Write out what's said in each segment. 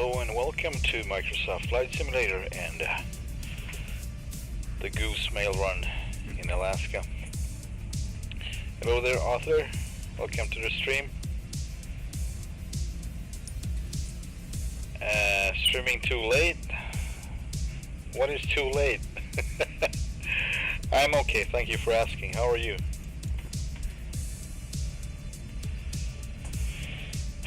Hello and welcome to Microsoft Flight Simulator and the Goose Mail Run in Alaska. Hello there, Arthur. Welcome to the stream. Streaming too late? What is too late? I'm okay, thank you for asking. How are you?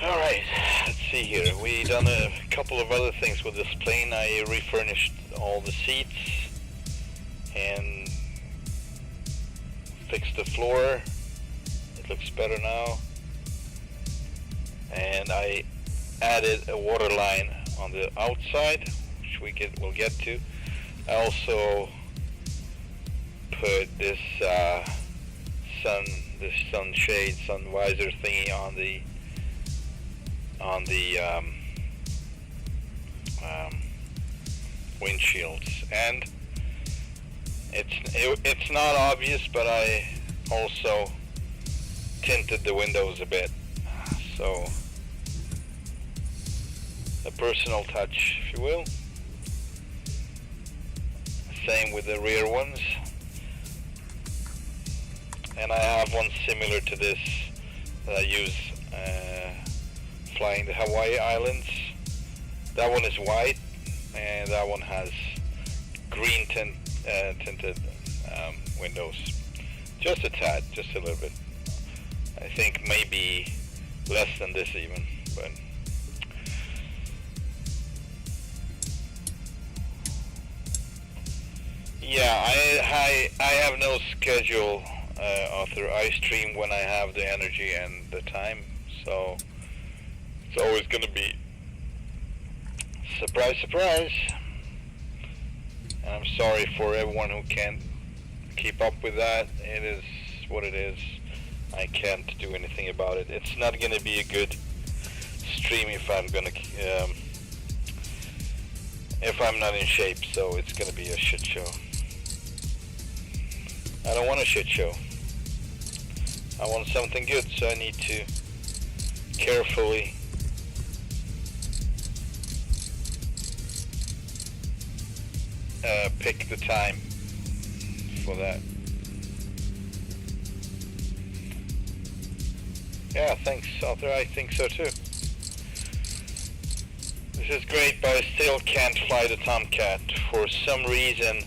Alright, let's see here. We done a couple of other things with this plane. I refurnished all the seats and fixed the floor. It looks better now. And I added a water line on the outside, which we'll get to. I also put this sunshade, sun visor thingy on the windshields, and it's not obvious, but I also tinted the windows a bit, so a personal touch, if you will. Same with the rear ones, and I have one similar to this that I use flying the Hawaii Islands. That one is white, and that one has green tinted windows. Just a tad, just a little bit. I think maybe less than this even, but yeah, I have no schedule, Arthur. I stream when I have the energy and the time, so it's always going to be surprise, surprise. And I'm sorry for everyone who can't keep up with that. It is what it is. I can't do anything about it. It's not going to be a good stream if I'm not in shape, so it's going to be a shit show. I don't want a shit show. I want something good, so I need to carefully pick the time for that. Yeah, thanks, Arthur. I think so too. This is great, but I still can't fly the Tomcat. For some reason,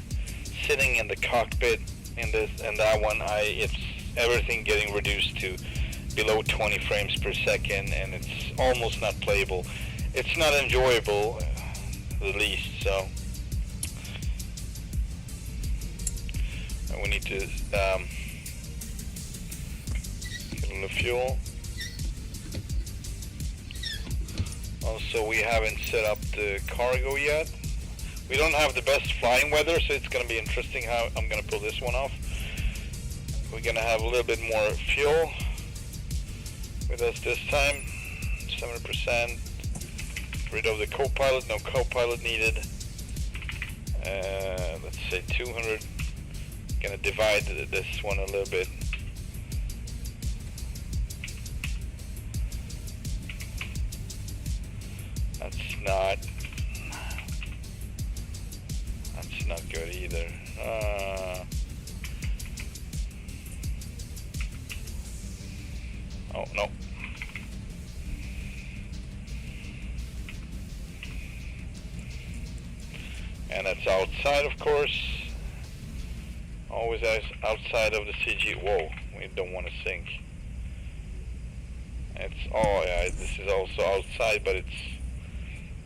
sitting in the cockpit in that one, it's everything getting reduced to below 20 frames per second, and it's almost not playable. It's not enjoyable, the least. So we need to get a little fuel. Also, we haven't set up the cargo yet. We don't have the best flying weather, so it's going to be interesting how I'm going to pull this one off. We're going to have a little bit more fuel with us this time. 70%. Rid of the co-pilot. No co-pilot needed. Let's say 200. Going to divide this one a little bit. That's not good either. Oh no. And that's outside, of course. Always outside of the CG. Whoa, we don't want to sink. Oh yeah, this is also outside, but it's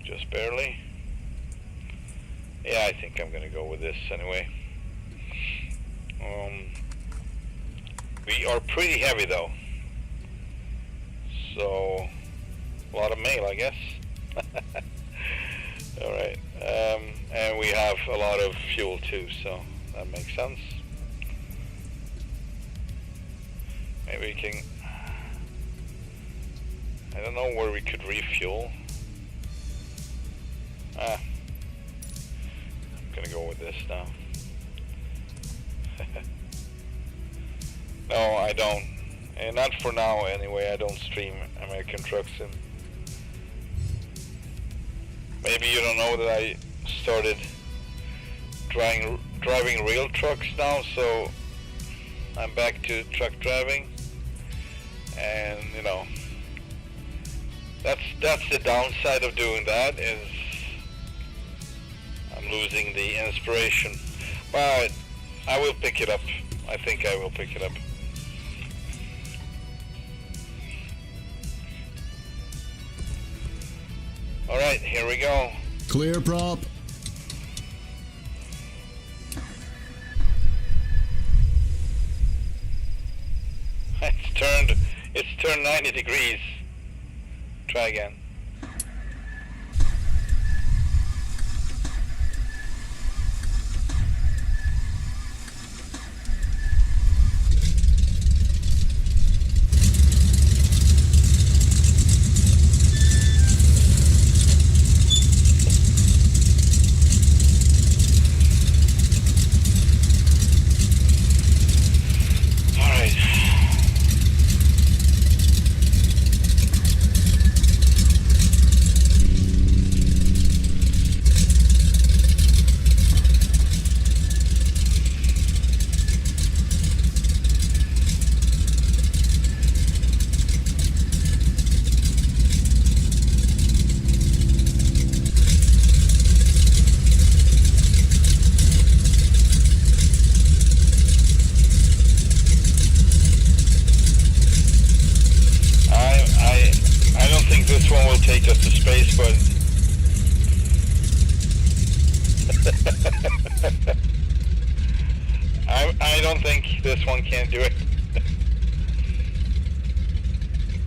just barely. Yeah, I think I'm gonna go with this anyway. We are pretty heavy though, so a lot of mail, I guess. All right, and we have a lot of fuel too, so that makes sense. Maybe we can. I don't know where we could refuel. I'm gonna go with this now. No, I don't. And not for now anyway. I don't stream American trucks and Maybe you don't know that I started driving real trucks now, so I'm back to truck driving, and you know, that's the downside of doing that, is I'm losing the inspiration, but I will pick it up. I think I will pick it up. All right, here we go. Clear prop. It's turned 90 degrees. Try again. Take us to space, but I don't think this one can do it.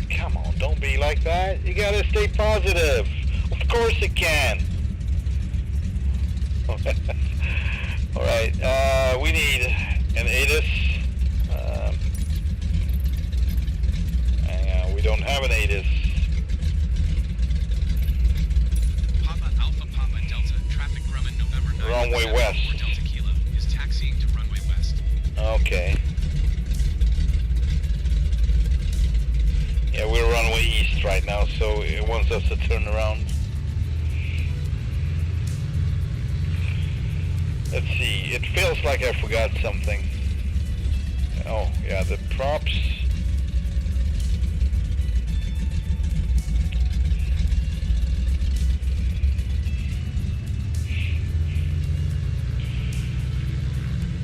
Come on, don't be like that. You gotta stay positive. Of course it can. Alright, we need an ATIS. We don't have an ATIS. Runway west. Delta Kilo is taxiing to runway west. Okay. Yeah, we're runway east right now, so it wants us to turn around. Let's see, it feels like I forgot something. Oh, yeah, the props.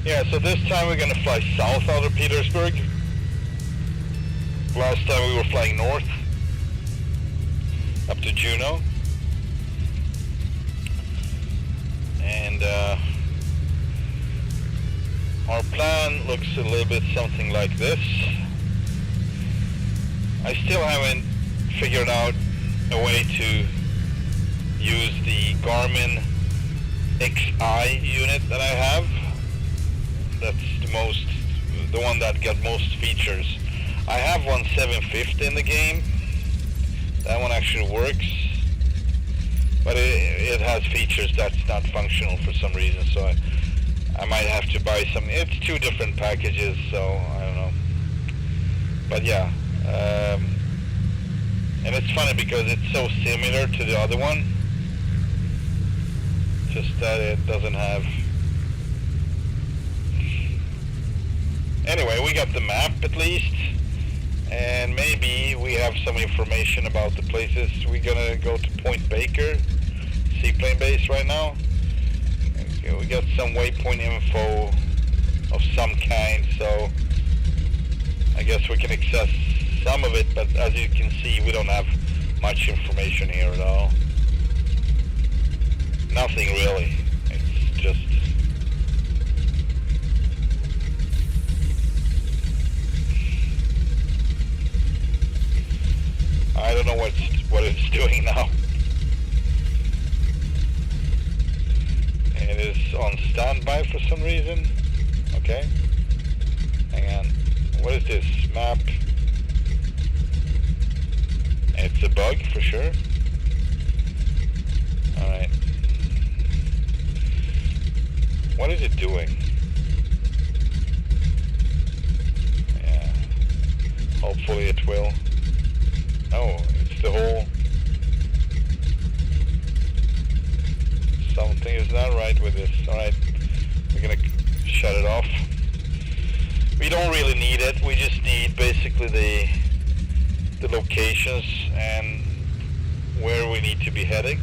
Yeah, so this time we're going to fly south out of Petersburg. Last time we were flying north, up to Juneau. And our plan looks a little bit something like this. I still haven't figured out a way to use the Garmin XI unit that I have. That's the one that got most features. I have one 750 in the game. That one actually works, but it has features that's not functional for some reason, so I might have to buy some. It's two different packages, so I don't know. But yeah, and it's funny because it's so similar to the other one, just that it doesn't have. Anyway, we got the map at least, and maybe we have some information about the places. We're gonna go to Point Baker, seaplane base right now. Okay, we got some waypoint info of some kind, so I guess we can access some of it, but as you can see, we don't have much information here at all. Nothing really. It's just I don't know what it's doing now. And it is on standby for some reason. Okay. Hang on. What is this? Map. It's a bug for sure. Alright. What is it doing? Yeah. Hopefully it will. Oh, it's the whole... it. We just need basically the locations and where we need to be heading.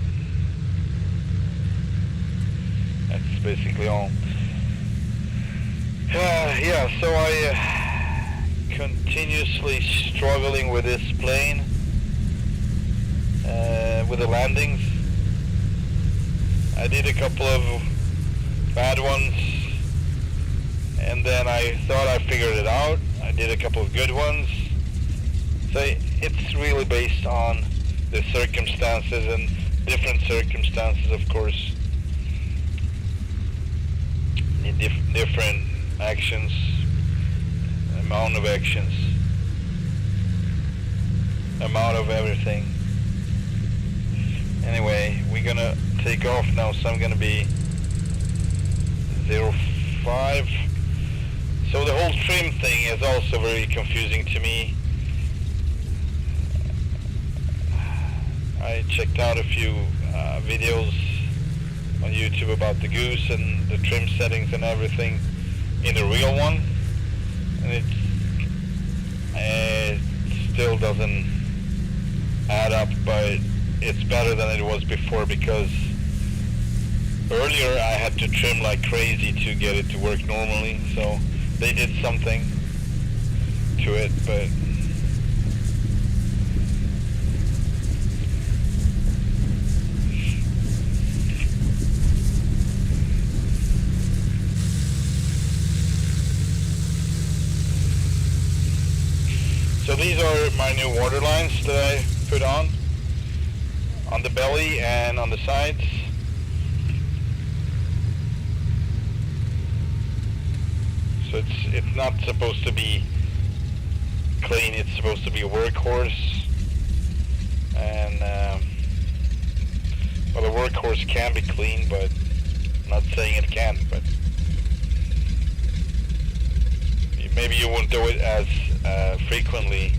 That's basically all. Yeah, so I continuously struggling with this plane, with the landings. I did a couple of bad ones, and then I thought I figured it out. I did a couple of good ones. So it's really based on the circumstances, and different circumstances, of course. Different actions, amount of actions, amount of everything. Anyway, we're gonna take off now, so I'm gonna be 05. So the whole trim thing is also very confusing to me. I checked out a few videos on YouTube about the Goose and the trim settings and everything in the real one, and it still doesn't add up, but it's better than it was before, because earlier I had to trim like crazy to get it to work normally, so they did something to it, but so these are my new water lines that I put on the belly and on the sides. So it's not supposed to be clean, it's supposed to be a workhorse. And well, a workhorse can be clean, but I'm not saying it can't, but maybe you won't do it as frequently,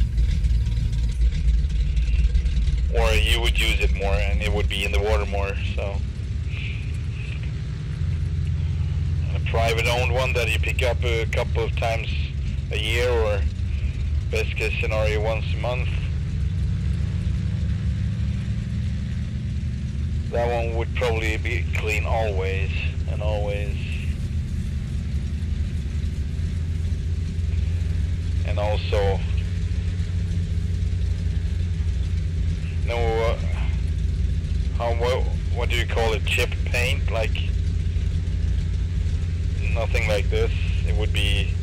or you would use it more and it would be in the water more. So a private owned one that you pick up a couple of times a year, or best case scenario once a month, that one would probably be clean always and always. And also, no, what do you call it? Chip paint, like nothing like this. It would be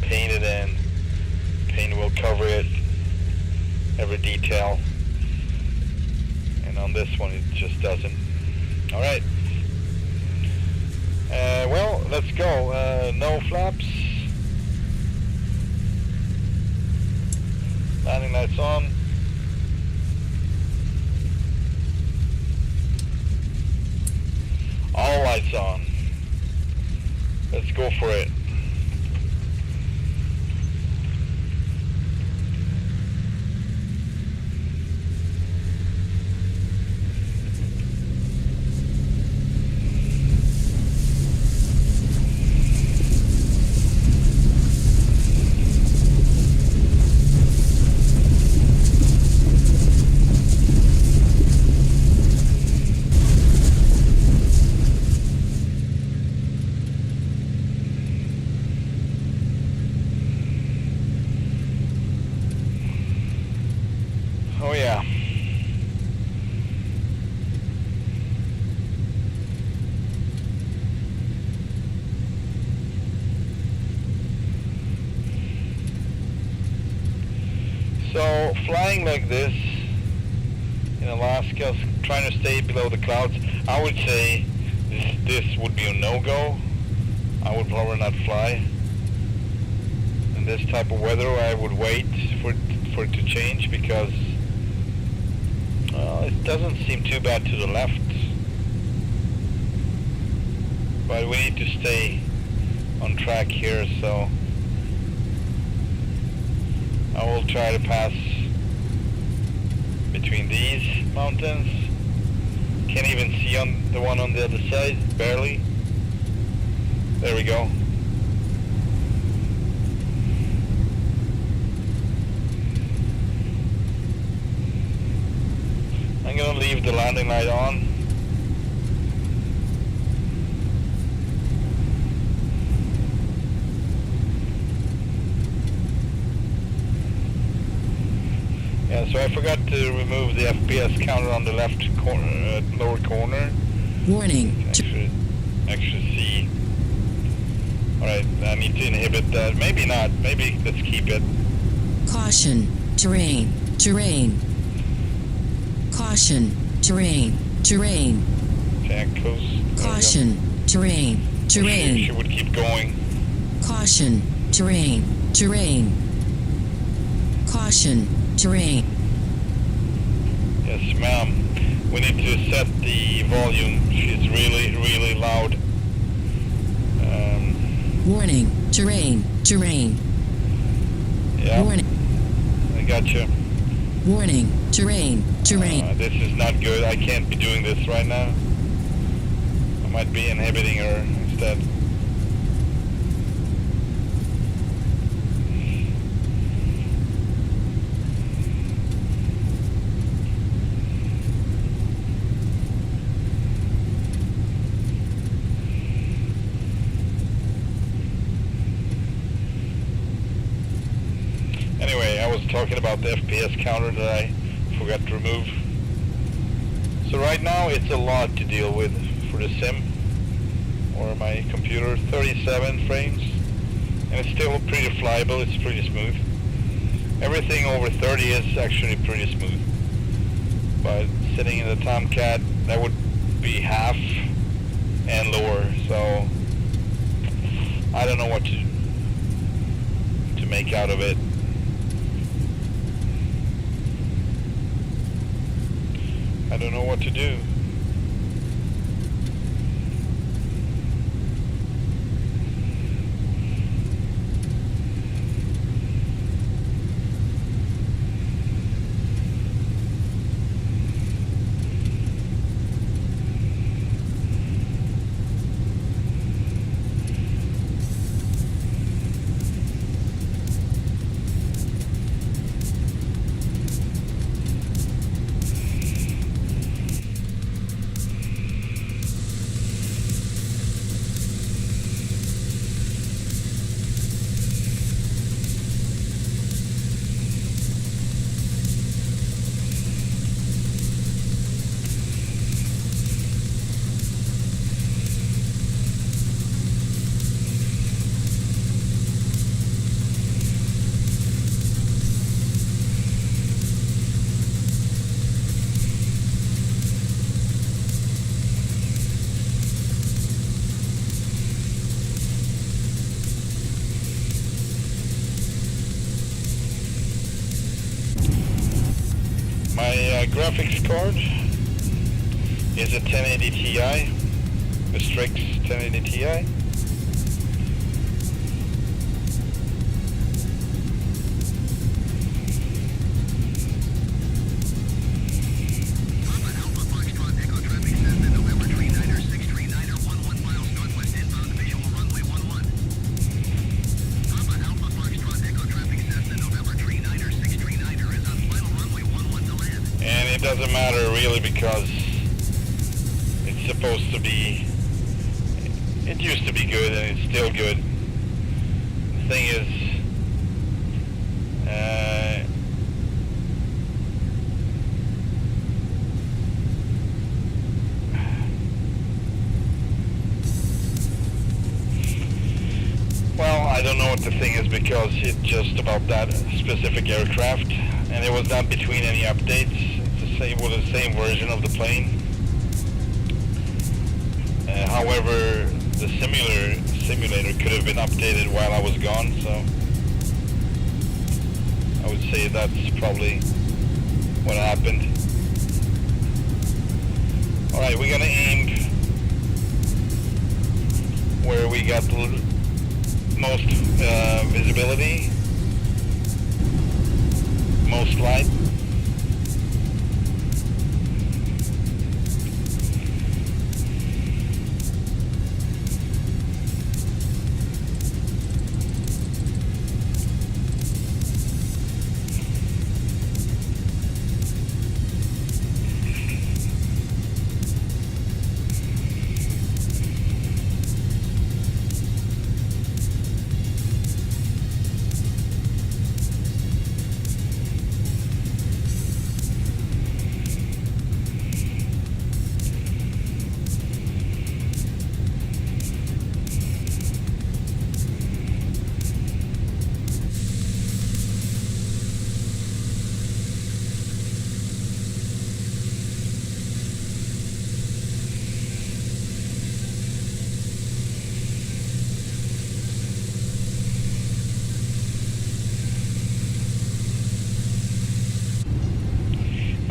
painted, and paint will cover it, every detail. And on this one, it just doesn't. All right. Well, let's go. No flaps. Landing lights on. All lights on. Let's go for it. Oh yeah. So flying like this in Alaska, trying to stay below the clouds, I would say this would be a no-go. I would probably not fly. In this type of weather, I would wait for it to change, because it doesn't seem too bad to the left, but we need to stay on track here, so I will try to pass between these mountains. Can't even see on the one on the other side, barely. There we go. gonna leave the landing light on. Yeah, so I forgot to remove the FPS counter on the left corner, lower corner. Warning. Actually see. Alright, I need to inhibit that. Maybe not. Maybe let's keep it. Caution. Terrain. Terrain. Caution. Terrain. Terrain. Tankos. Caution. Terrain. Terrain. She would keep going. Caution. Terrain. Terrain. Caution. Terrain. Yes, ma'am. We need to set the volume. She's really, really loud. Warning. Terrain. Terrain. Yeah. Warning. I got you. Warning. Terrain. Terrain. This is not good. I can't be doing this right now. I might be inhibiting her instead. Anyway, I was talking about the FPS counter that I forgot to remove. So right now it's a lot to deal with for the sim or my computer. 37 frames, and it's still pretty flyable. It's pretty smooth. Everything over 30 is actually pretty smooth. But sitting in the Tomcat, that would be half and lower. So I don't know what to make out of it. I don't know what to do. My graphics card is a 1080 Ti, a Strix 1080 Ti. It doesn't matter really because it's supposed to be, it used to be good and it's still good. The thing is, well, I don't know what the thing is because it's just about that specific aircraft and it was not between any updates. It was the same version of the plane. However, the simulator could have been updated while I was gone, so I would say that's probably what happened. Alright, we're gonna aim where we got the most visibility, most light.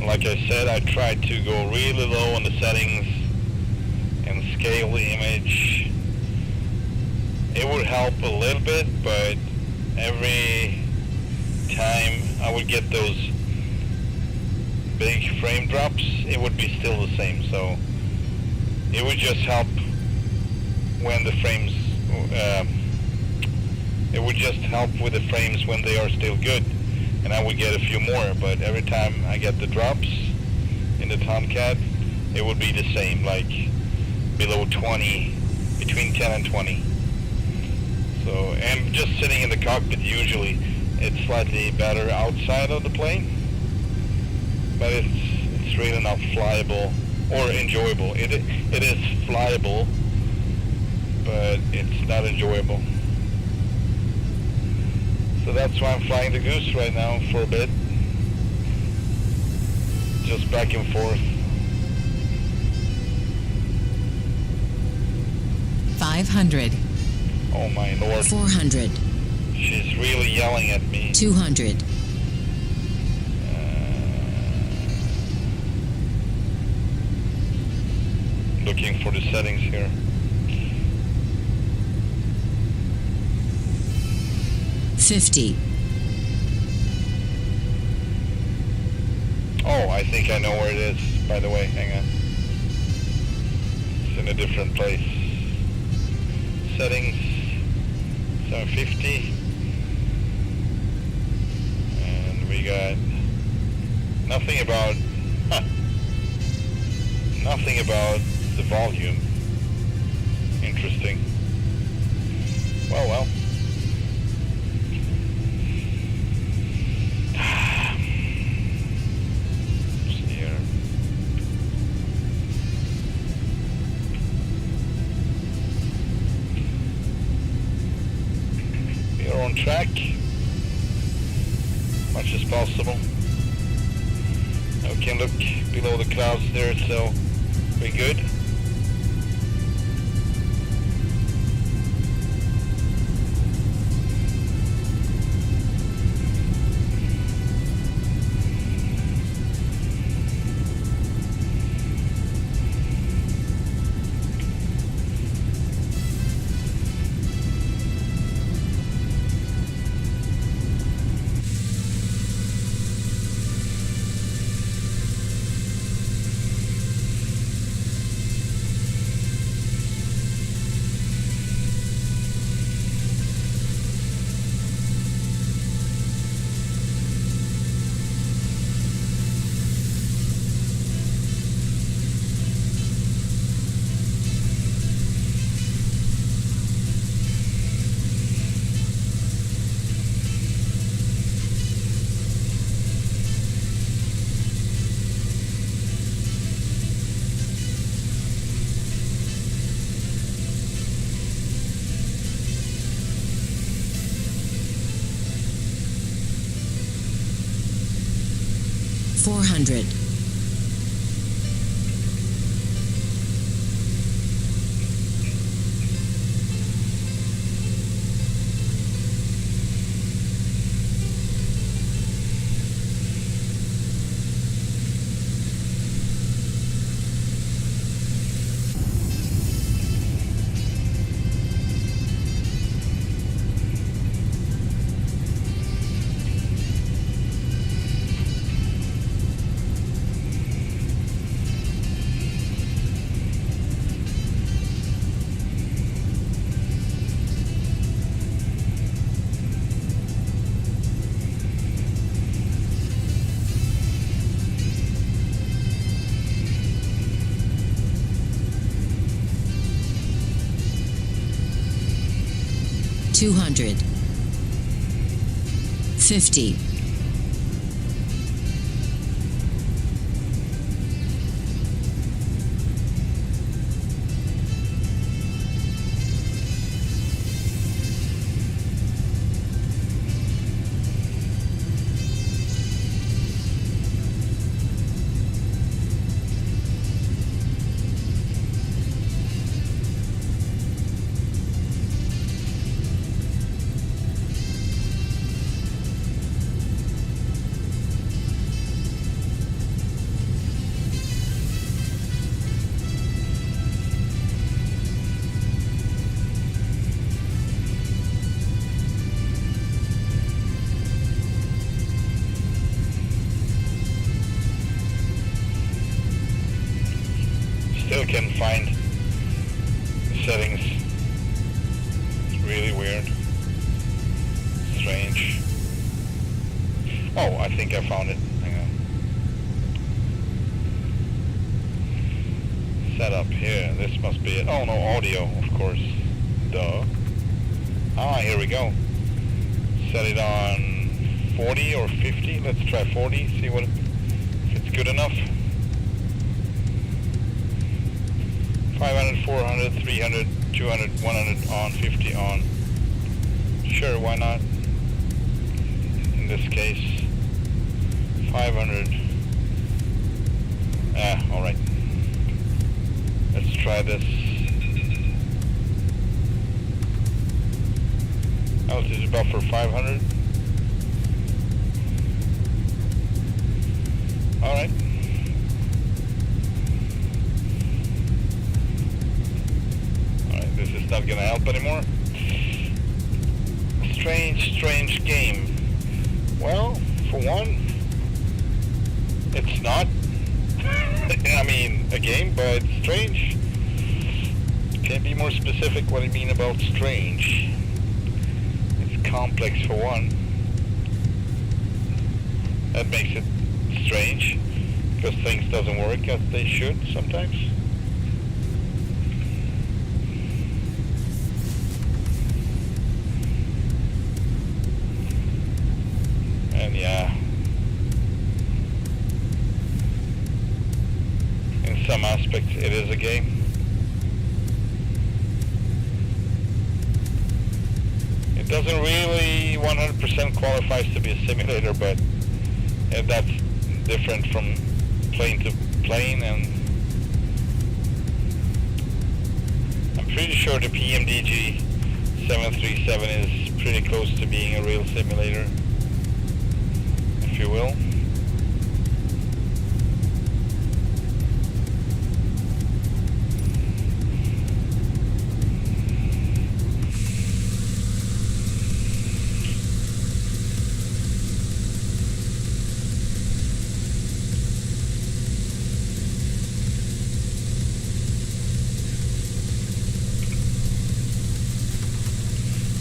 like I said, I tried to go really low on the settings and scale the image. It would help a little bit, but every time I would get those big frame drops, it would be still the same. So it would just help when the frames, it would just help with the frames when they are still good, and I would get a few more. But every time I get the drops in the Tomcat, it would be the same, like below 20, between 10 and 20. So, and just sitting in the cockpit, usually it's slightly better outside of the plane, but it's really not flyable or enjoyable. It is flyable, but it's not enjoyable. So that's why I'm flying the Goose right now for a bit, just back and forth. 500. Oh my lord. 400. She's really yelling at me. 200. Looking for the settings here. $50. Oh, I think I know where it is, by the way. Hang on. It's in a different place. Settings, 750. And we got nothing about, nothing about the volume. Interesting. Well. On track, much as possible. Now we can look below the clouds there, so we're good. $400. $250. can find the settings. It's really weird. Strange. Oh, I think I found it. Hang on. Set up here. This must be it. Oh no, audio, of course. Duh. Ah, here we go. Set it on 40 or 50. Let's try 40. See what if it's good enough. 500, 400, 300, 200, 100 on, 50 on. Sure, why not? In this case, 500. Alright. Let's try this. Altitude buffer 500. Alright. Alright, this is not gonna help anymore. Strange game. Well, for one, it's not, I mean, a game, but it's strange. Can't be more specific what I mean about strange. It's complex for one. That makes it strange, because things doesn't work as they should sometimes. And yeah, in some aspects it is a game. It doesn't really 100% qualifies to be a simulator, but that's different from plane to plane, and I'm pretty sure the PMDG 737 is pretty close to being a real simulator, if you will.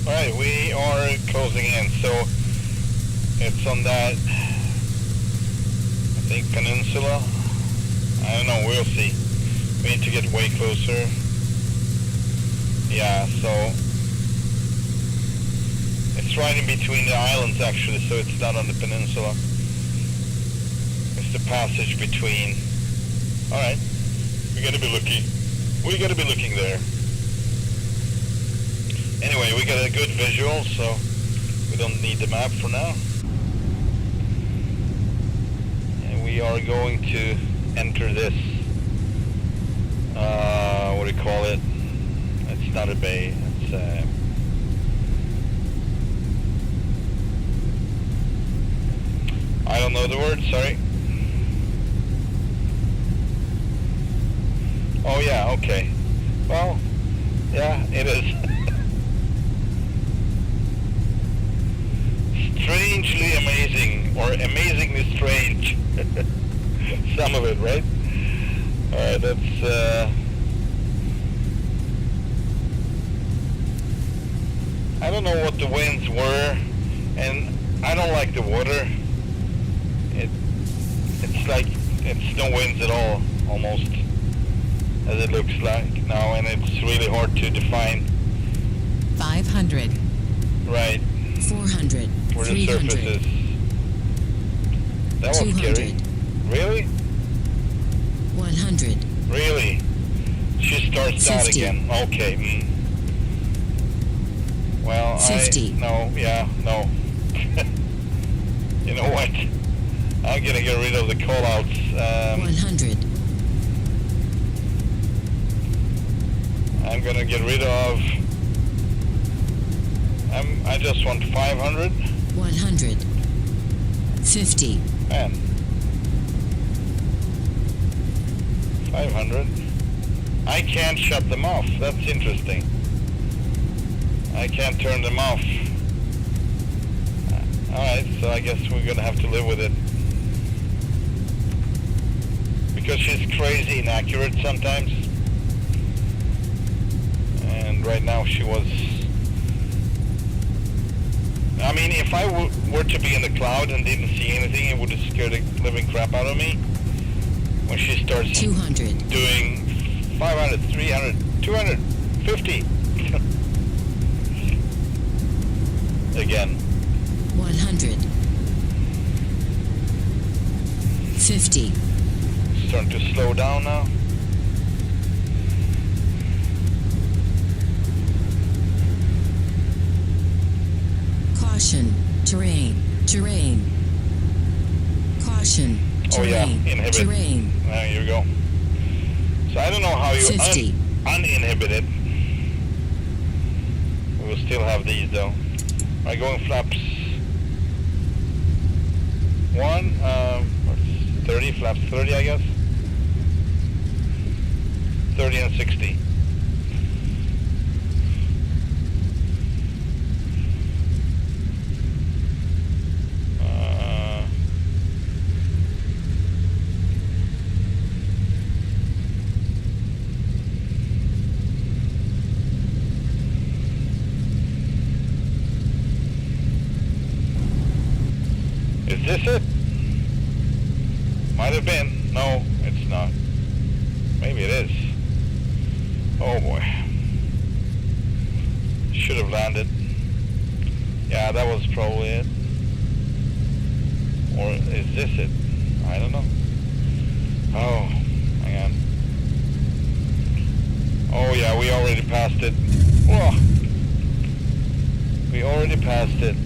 Alright, we are closing in, so it's on that, I think, peninsula. I don't know, we'll see. We need to get way closer. Yeah, so it's right in between the islands actually, so it's not on the peninsula. It's the passage between. Alright, we gotta be looking. We gotta be looking there. Anyway, we got a good visual, so we don't need the map for now. And we are going to enter this, what do you call it? It's not a bay, it's I don't know the word, sorry. Oh yeah, okay. Well, yeah, it is. Strangely amazing, or amazingly strange. Some of it, right? Alright, that's I don't know what the winds were, and I don't like the water. It's like it's no winds at all, almost, as it looks like now, and it's really hard to define. 500. Right. 400. Where the surface is. That was 200. scary. Really? 100. Really? She starts 50. out again. Okay. Well, 50. no. You know what? I'm gonna get rid of the call-outs. 100. I'm gonna get rid of. I just want 500. 100. 50. Man. 500. I can't shut them off. That's interesting. I can't turn them off. Alright, so I guess we're gonna have to live with it. Because she's crazy inaccurate sometimes. right now she was... I mean, if I were to be in the cloud and didn't see anything, it would have scared the living crap out of me. When she starts 200. doing 500, 300, 250. Again. 100. 50. Starting to slow down now. Caution. Terrain. Terrain. Caution. Oh yeah, Terrain. inhibit. Terrain. Here we go. So I don't know how you 50. uninhibit it. We will still have these though. Alright, going flaps 1, 30, flaps 30 I guess. 30 and 60. Is this it? Might have been. No, it's not. Maybe it is. Oh boy. Should have landed. Yeah, that was probably it. Or is this it? I don't know. Oh, hang on. Oh yeah, we already passed it. Whoa. We already passed it.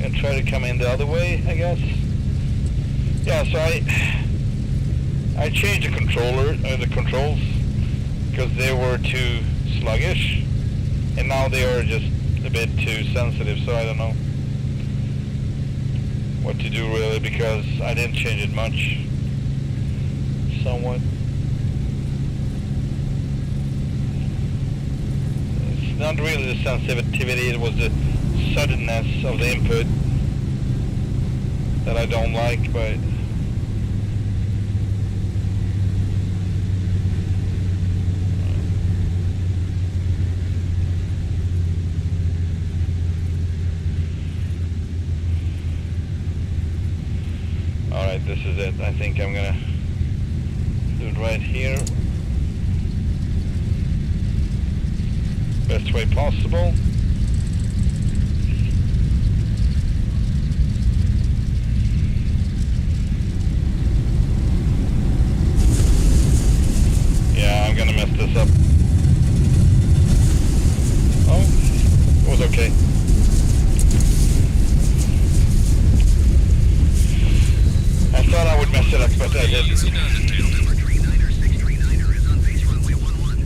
And try to come in the other way, I guess. Yeah, so I changed the controls because they were too sluggish, and now they are just a bit too sensitive. So I don't know what to do really, because I didn't change it much. Somewhat. It's not really the sensitivity; it was the suddenness of the input that I don't like, but alright, this is it. I think I'm gonna do it right here. Best way possible. Yeah, I'm gonna mess this up. Oh, it was okay. I thought I would mess it up, but I didn't. Easy does it, Tail. Number 39er is on base runway 11.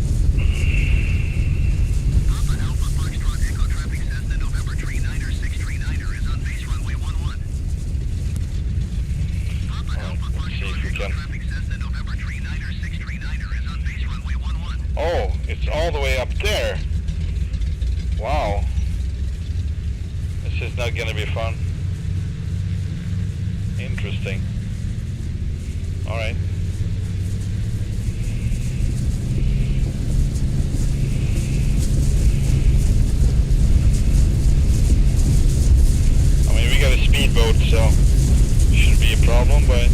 Papa Alpha Foxtrot Echo Traffic Cessna November 39er 639er is on base runway 11. Papa Alpha Foxtrot Echo Traffic Cessna November 39er 639er is on base runway 11. Oh, it's all the way up there. Wow. This is not gonna be fun. Interesting. Alright. I mean, we got a speedboat, so shouldn't be a problem, but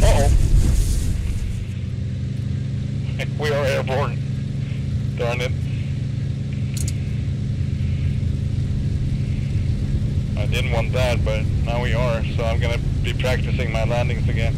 uh-oh. We are airborne. Darn it. I didn't want that, but now we are, so I'm gonna be practicing my landings again.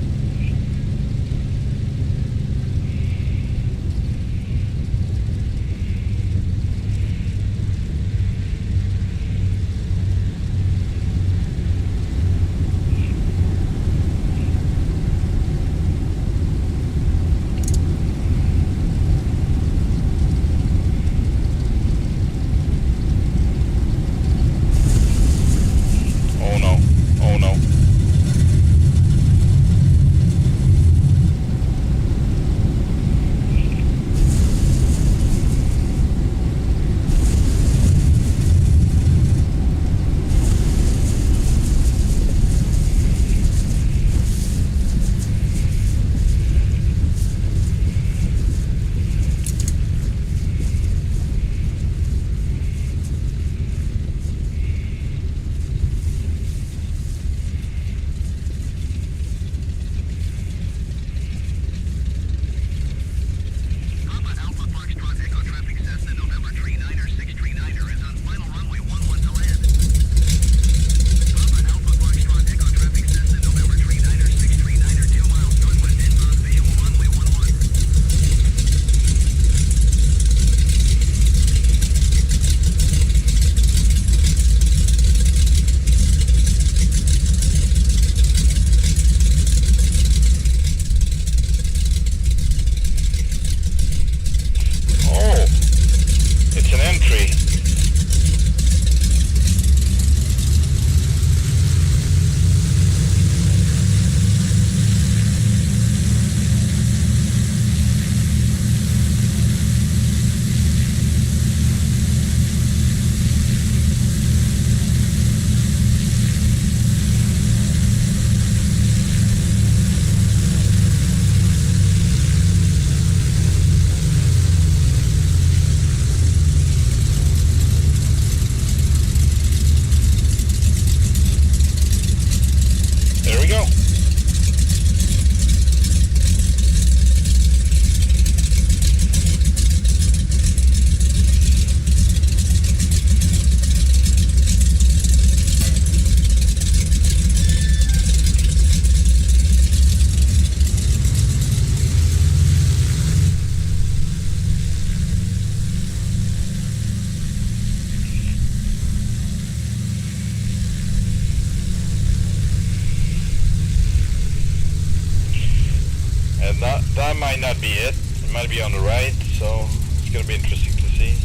that might not be it. It might be on the right, so it's gonna be interesting to see.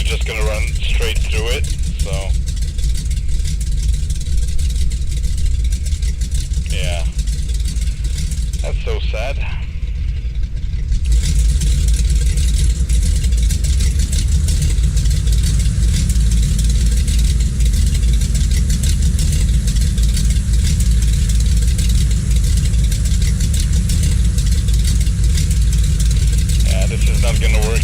Just gonna run straight through it, so yeah, that's so sad. Yeah, this is not gonna work.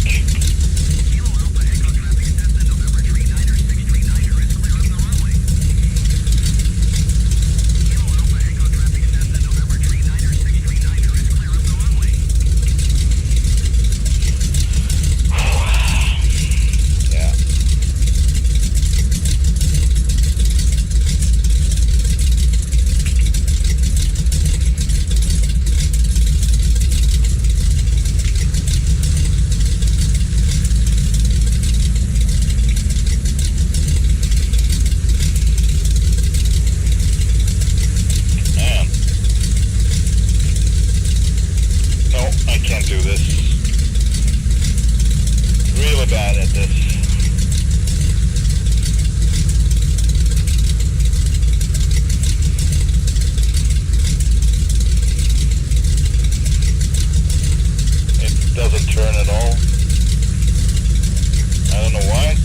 Do this. Really bad at this. It doesn't turn at all. I don't know why.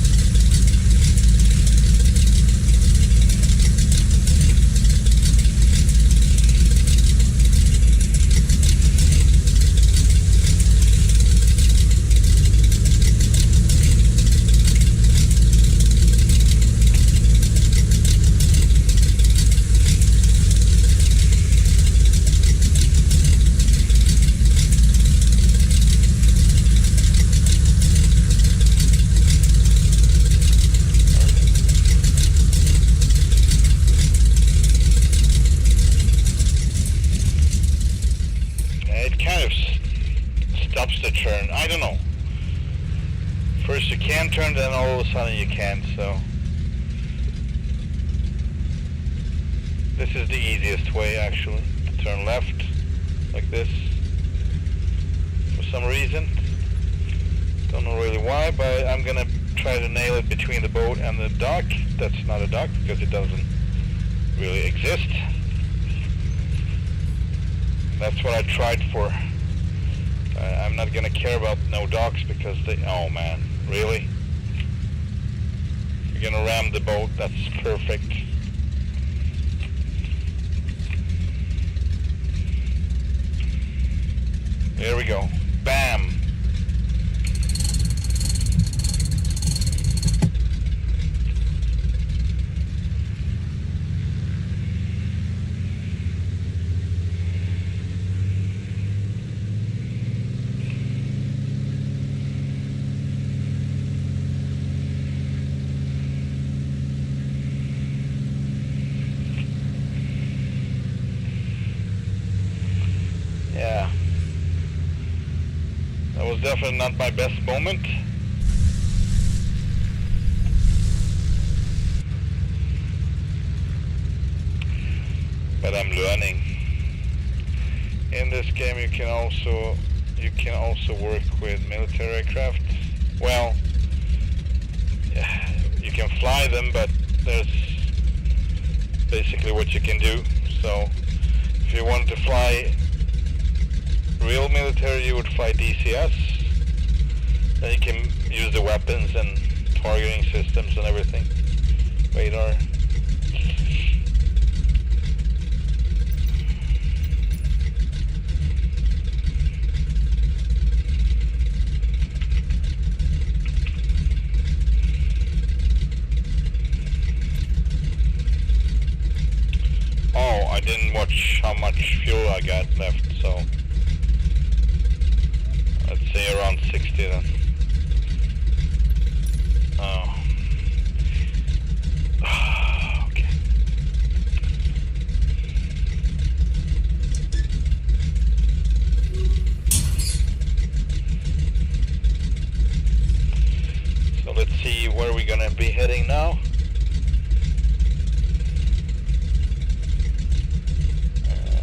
Stops the turn. I don't know. First you can turn, then all of a sudden you can't, so this is the easiest way actually. Turn left like this. for some reason. Don't know really why, but I'm gonna try to nail it between the boat and the dock. That's not a dock because it doesn't really exist. That's what I tried for. I'm not gonna care about no docks because they... Oh man, really? You're gonna ram the boat? That's perfect. There we go. Bam! Yeah. That was definitely not my best moment. But I'm learning. In this game you can also work with military aircraft. Well, you can fly them, but there's basically what you can do. So if you want to fly real military, you would fly DCS. Then you can use the weapons and targeting systems and everything. Radar. Oh, I didn't watch how much fuel I got left, so let's say around 60 then. Oh. Okay. So let's see where we're gonna be heading now.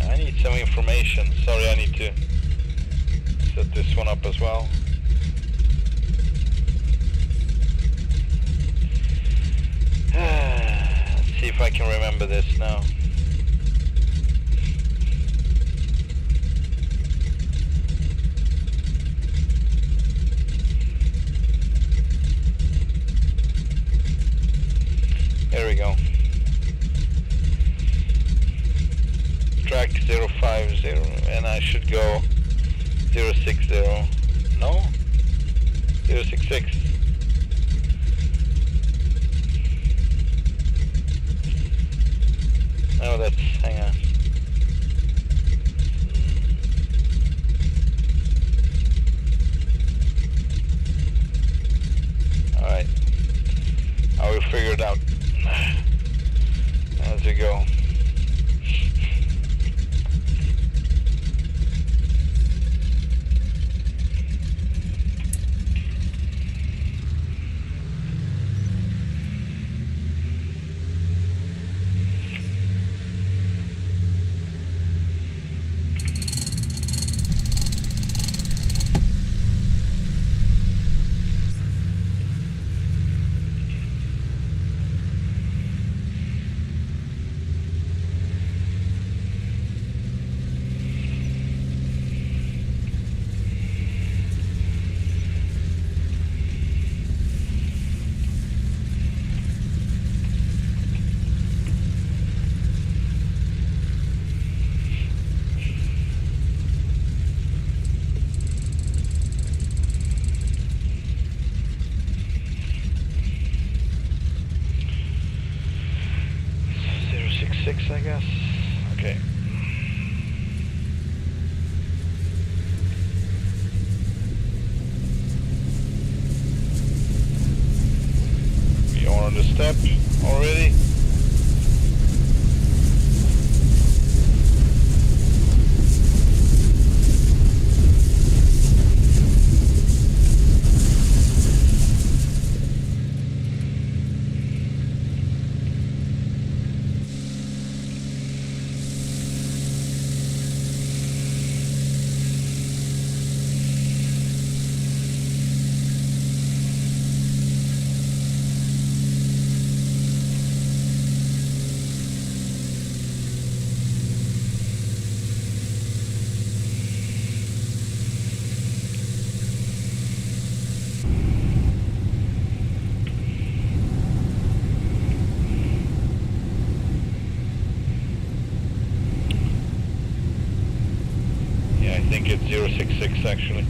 I need some information. Sorry, I need to set this one up as well. Let's see if I can remember this now. There we go. Track 050, and I should go 060. No? 066. No, that's... hang on. Alright. I will figure it out as we go. I guess. Okay. We are on the step already. think it's 066 actually.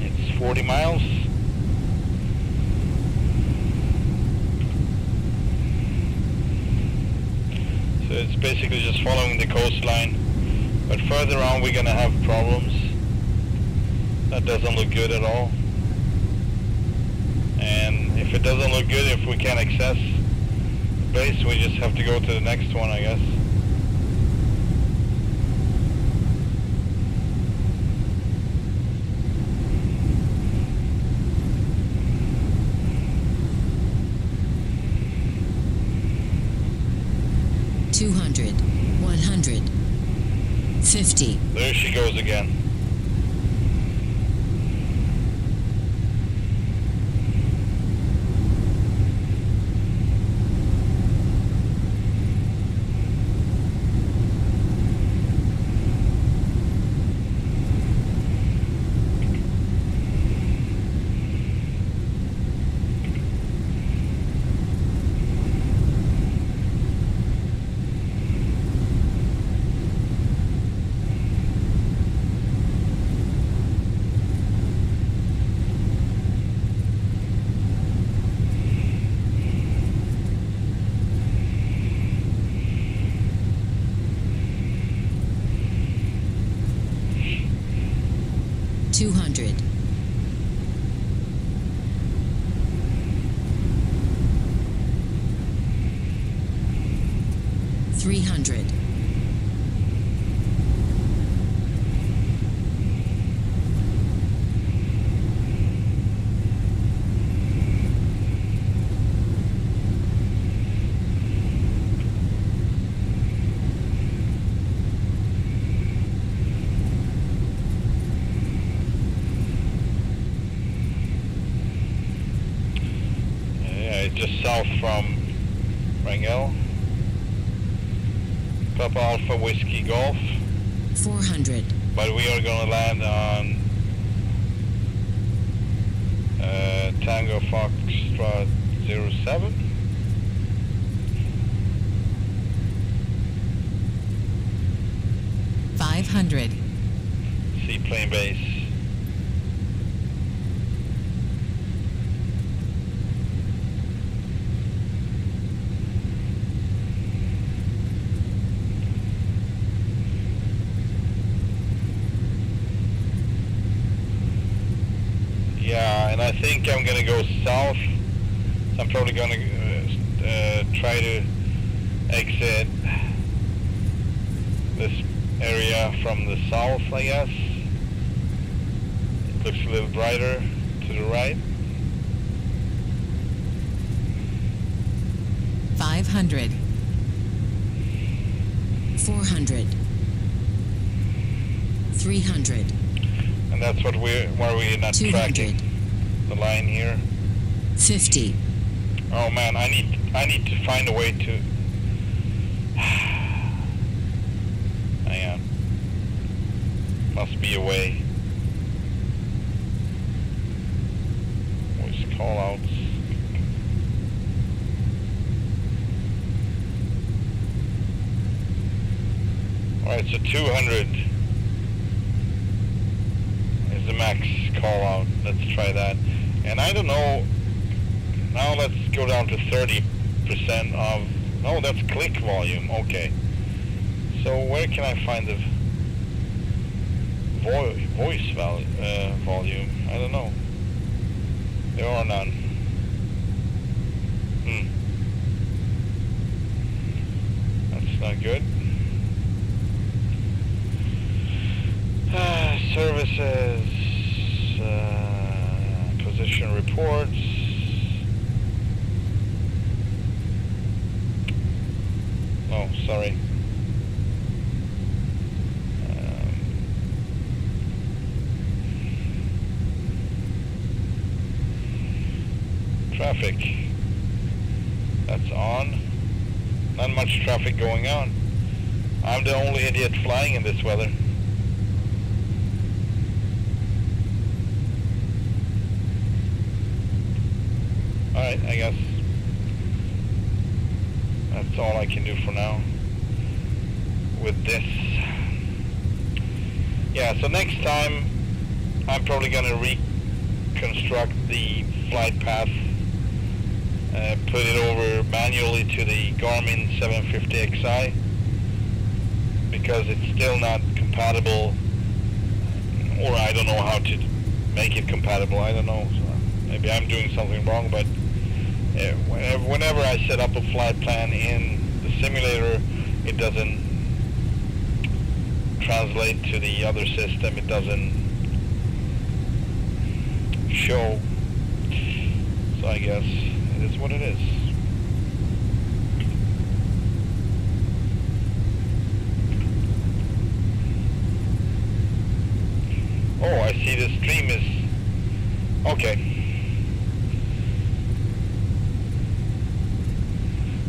It's 40 miles. So it's basically just following the coastline. But further on we're gonna have problems. That doesn't look good at all. And if it doesn't look good, if we can't access the base, we just have to go to the next one, I guess. There she goes again. Just south from Rangel. Papa Alpha Whiskey Golf. 400. But we are going to land on Tango Foxtrot 07. Seaplane base. Yeah, and I think I'm gonna go south. So I'm probably gonna try to exit this area from the south, I guess. It looks a little brighter to the right. 500. 400. 300. And that's what why we're not 200. tracking the line here. 50. Oh man, I need to find a way to. Hang on. Must be a way. Voice call outs. Alright, so 200 is the max call out. Let's try that. And I don't know. Now let's go down to 30% of. No, that's click volume. Okay. So where can I find the voice volume? I don't know. There are none. That's not good. Services, position reports. Oh, sorry. Traffic. That's on. Not much traffic going on. I'm the only idiot flying in this weather. Alright, I guess that's all I can do for now with this. Yeah, so next time I'm probably gonna reconstruct the flight path, put it over manually to the Garmin 750XI, because it's still not compatible, or I don't know how to make it compatible. I don't know. So maybe I'm doing something wrong, but whenever I set up a flight plan in the simulator, it doesn't translate to the other system. It doesn't show. So I guess it is what it is. Oh, I see the stream is... Okay.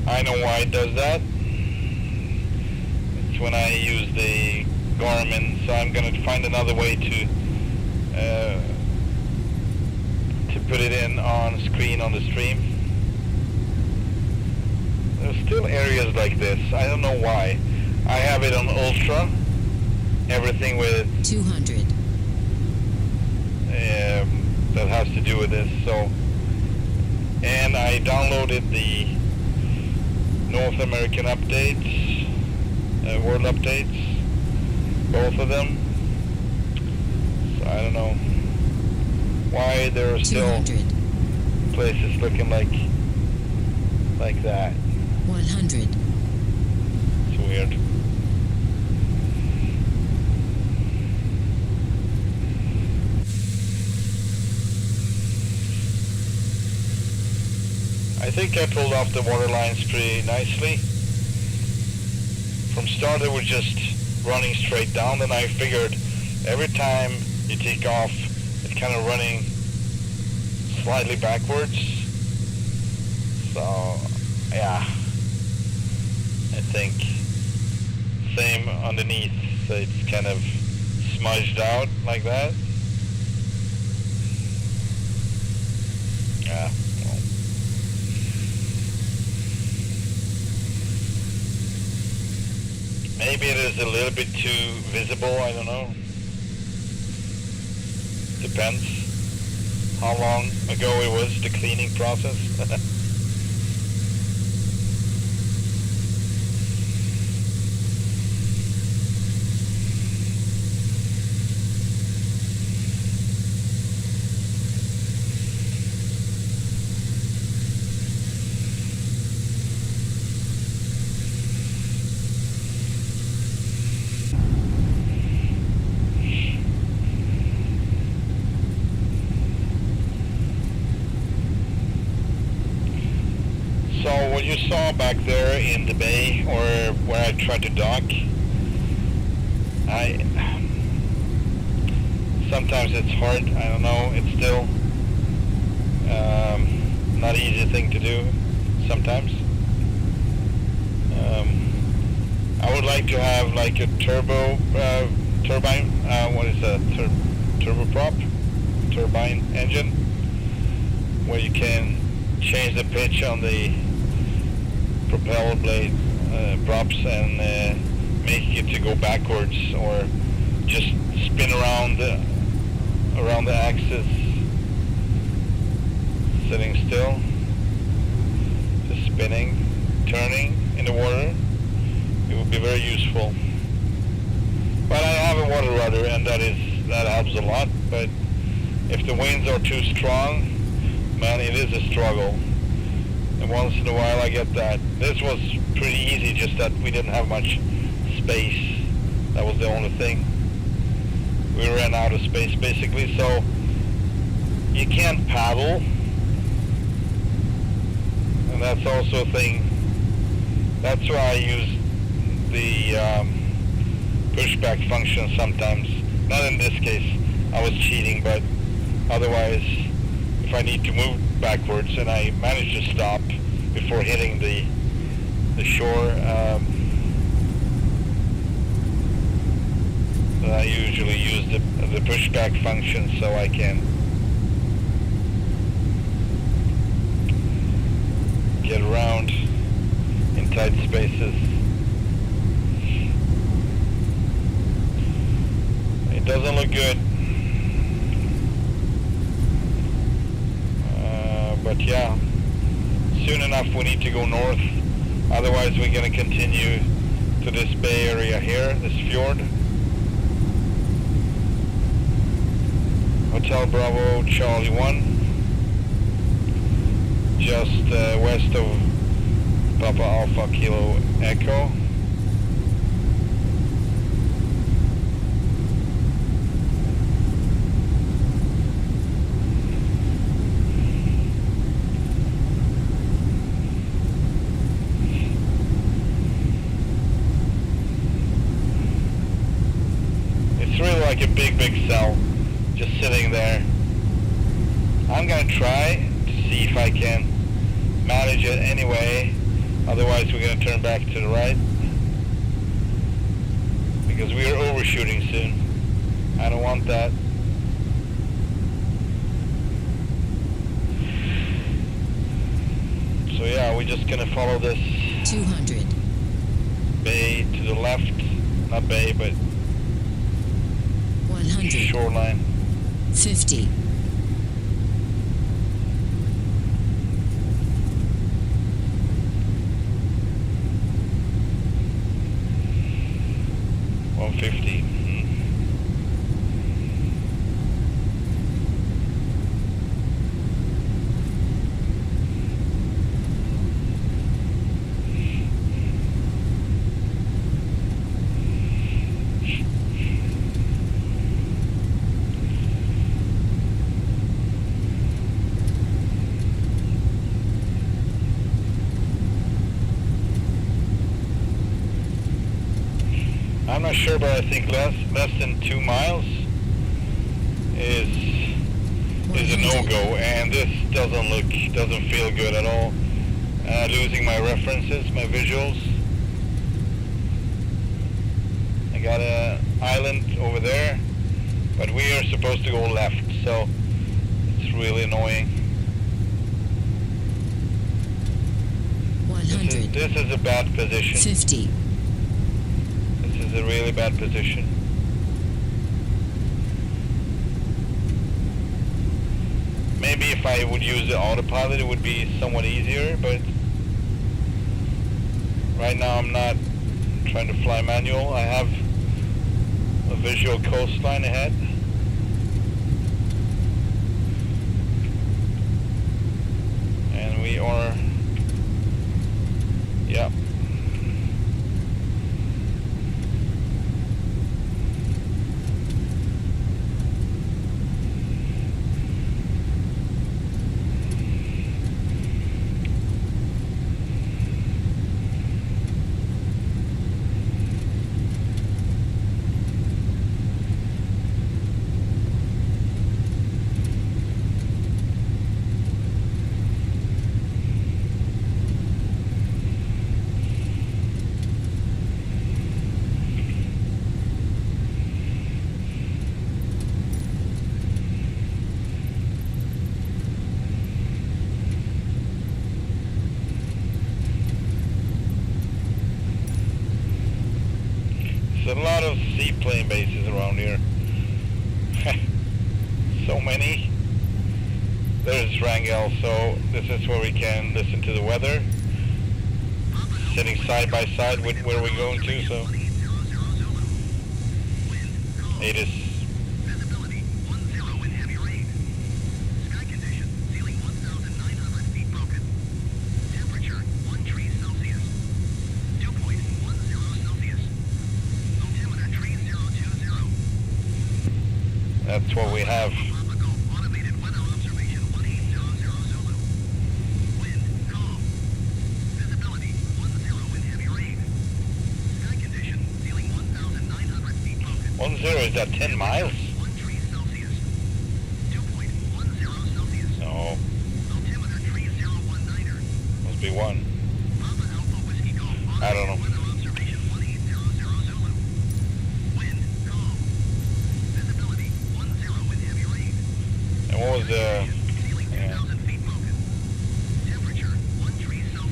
I know why it does that. It's when I use the Garmin, so I'm going to find another way to put it in on screen on the stream. There's still areas like this. I don't know why. I have it on Ultra. Everything with 200. That has to do with this. So, and I downloaded the North American updates, world updates, both of them. So I don't know why there are still 200. places looking like that. 100. It's weird. I think I pulled off the water lines pretty nicely. From start it was just running straight down, then I figured every time you take off it's kind of running slightly backwards. So yeah, I think same underneath, so it's kind of smudged out like that. Yeah. Maybe it is a little bit too visible, I don't know. Depends how long ago it was, the cleaning process. So what you saw back there in the bay, or where I tried to dock, sometimes it's hard, I don't know, it's still not an easy thing to do sometimes. I would like to have like a turbine, what is that, turboprop, turbine engine, where you can change the pitch on the propeller blade props and make it to go backwards, or just spin around the axis, sitting still, just spinning, turning in the water. It would be very useful. But I have a water rudder, and that helps a lot. But if the winds are too strong, man, it is a struggle. And once in a while I get that. This was pretty easy, just that we didn't have much space. That was the only thing. We ran out of space basically, so you can't paddle. And that's also a thing. That's why I use the pushback function sometimes. Not in this case, I was cheating, but otherwise, if I need to move backwards and I manage to stop before hitting the shore, then I usually use the pushback function so I can get around in tight spaces. It doesn't look good. But yeah, soon enough we need to go north. Otherwise we're going to continue to this bay area here, this fjord. Hotel Bravo Charlie 1, just west of Papa Alpha Kilo Echo. It's really like a big cell, just sitting there. I'm gonna try to see if I can manage it anyway. Otherwise we're gonna turn back to the right, because we are overshooting soon. I don't want that. So yeah, we're just gonna follow this 200, bay to the left. Not bay, but 100, shoreline. 50, 150. I'm not sure, but I think less than 2 miles is a no-go, and this doesn't feel good at all. Losing my references, my visuals. I got an island over there, but we are supposed to go left, so it's really annoying. 100, This is a bad position. 50, This is a really bad position. Maybe if I would use the autopilot it would be somewhat easier, but right now I'm not trying to fly manual. I have a visual coastline ahead. And we are, yeah. There's a lot of seaplane bases around here. So many. There's Rangel, so this is where we can listen to the weather. Sitting side by side with where we're going to, so it is. Visibility 10 in heavy rain. Sky condition, ceiling 1,900 feet broken. Temperature 1 degree Celsius. Dew point 10 Celsius. Altimeter 3020. That's what we have. Tropical automated weather observation 1800 Zulu. Wind calm. Visibility 10 in heavy rain. Sky condition, ceiling 1,900 feet broken. 10, is that 10 miles? 1 degree Celsius. Dew point 10 Celsius. No, Altimeter 3019. must be 1. Papa Alpha Whiskey Golf. I don't know. Weather observation 1800 Zulu. Wind calm. Visibility 10 in heavy rain. And what was the, Ceiling yeah. 2,000 feet broken. Temperature 1 degree Celsius.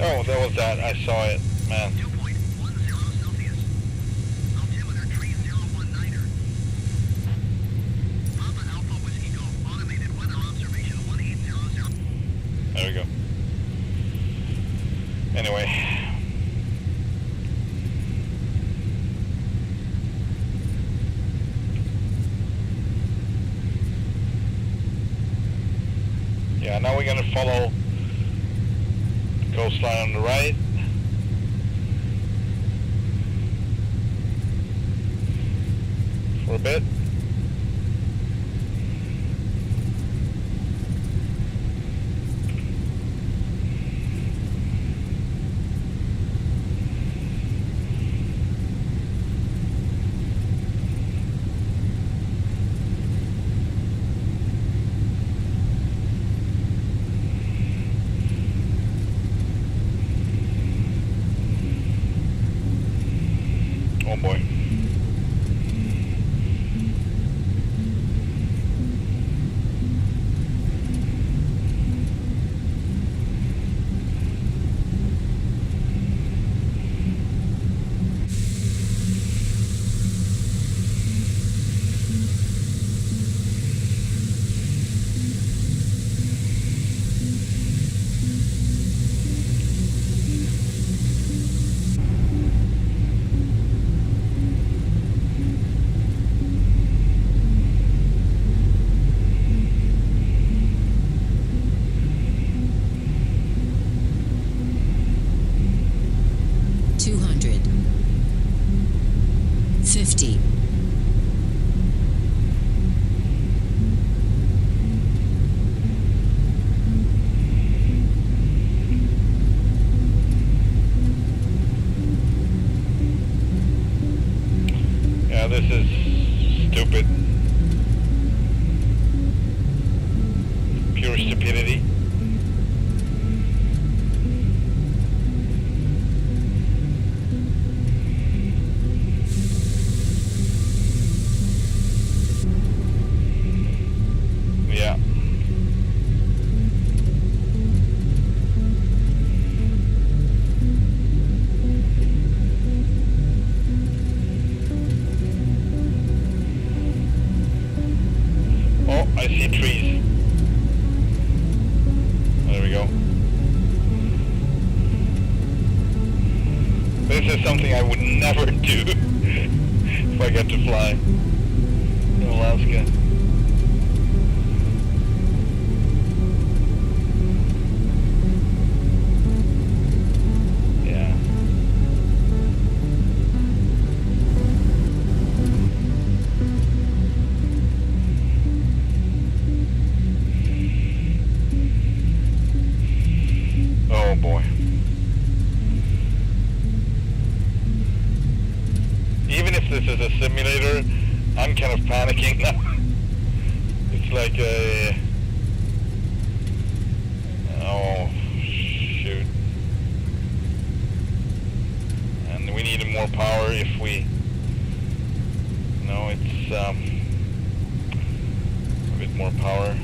Oh, that was that. I saw it, man. 2.10 Celsius. Altimeter 3019er. Papa Alpha Whiskey Golf. Automated weather observation 1800. There we go. Anyway. Yeah, now we're gonna follow the coastline on the right. For a bit. Oh boy. This is stupid. Pure stupidity. Yeah. Oh, I see trees. There we go. This is something I would never do if I get to fly in Alaska. Yeah. Oh boy. Even if this is a simulator, I'm kind of panicking now. It's like a... Oh, shoot. And we need more power if we... No, it's a bit more power.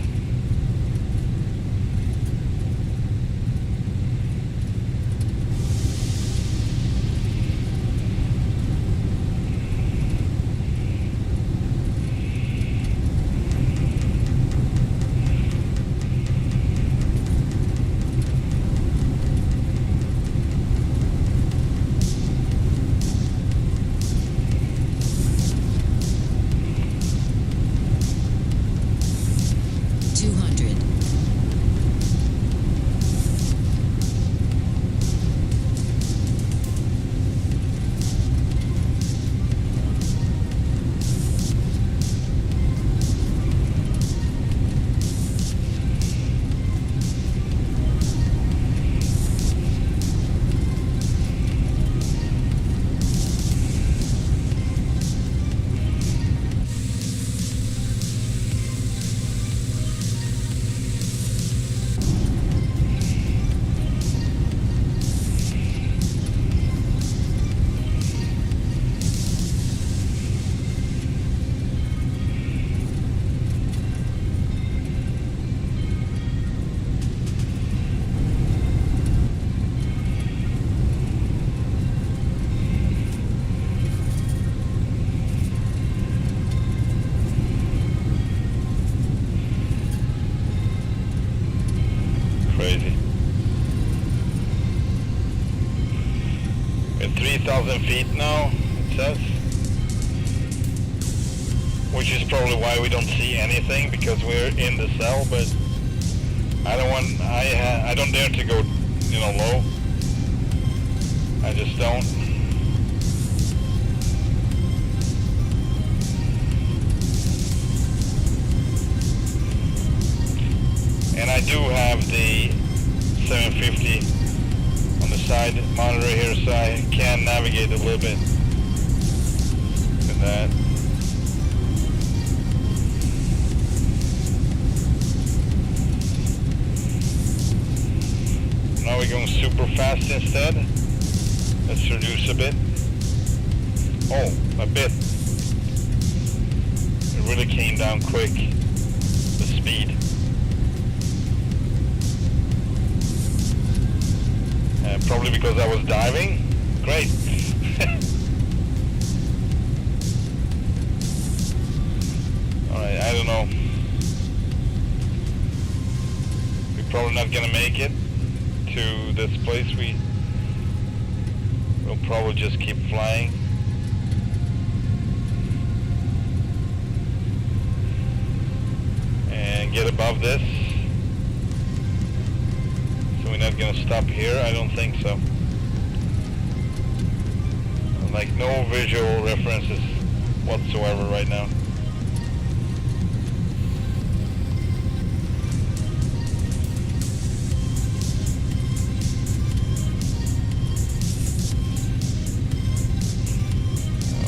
3,000 feet now, it says. Which is probably why we don't see anything, because we're in the cell, but I don't dare to go, you know, low. I just don't. And I do have the 750 on the side monitor here, so I can navigate a little bit with that. Now we're going super fast instead. Let's reduce a bit. Oh, a bit. It really came down quick, the speed. Probably because I was diving. Great. Alright, I don't know. We're probably not gonna make it to this place. We'll probably just keep flying. And get above this. So we're not gonna stop here, I don't think so. Like no visual references whatsoever right now.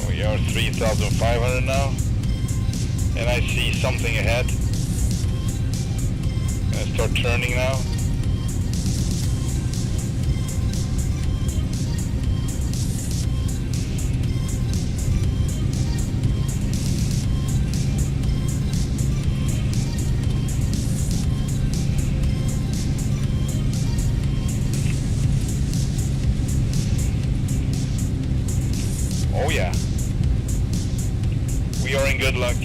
We are 3,500 now, and I see something ahead. Gonna start turning now. Oh yeah. We are in good luck.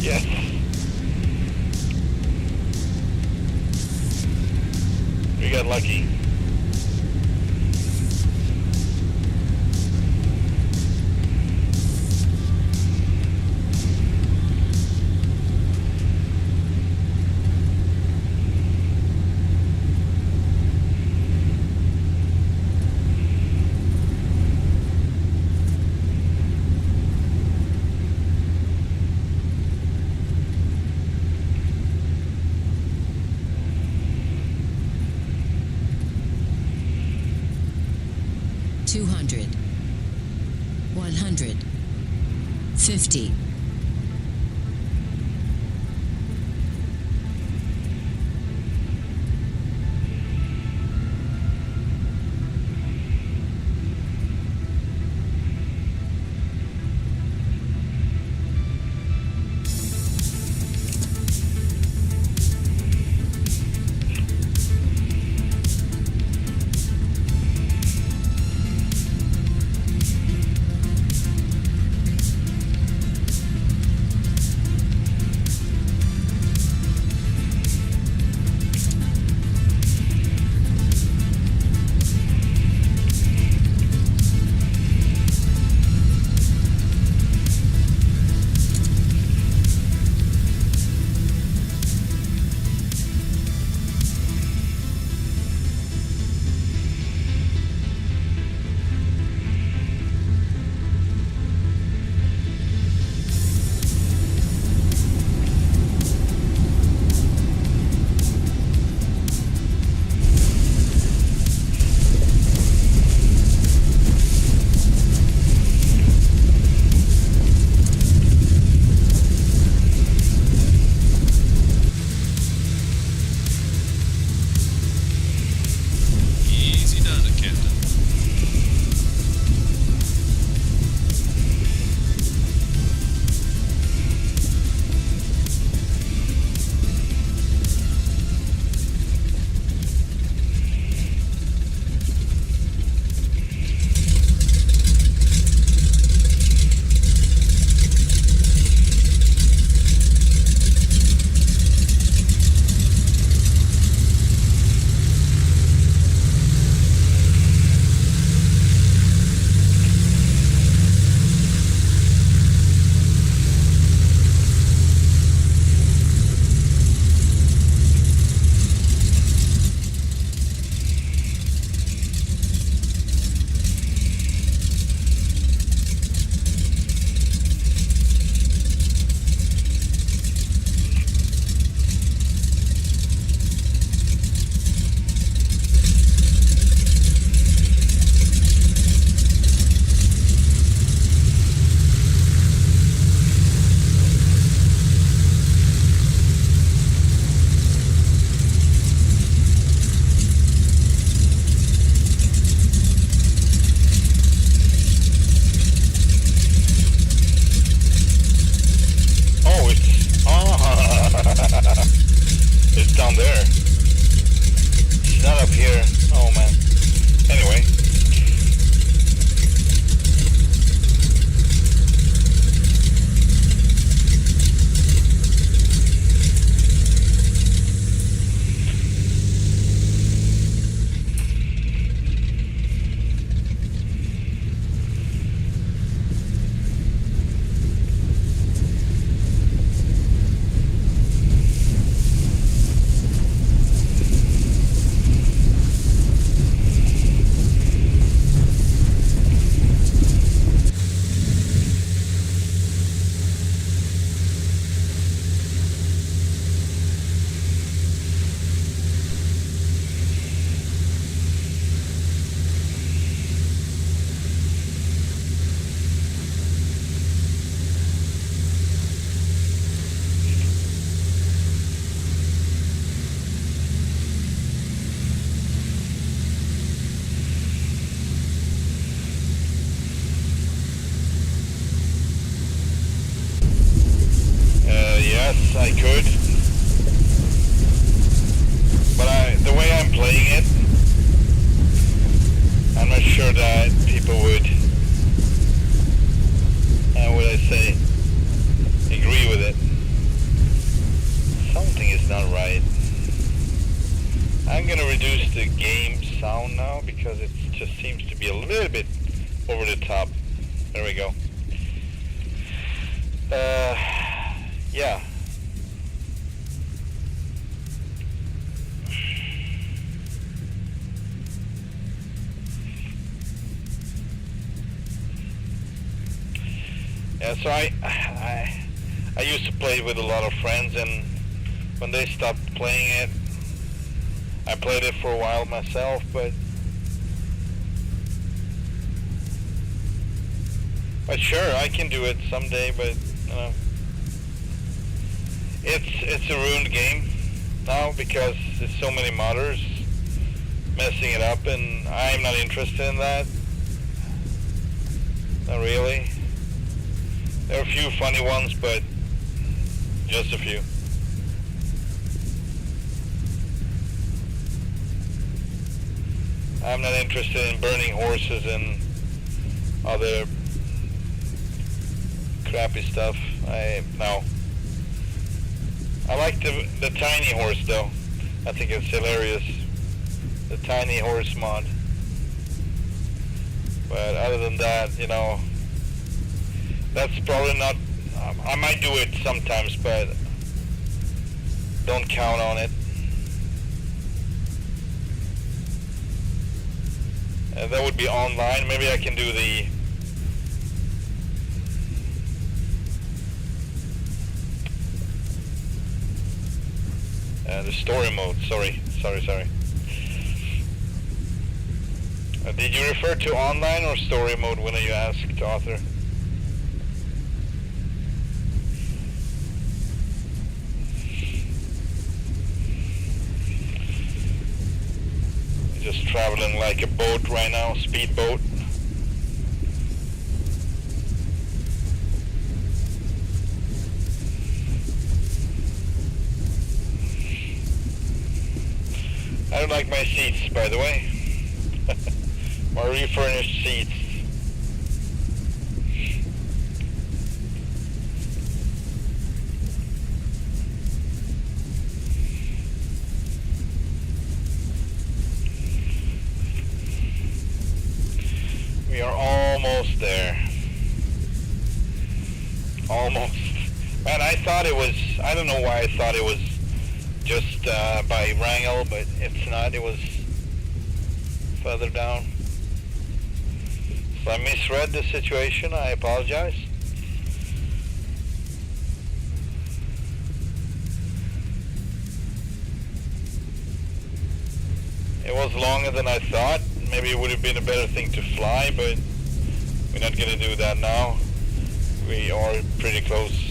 Yes. We got lucky. $200, $100, $50. I could. But the way I'm playing it, I'm not sure that people would, how would I say, agree with it. Something is not right. I'm gonna reduce the game sound now because it just seems to be a little bit over the top. There we go. Yeah. Yeah, so I used to play with a lot of friends, and when they stopped playing it, I played it for a while myself, but sure, I can do it someday, but it's a ruined game now because there's so many modders messing it up, and I'm not interested in that. Not really. There are a few funny ones, but just a few. I'm not interested in burning horses and other crappy stuff. No. I like the tiny horse though. I think it's hilarious. The tiny horse mod. But other than that, you know, that's probably not, I might do it sometimes, but don't count on it. That would be online. Maybe I can do the story mode. Sorry. Did you refer to online or story mode when you asked Arthur? Just traveling like a boat right now, speedboat. I don't like my seats, by the way. My refurnished seats. We are almost there. Almost. Man, I thought it was, I don't know why I thought it was just by Wrangell, but it's not. It was further down. So I misread the situation. I apologize. It was longer than I thought. Maybe it would have been a better thing to fly, but we're not going to do that now. We are pretty close.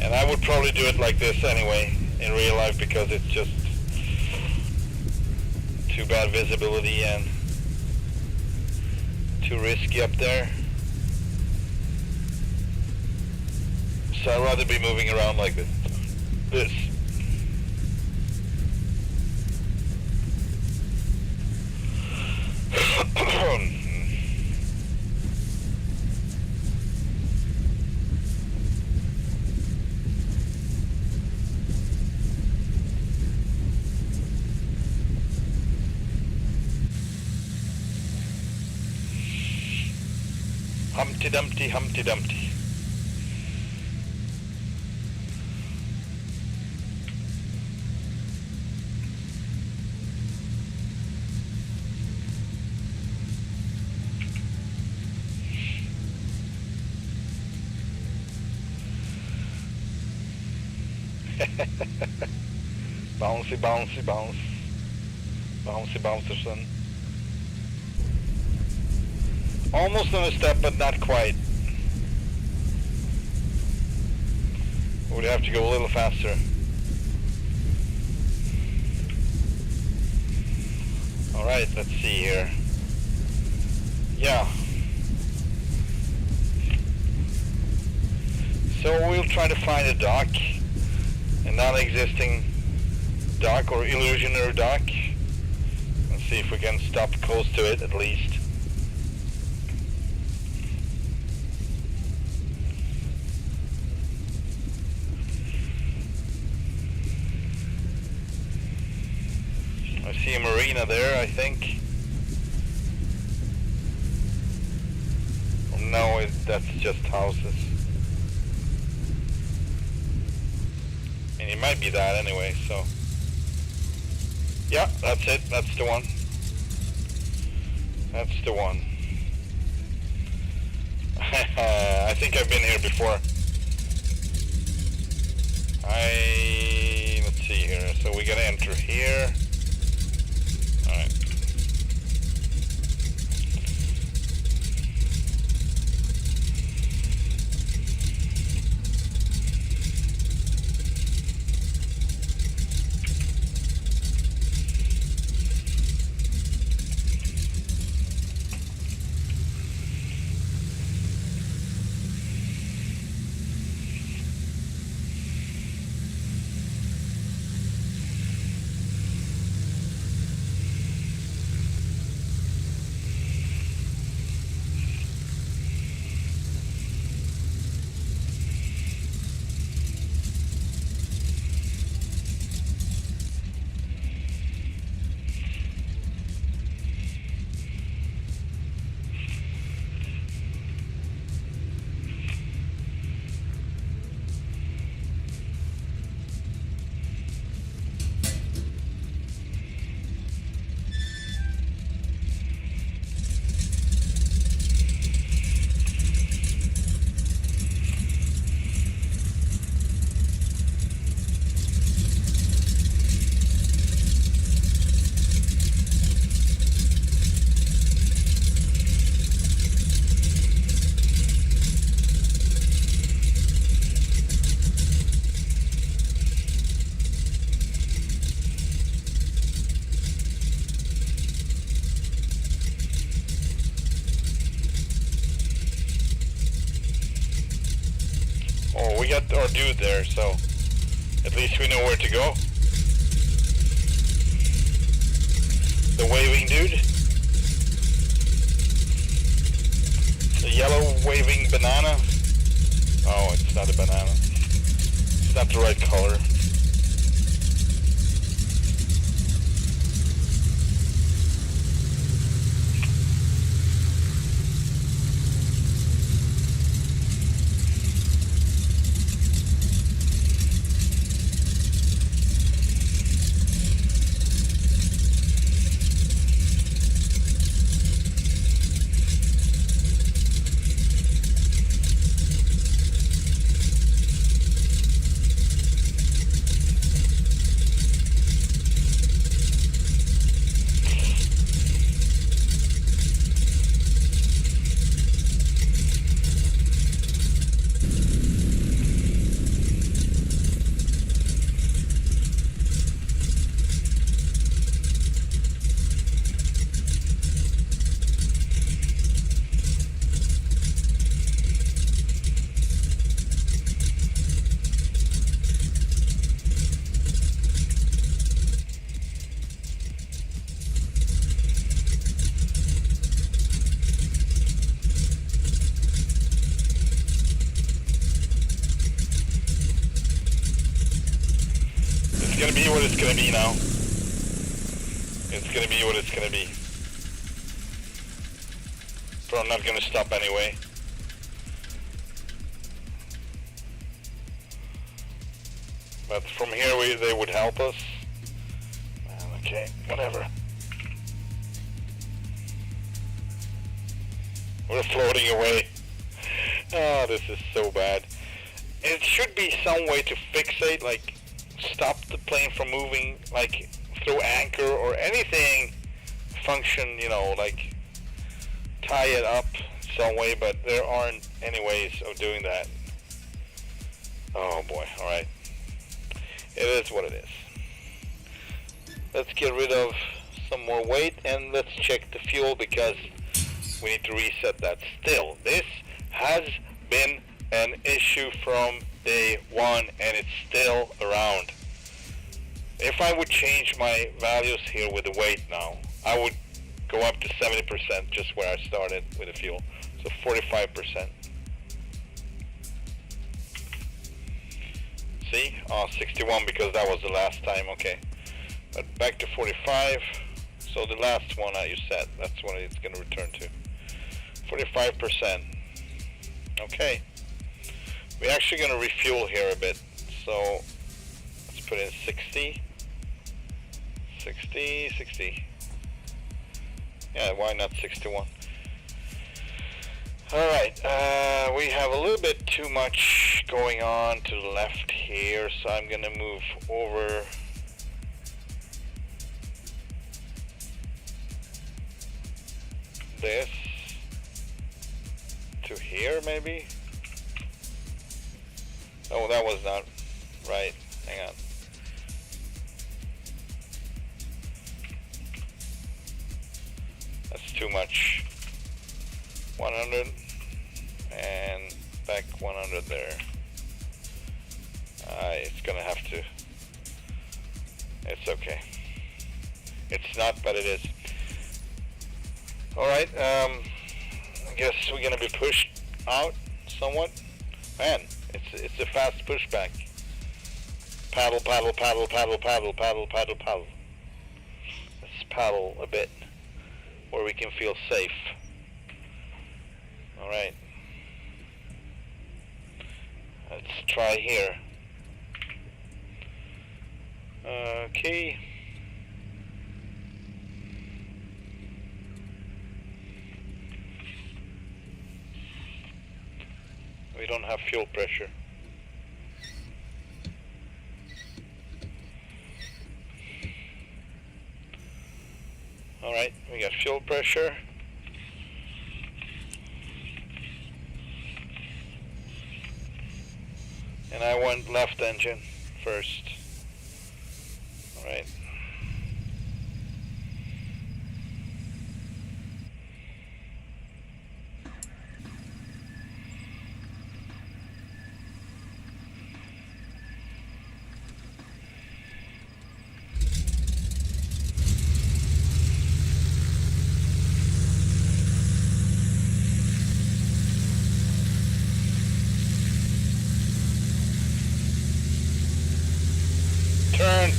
And I would probably do it like this anyway, in real life, because it's just too bad visibility and too risky up there. So I'd rather be moving around like this. Humpty Dumpty, Humpty Dumpty. Bouncy, bouncy, bounce. Bouncy, bouncerson. Almost on a step, but not quite. Would have to go a little faster. Alright, let's see here. Yeah. So we'll try to find a dock, a non-existing dock or illusionary dock, and see if we can stop close to it at least. I see a marina there, I think. No, that's just houses. And it might be that anyway, so. Yeah, that's it. That's the one. That's the one. I think I've been here before. Let's see here. So we gotta enter here. Alright. We got our dude there, so at least we know where to go. The waving dude. The yellow waving banana. Oh, it's not a banana. It's not the right color. It's gonna be what it's gonna be now. It's gonna be what it's gonna be. But I'm not gonna stop anyway. But from here they would help us. Okay, whatever. We're floating away. Oh, this is so bad. It should be some way to fixate, like stop the plane from moving, like through anchor or anything function, you know, like tie it up some way, but there aren't any ways of doing that. Oh boy, alright. It is what it is. Let's get rid of some more weight and let's check the fuel because we need to reset that still. This has been an issue from day one and it's still around. If I would change my values here with the weight now, I would go up to 70% just where I started with the fuel. So 45%. See? Oh, 61 because that was the last time, okay. But back to 45. So the last one that you set, that's what it's going to return to. 45%. Okay. We're actually going to refuel here a bit. So let's put in 60. 60. Yeah, why not 61? Alright, we have a little bit too much going on to the left here, so I'm going to move over this to here maybe? Oh, that was not right. Hang on. That's too much. 100 and back 100 there. It's gonna have to. It's okay. It's not, but it is. Alright, I guess we're gonna be pushed out somewhat. Man, it's a fast pushback. Paddle. Let's paddle a bit where we can feel safe. Alright. Let's try here. Okay. We don't have fuel pressure. Alright, we got fuel pressure. And I went left engine first. Alright. Turn.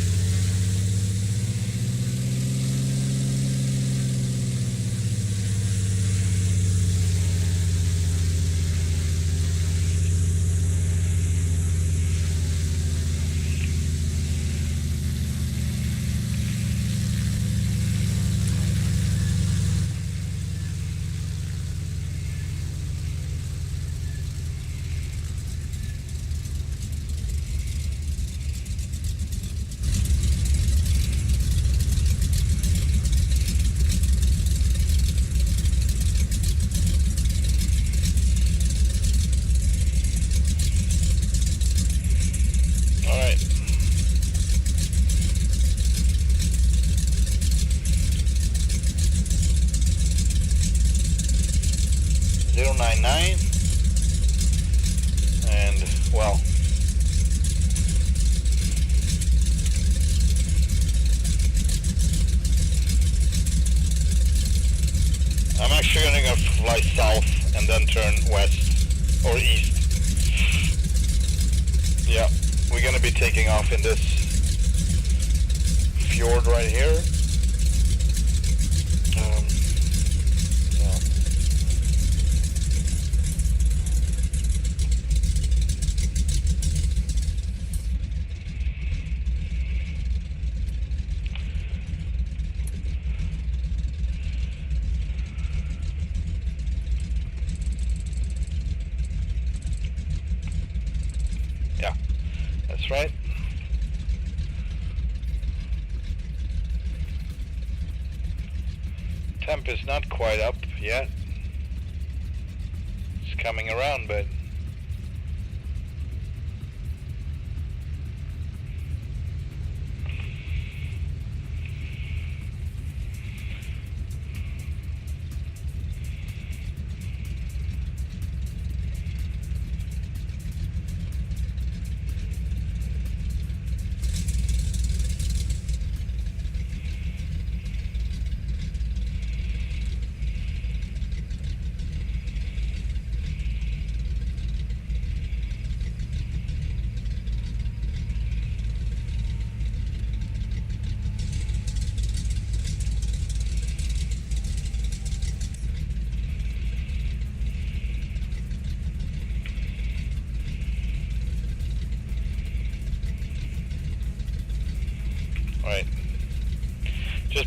Alright. .099 and well, I'm actually going to fly south and then turn west or east. Yeah. We're going to be taking off in this fjord right here. Yeah, that's right. Temp is not quite up yet. It's coming around, but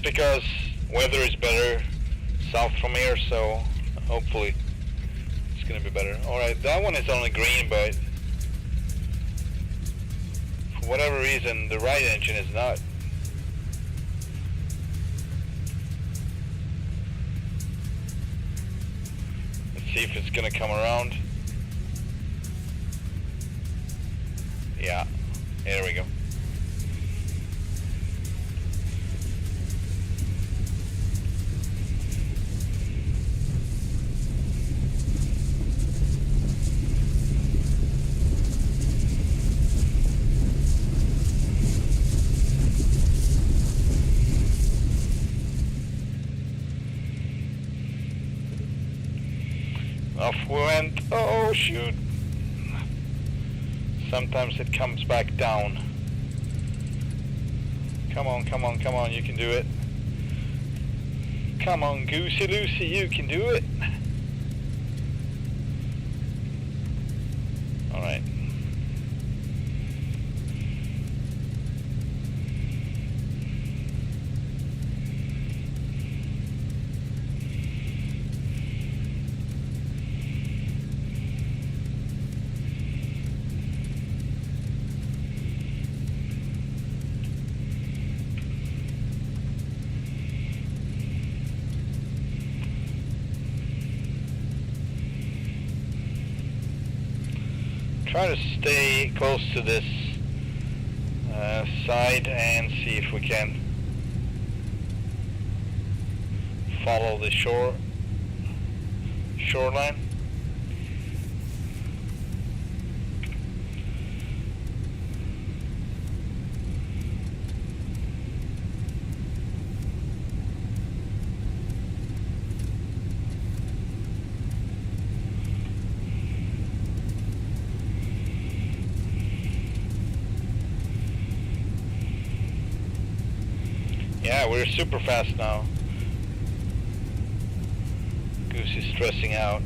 because weather is better south from here, so hopefully it's gonna be better. Alright, that one is only green, but for whatever reason the right engine is not. Let's see if it's gonna come around. Yeah, there we go. Off we went. Oh shoot. Sometimes it comes back down. Come on, come on, come on, you can do it. Come on, Goosey Lucy, you can do it. Alright. Try to stay close to this side and see if we can follow the shoreline. Yeah, we're super fast now. Goose is stressing out.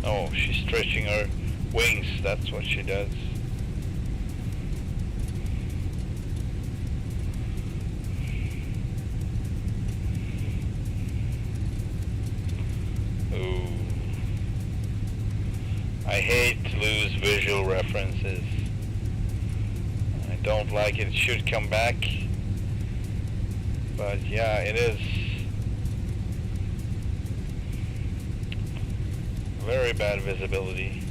Oh, she's stretching her wings. That's what she does. Ooh. I hate to lose visual references. I don't like it. It should come back. But yeah, it is very bad visibility,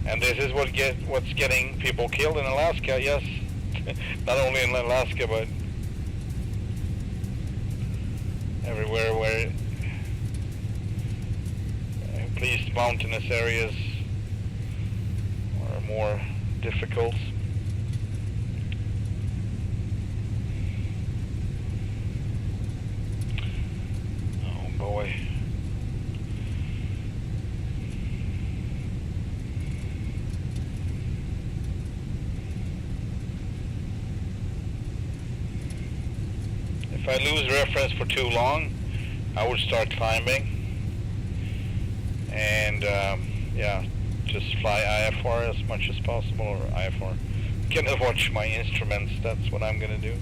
and this is what's getting people killed in Alaska. Yes, not only in Alaska, but everywhere where at least mountainous areas are more difficult. Boy. If I lose reference for too long, I would start climbing and yeah, just fly IFR as much as possible, or IFR. Gonna watch my instruments, that's what I'm gonna do.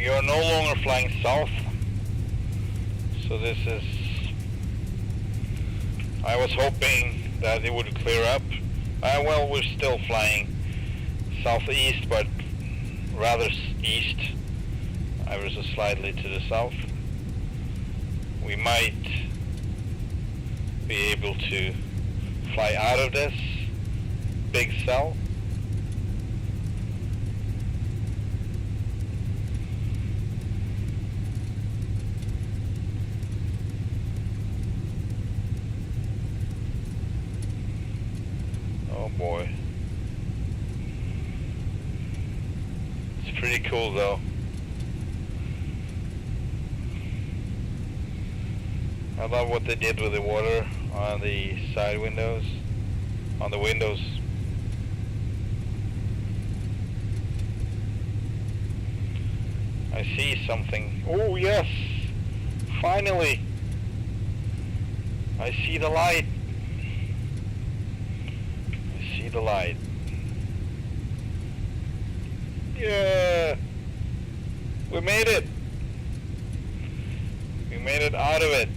We are no longer flying south. So this is... I was hoping that it would clear up. Well, we're still flying southeast, but rather east, ever so slightly to the south. We might be able to fly out of this big cell. Oh boy. It's pretty cool though. I love what they did with the water on the side windows, on the windows. I see something. Oh yes! Finally! I see the light. I see the light. Yeah! We made it! We made it out of it.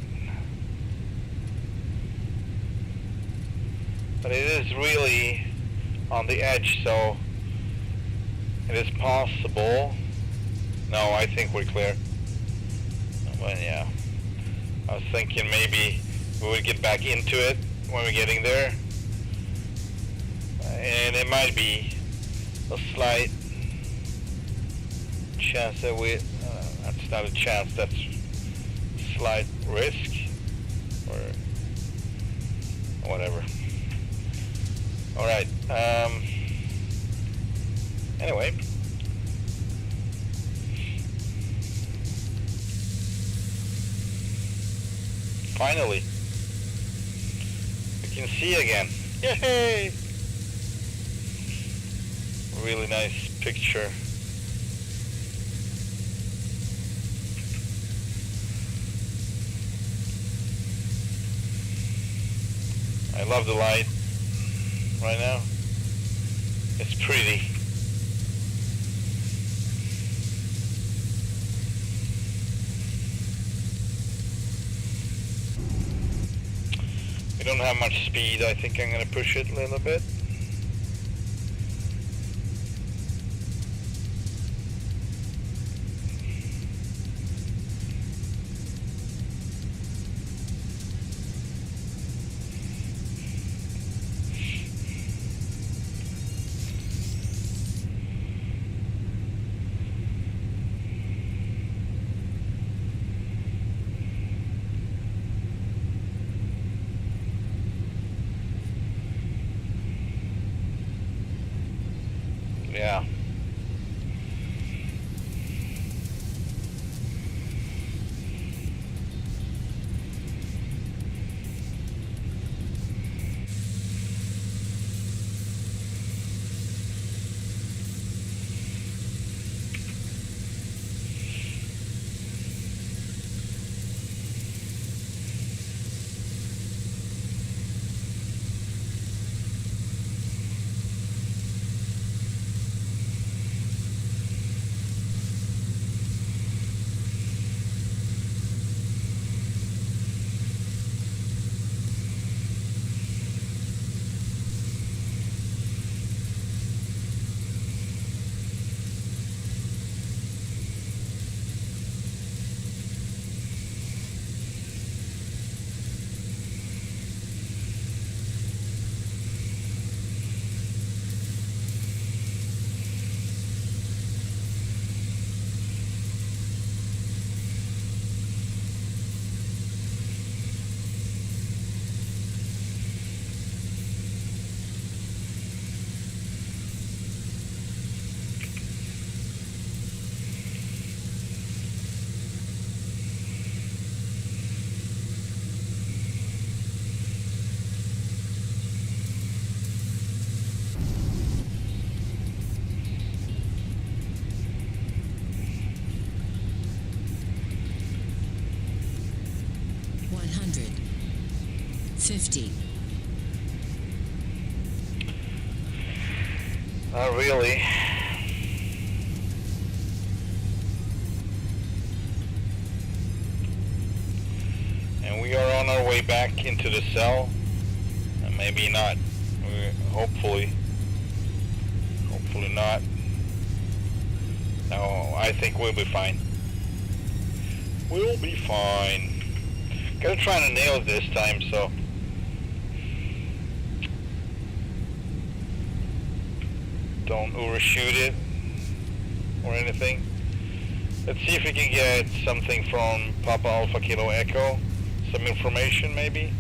But it is really on the edge, so it is possible. No, I think we're clear. Well, yeah. I was thinking maybe we would get back into it when we're getting there. And it might be a slight chance that we... that's not a chance, that's slight risk. Or whatever. Alright, anyway. Finally. We can see again. Yay! Really nice picture. I love the light. Right now, it's pretty. We don't have much speed. I think I'm going to push it a little bit. Yeah. Not really. way back into the cell? Maybe not. Hopefully not. No, I think we'll be fine. We'll be fine. Gotta try to nail it this time, so. Don't overshoot it or anything. Let's see if we can get something from Papa Alpha Kilo Echo. Some information maybe.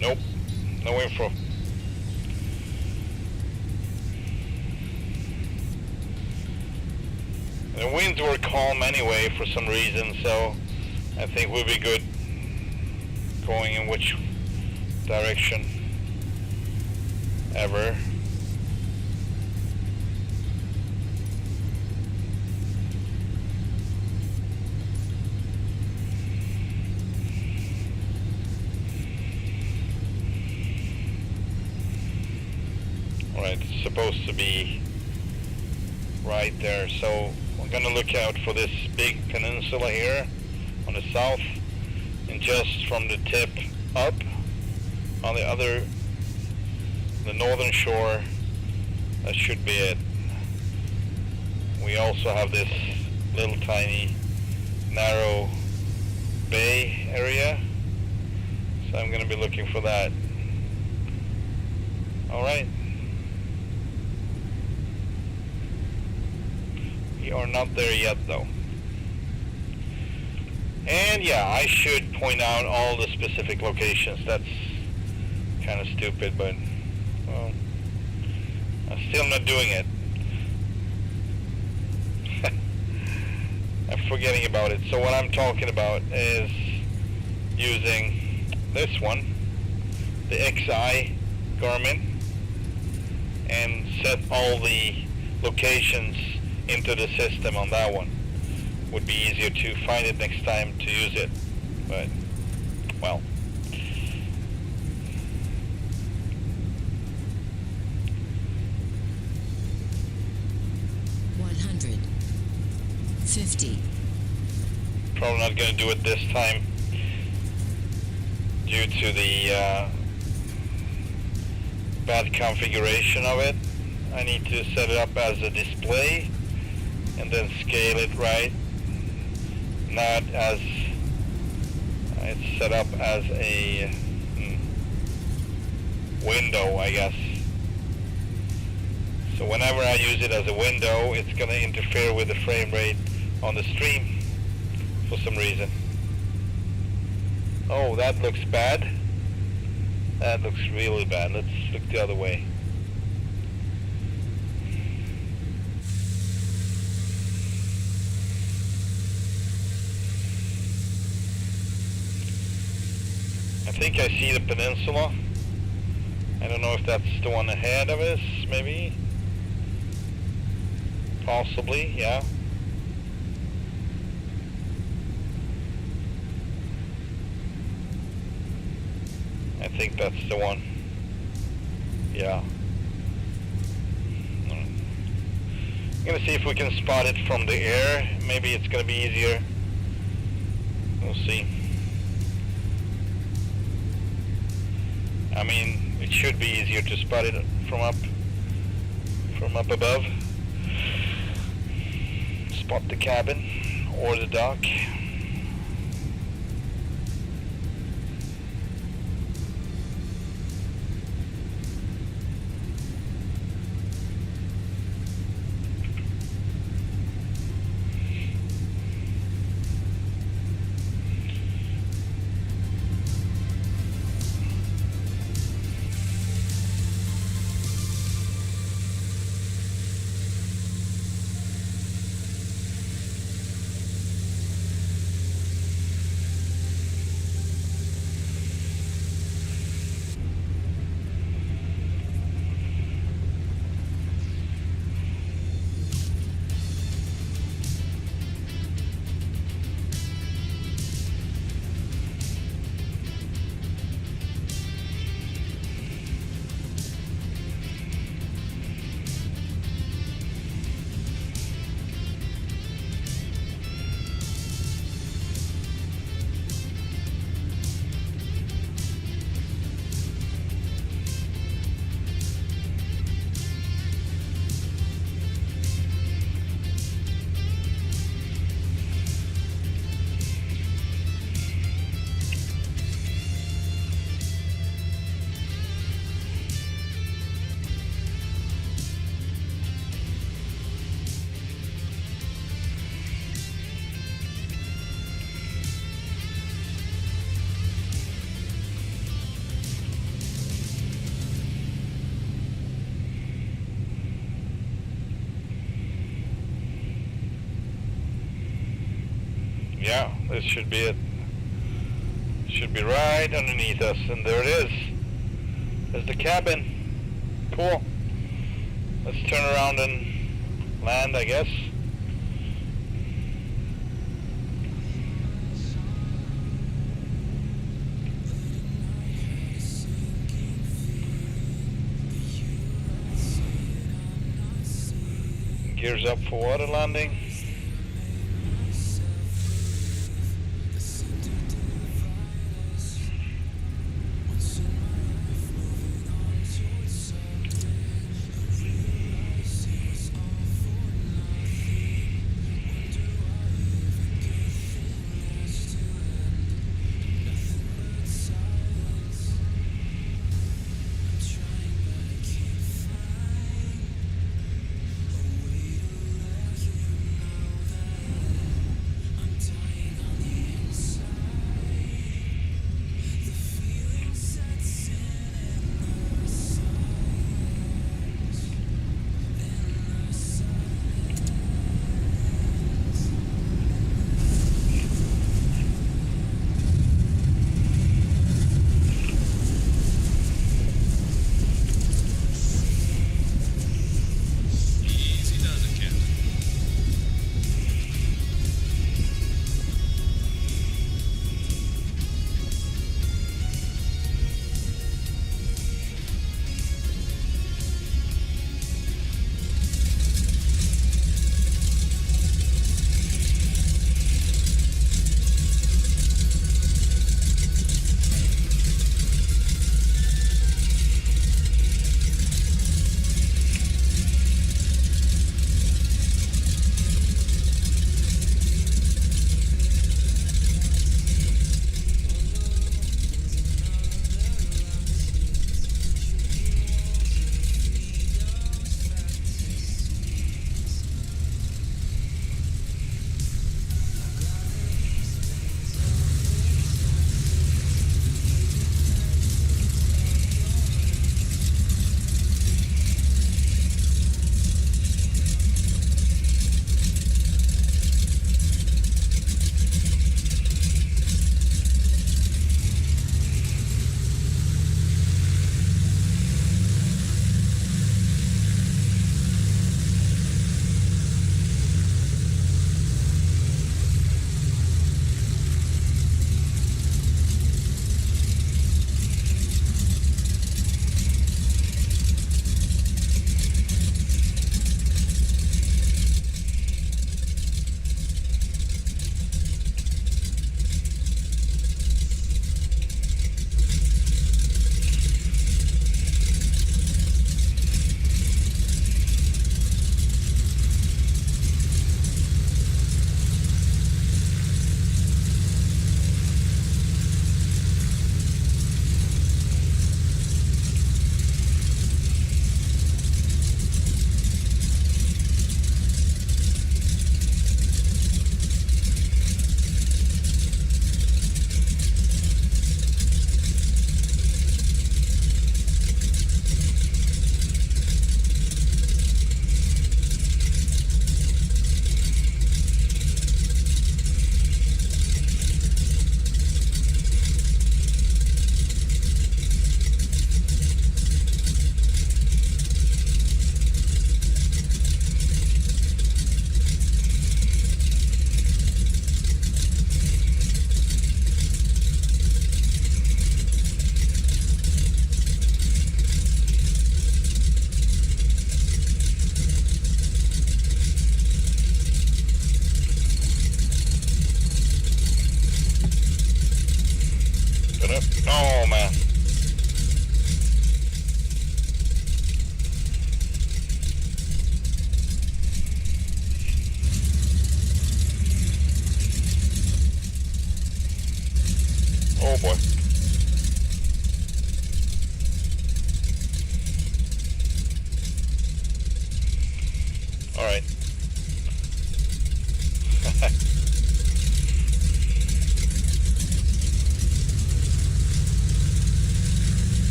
Nope, no info. The winds were calm anyway for some reason, so I think we'll be good going in which direction ever. Alright, it's supposed to be right there, so we're gonna look out for this big peninsula here on the south, and just from the tip up on the northern shore, that should be it. We also have this little tiny narrow bay area, so I'm gonna be looking for that. Alright. We are not there yet though. And yeah, I should point out all the specific locations. That's kind of stupid, but well, I'm still not doing it. I'm forgetting about it. So what I'm talking about is using this one, the XI Grumman, and set all the locations into the system on that one. Would be easier to find it next time to use it, but well. Probably not going to do it this time due to the bad configuration of it. I need to set it up as a display and then scale it right, not as it's set up as a window, I guess. So whenever I use it as a window, it's going to interfere with the frame rate on the stream for some reason. Oh, that looks bad. That looks really bad. Let's look the other way. I think I see the peninsula. I don't know if that's the one ahead of us, maybe. Possibly, yeah. I think that's the one. Yeah. I'm gonna see if we can spot it from the air. Maybe it's gonna be easier. We'll see. I mean, it should be easier to spot it from up above. Spot the cabin or the dock. Yeah, this should be it. Should be right underneath us, and there it is. There's the cabin. Cool. Let's turn around and land, I guess. Gears up for water landing.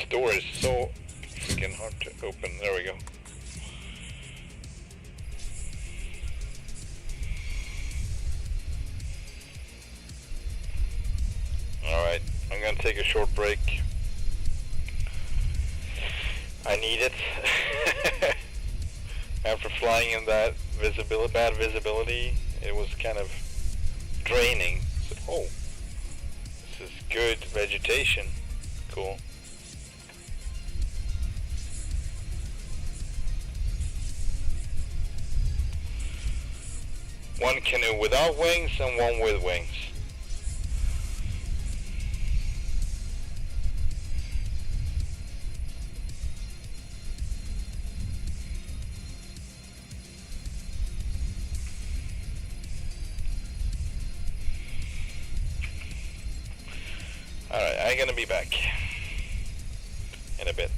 door is so freaking hard to open. There we go. Alright, I'm gonna take a short break. I need it. After flying in that bad visibility, it was kind of draining. So, oh, this is good vegetation. Cool. One canoe without wings and one with wings. Alright, I'm gonna be back in a bit.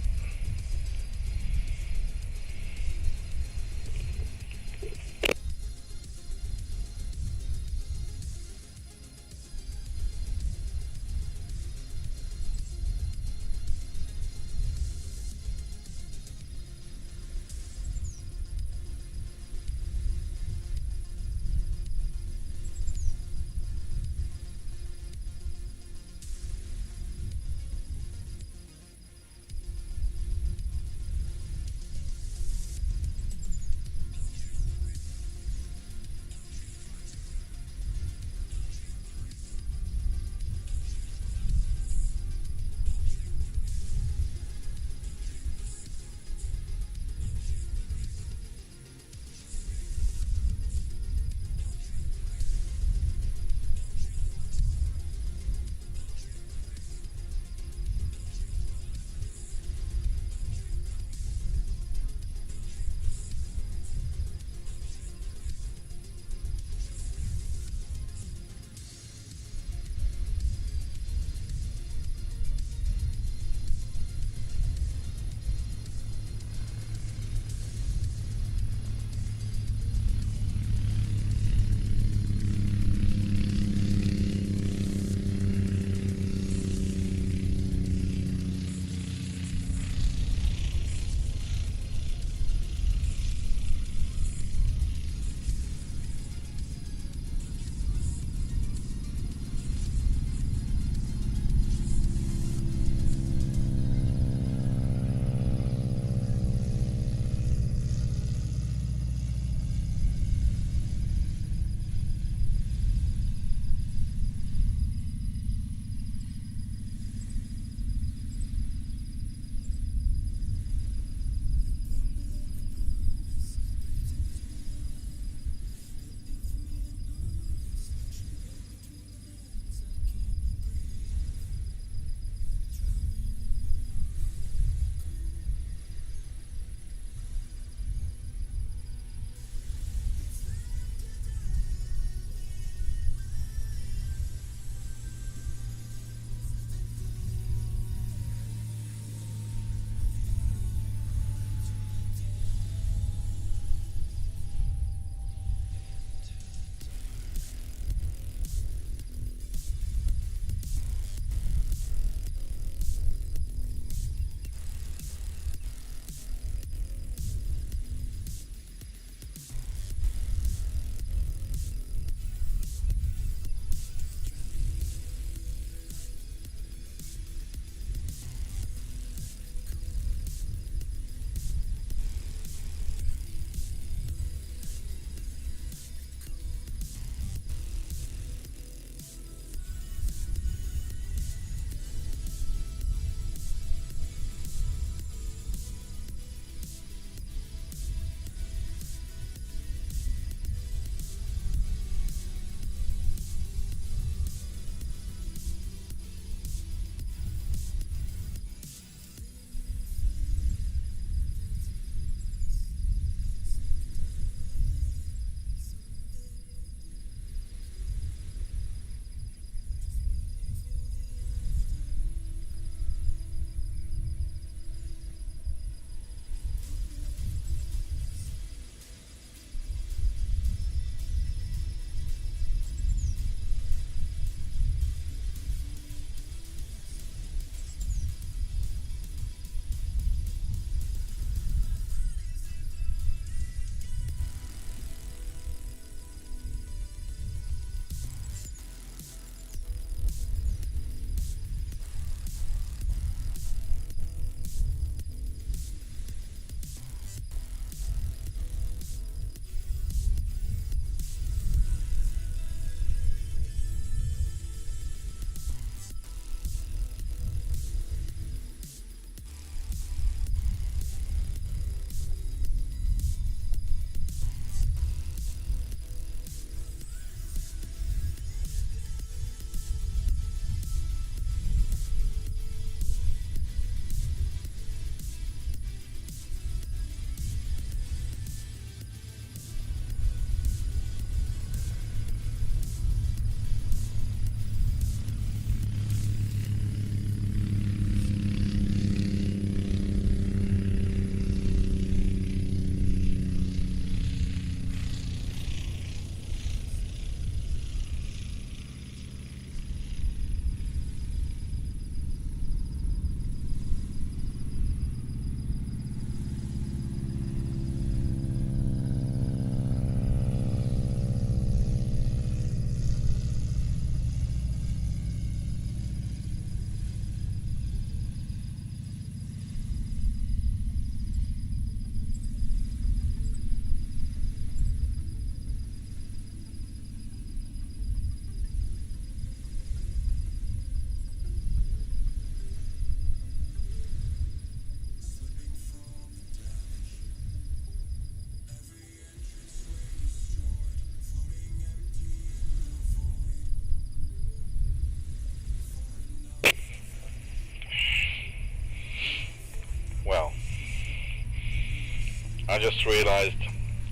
I just realized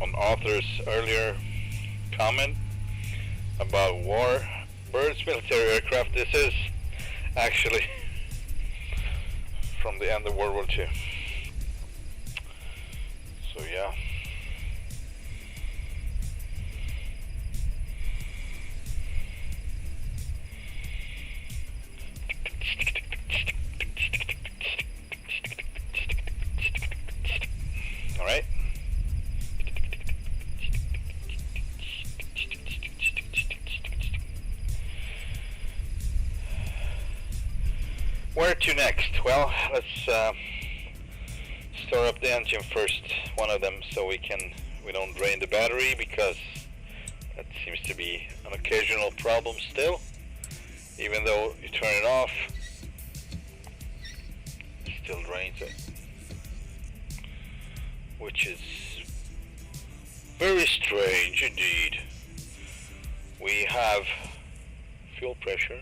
on Arthur's earlier comment about Warbirds military aircraft, this is actually from the end of World War II. So yeah. All right. Where to next? Well, let's start up the engine first, one of them, so we don't drain the battery, because that seems to be an occasional problem still. Even though you turn it off, it still drains it, which is very strange indeed. We have fuel pressure.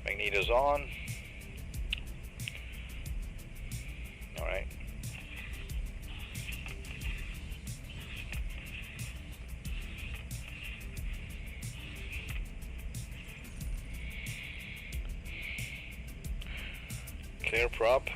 Magneto's on. All right. Clear prop.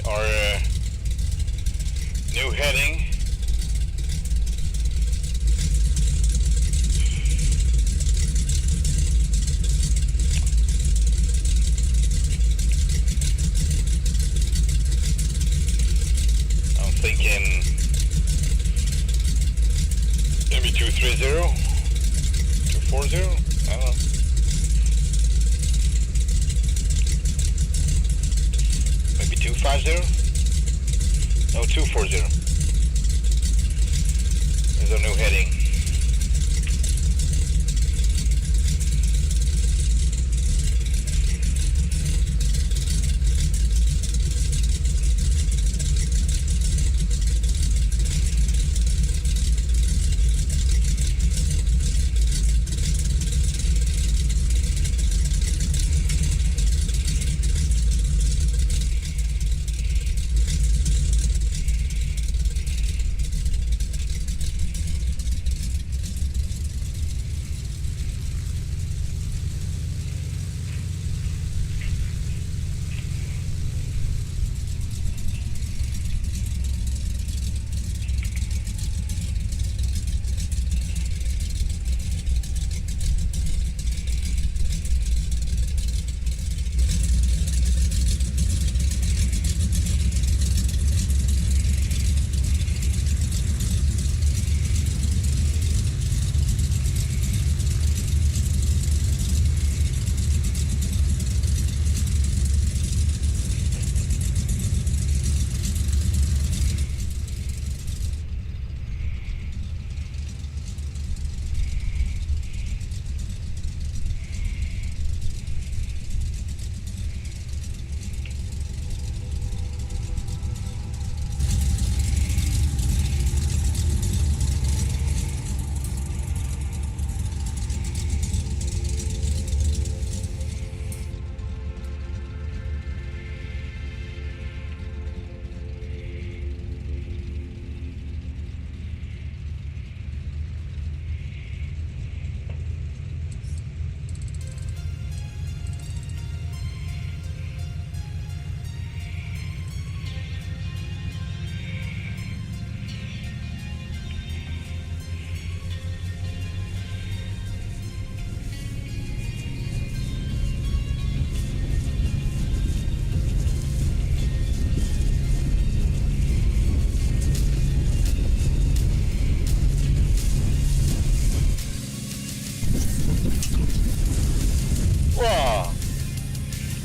Our new heading I'm thinking maybe 230, 240, I don't know. Maybe 250? No, 240 is our new heading.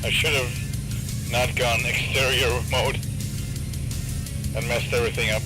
I should have not gone exterior mode and messed everything up.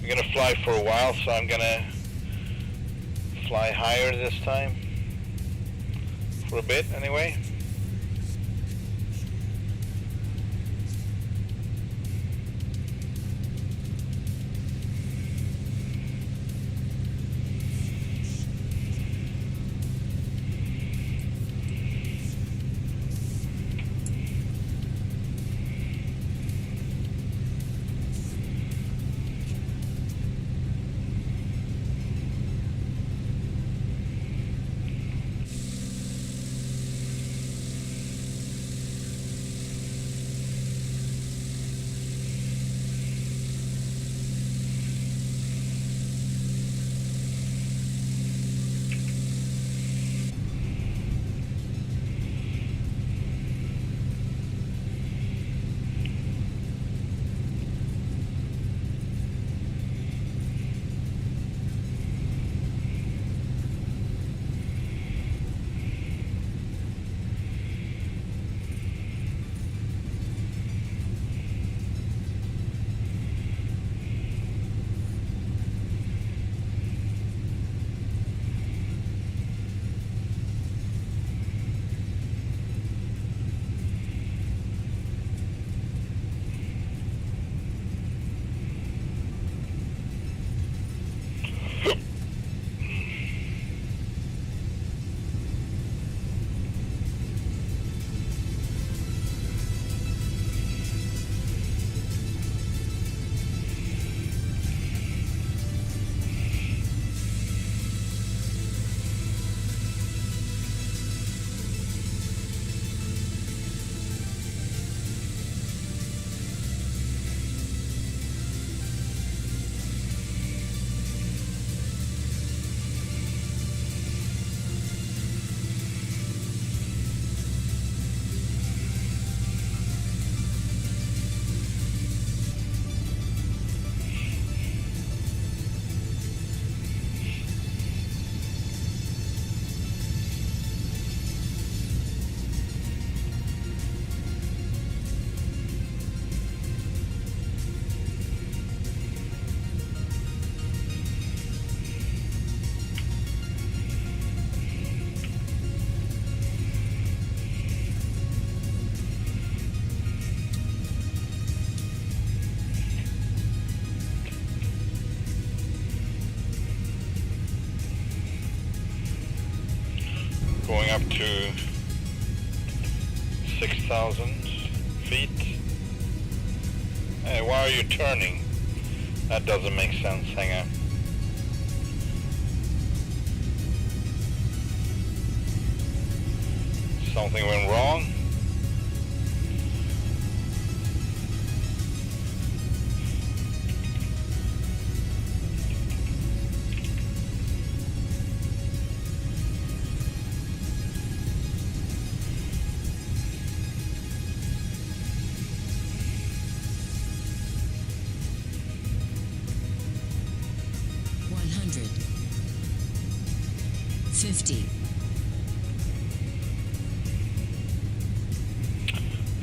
I'm gonna fly for a while, so I'm gonna fly higher this time. For a bit, anyway. Going up to 6,000 feet. Hey, why are you turning? That doesn't make sense. Hang on. Something went wrong.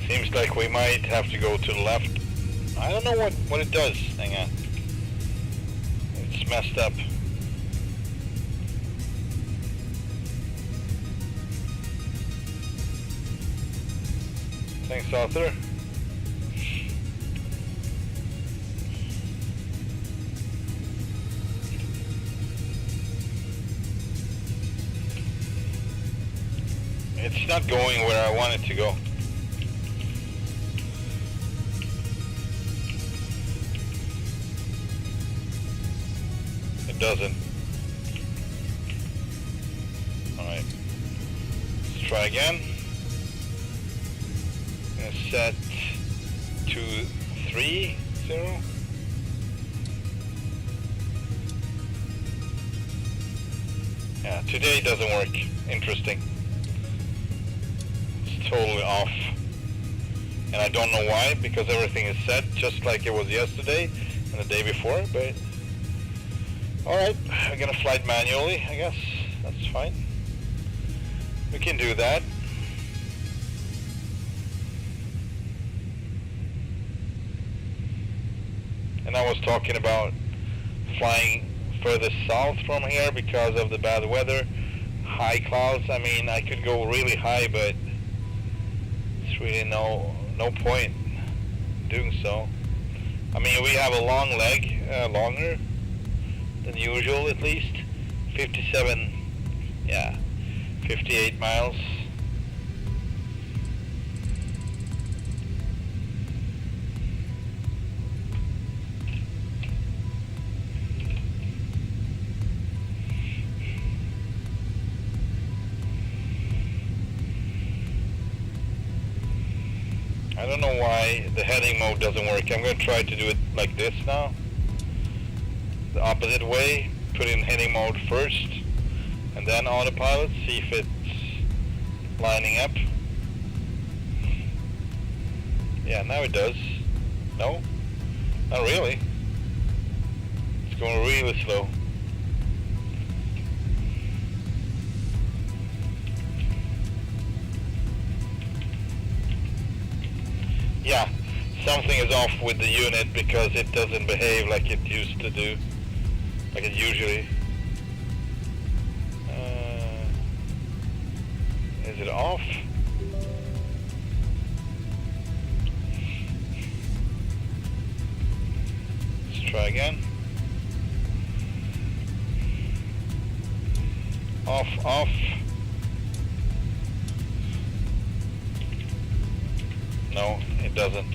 Seems like we might have to go to the left. I don't know what it does. Hang on. It's messed up. Thanks, Arthur. It's not going where I want it to go. it doesn't. Alright. Let's try again. And set to 30. Yeah, today doesn't work. Interesting. It's totally off. And I don't know why, because everything is set just like it was yesterday and the day before, but alright, we're gonna fly it manually, I guess. That's fine. We can do that. And I was talking about flying further south from here because of the bad weather, high clouds. I mean, I could go really high, but it's really no point doing so. I mean, we have a long leg, longer than usual at least. 57, yeah, 58 miles. I don't know why the heading mode doesn't work. I'm going to try to do it like this now. The opposite way. Put in heading mode first and then autopilot. See if it's lining up. Yeah, now it does. No? Not really. It's going really slow. Yeah, something is off with the unit because it doesn't behave like it used to do, like it usually. Is it off? Let's try again. Off, off. No, it doesn't.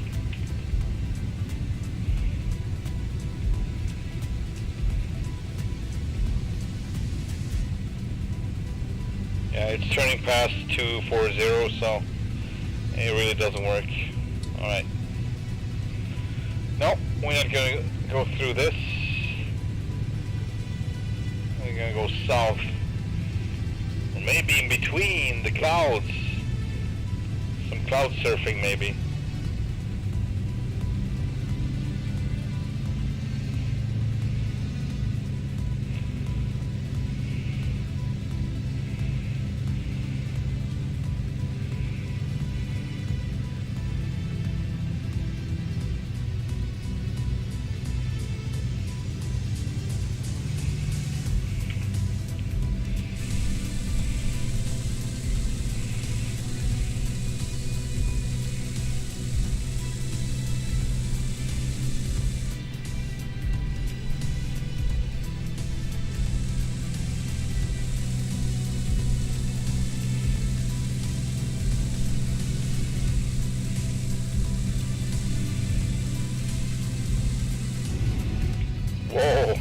Yeah, it's turning past 240, so it really doesn't work. Alright. No, we're not going to go through this. We're going to go south. Or maybe in between the clouds. Some cloud surfing maybe. Whoa.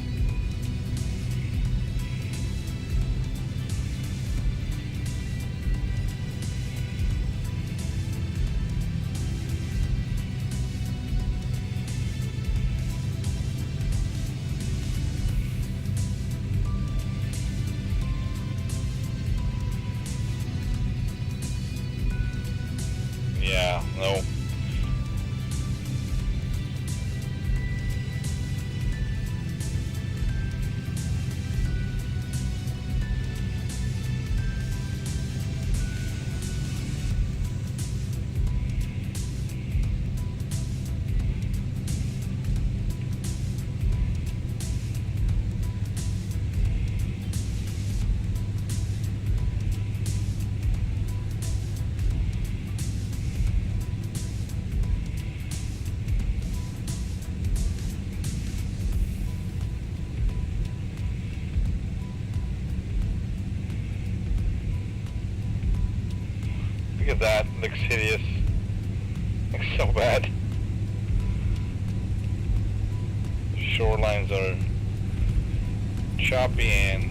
Yeah, no. Look at that, looks hideous. Looks so bad. Shorelines are choppy and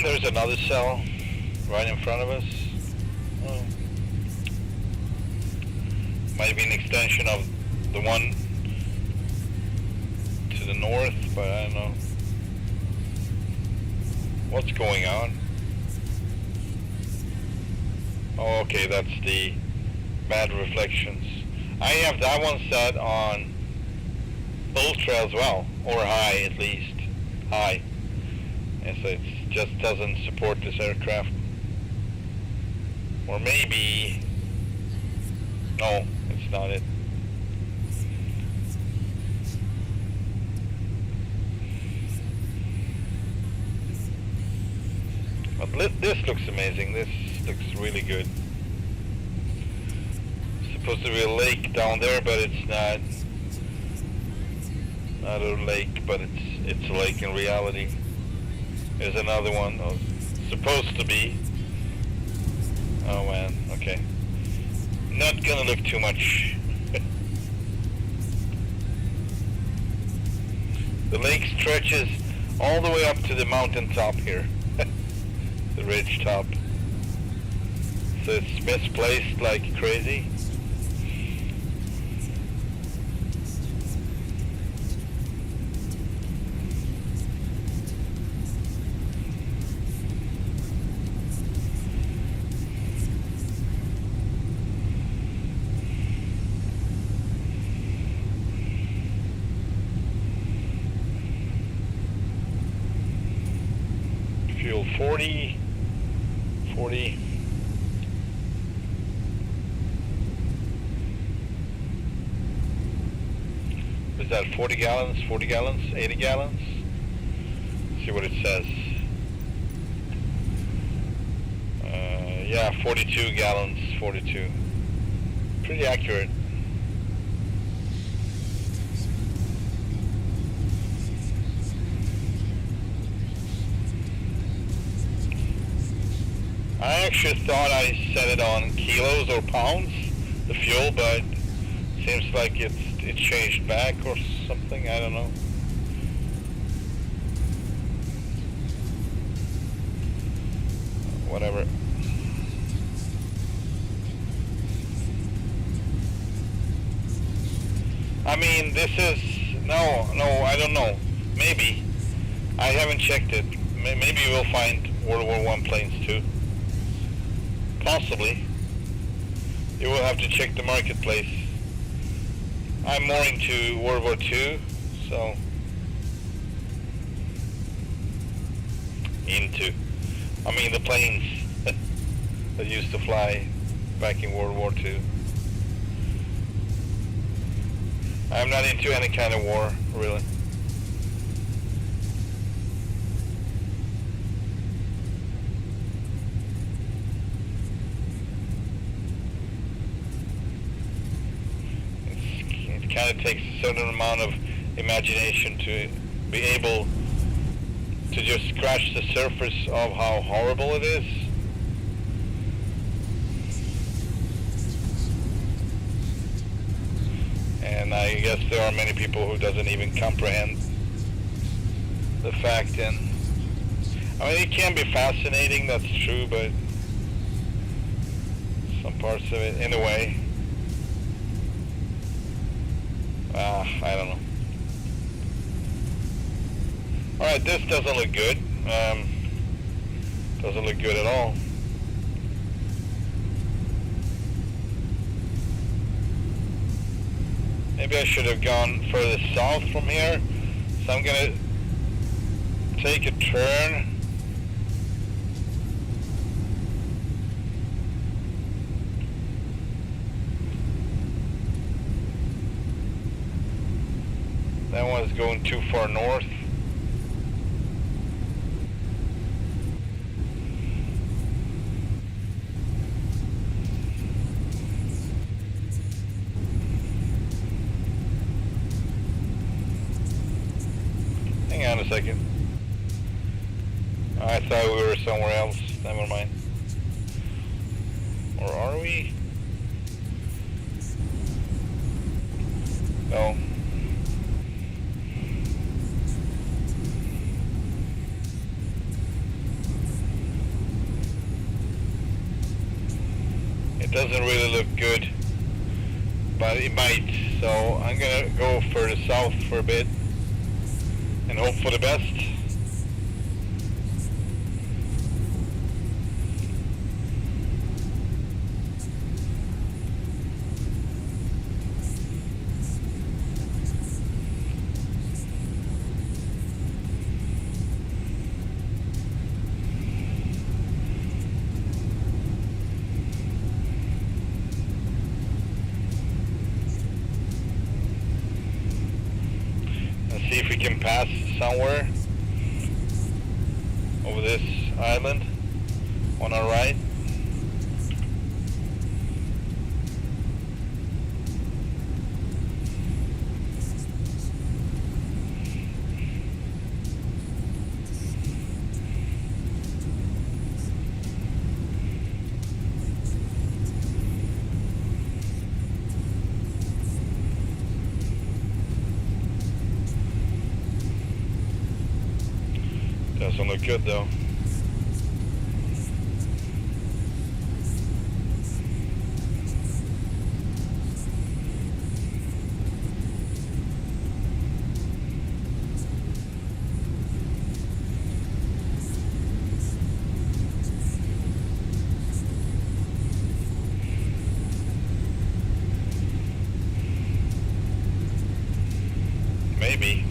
there's another cell right in front of us. Oh. Might be an extension of the one to the north, but I don't know. What's going on? Oh, okay, that's the bad reflections. I have that one set on ultra as well, or high at least. High. And so it just doesn't support this aircraft. Or maybe... No, it's not it. But this looks amazing. This looks really good. It's supposed to be a lake down there, but it's not. Not a lake, but it's a lake in reality. There's another one. Oh, supposed to be. Oh man, okay. Not gonna look too much. The lake stretches all the way up to the mountain top here. The ridge top. So it's misplaced like crazy. Fuel 40. Is that 40 gallons, 40 gallons, 80 gallons? Let's see what it says. Yeah, 42 gallons, 42. Pretty accurate. I actually thought I set it on kilos or pounds, the fuel, but seems like it changed back or something, I don't know. Whatever. I mean, this is, no, I don't know. Maybe. I haven't checked it. Maybe we'll find World War I planes too. Possibly. You will have to check the marketplace. I'm more into World War II, so... I mean the planes that used to fly back in World War II. I'm not into any kind of war, really. It kind of takes a certain amount of imagination to be able to just scratch the surface of how horrible it is. And I guess there are many people who doesn't even comprehend the fact. And I mean, it can be fascinating, that's true, but some parts of it, in a way, I don't know. Alright, this doesn't look good. Doesn't look good at all. Maybe I should have gone further south from here. So I'm gonna take a turn. That one's going too far north. Hang on a second. I thought we were somewhere else. Never mind. Or are we? No. It doesn't really look good, but it might. So I'm gonna go further south for a bit and hope for the best. See if we can pass somewhere over this island on our right. Doesn't look good though. Maybe.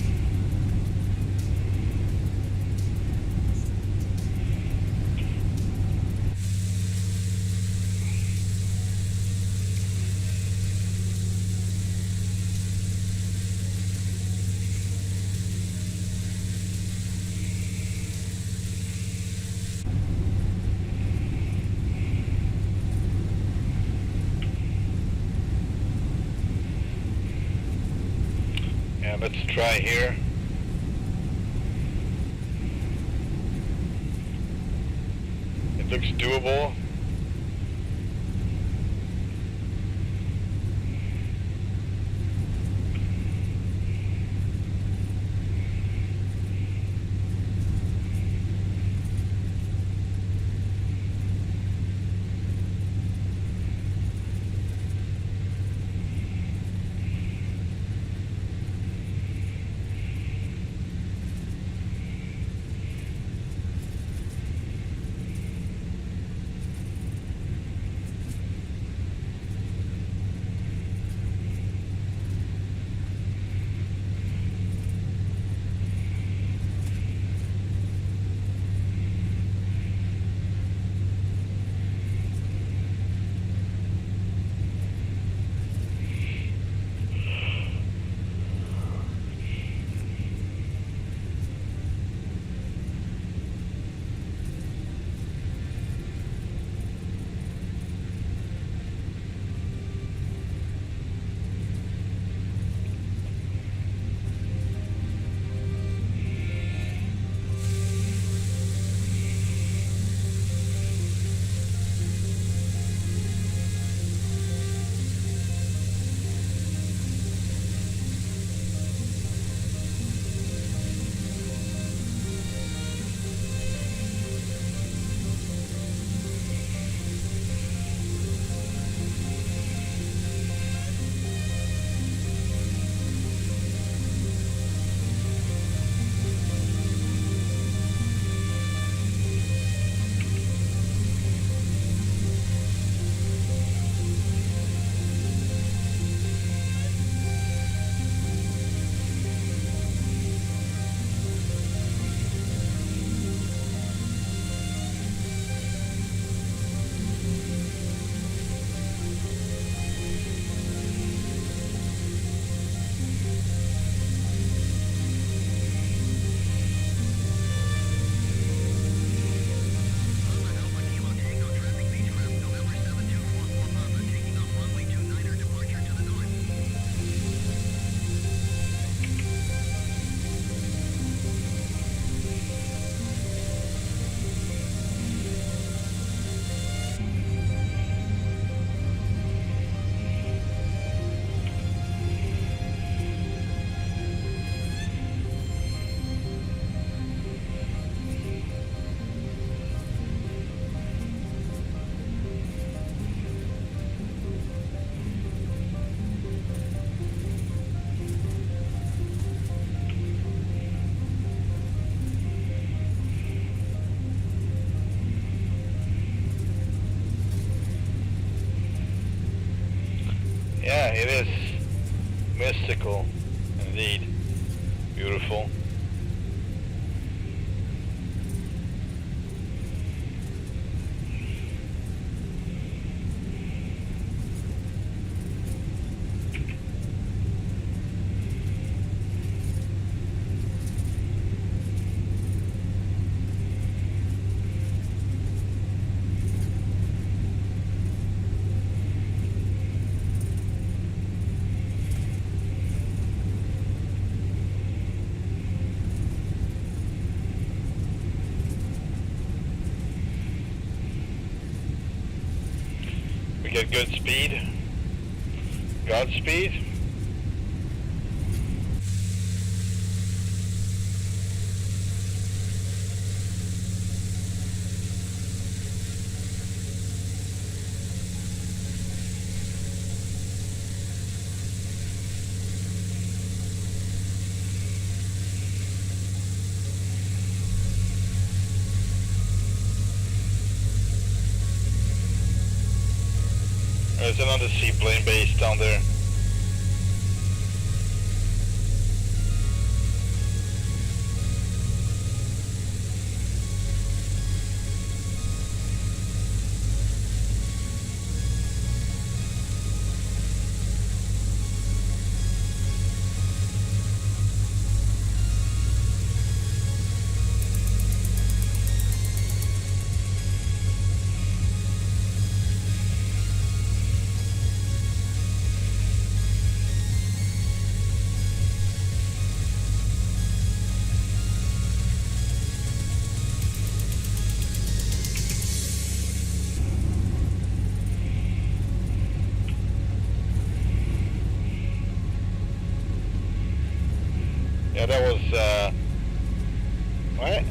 Yeah, let's try here. It looks doable. it is mystical, indeed. Beautiful. We get good speed. Godspeed. There's another seaplane base down there. Yeah, that was, what?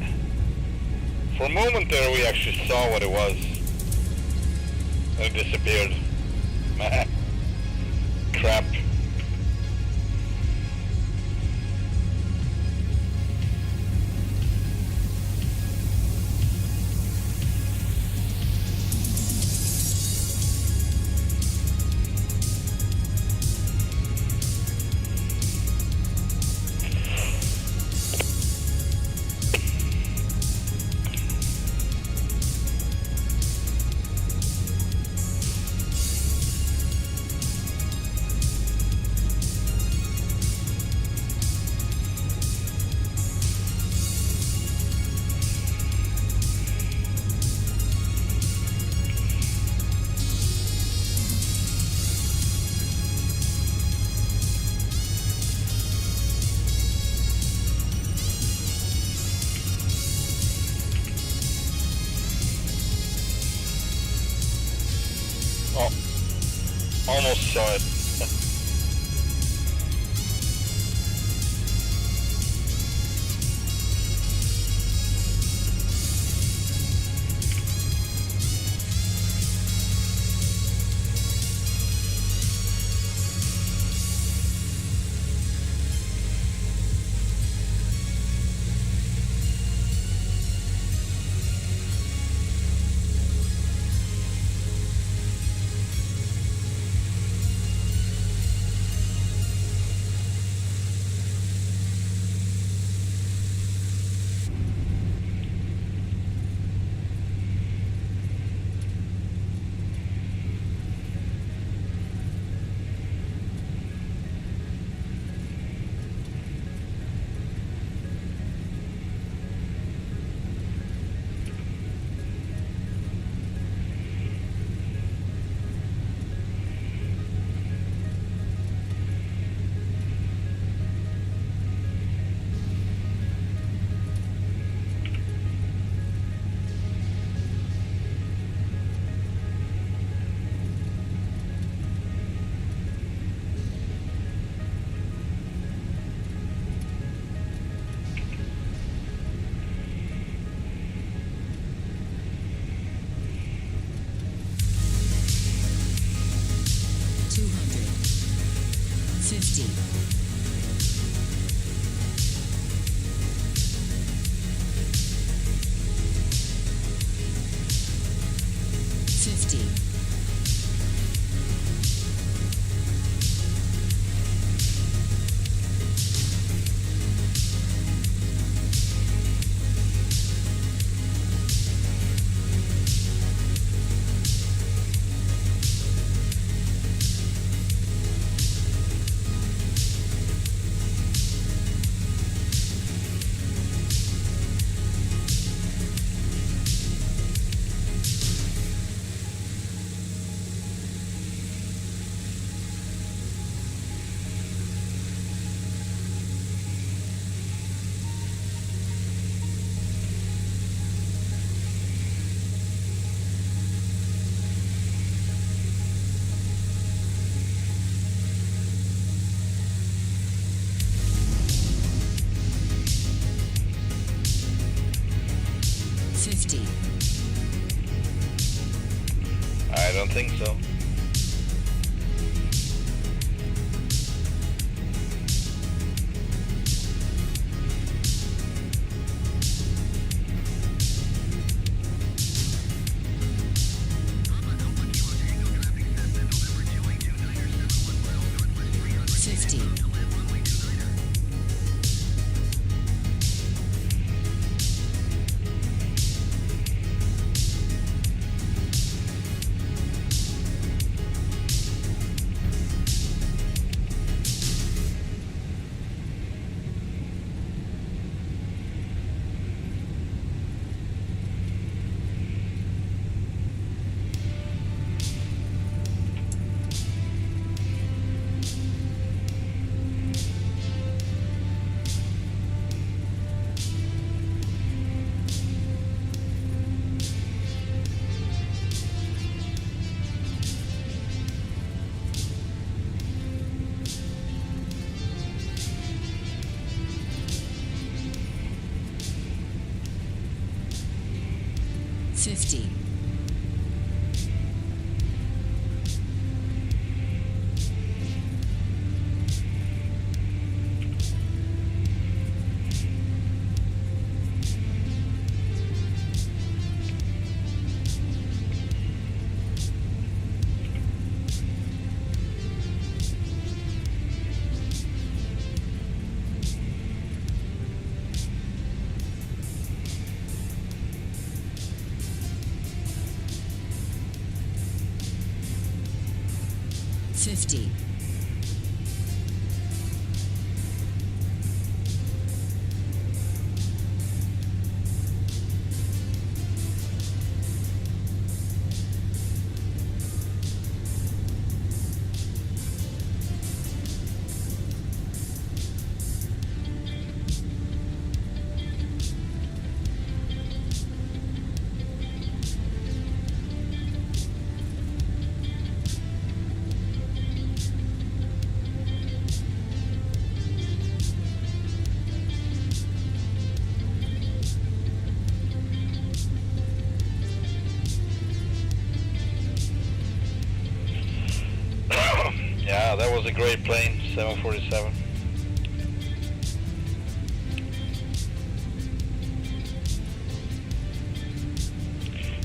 For a moment there we actually saw what it was. And it disappeared. Crap. Oh, almost saw it. 50, I don't think so. $50, $50, Yeah, that was a great plane, 747.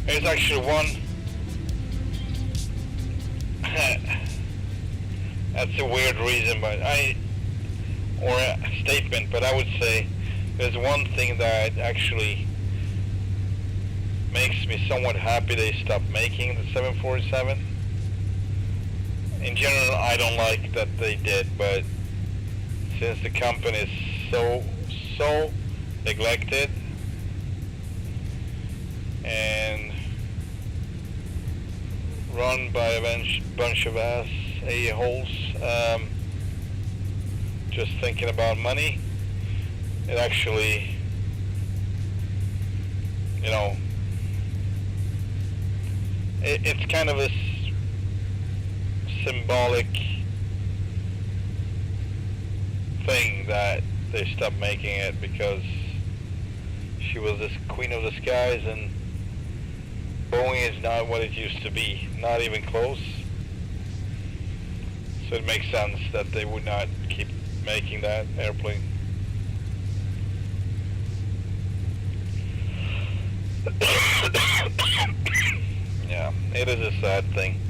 There's actually one. That's a weird reason, but or a statement, but I would say there's one thing that actually makes me somewhat happy they stopped making the 747. In general, I don't like that they did, but since the company is so neglected and run by a bunch of a-holes, just thinking about money, it actually, you know, it's kind of a symbolic thing that they stopped making it, because she was this queen of the skies and Boeing is not what it used to be, not even close. So it makes sense that they would not keep making that airplane. Yeah, it is a sad thing.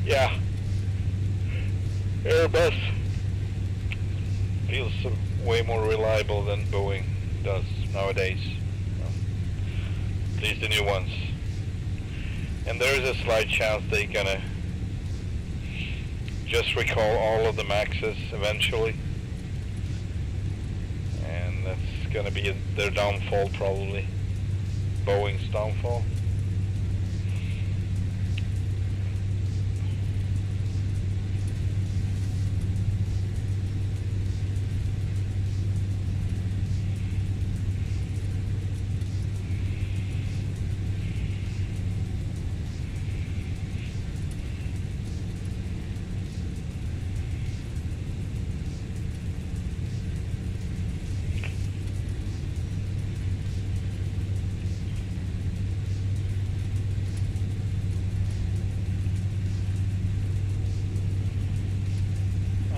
Yeah, Airbus feels way more reliable than Boeing does nowadays, at least the new ones. And there is a slight chance they're gonna just recall all of the Maxes eventually, and that's gonna be their downfall probably. Boeing's downfall.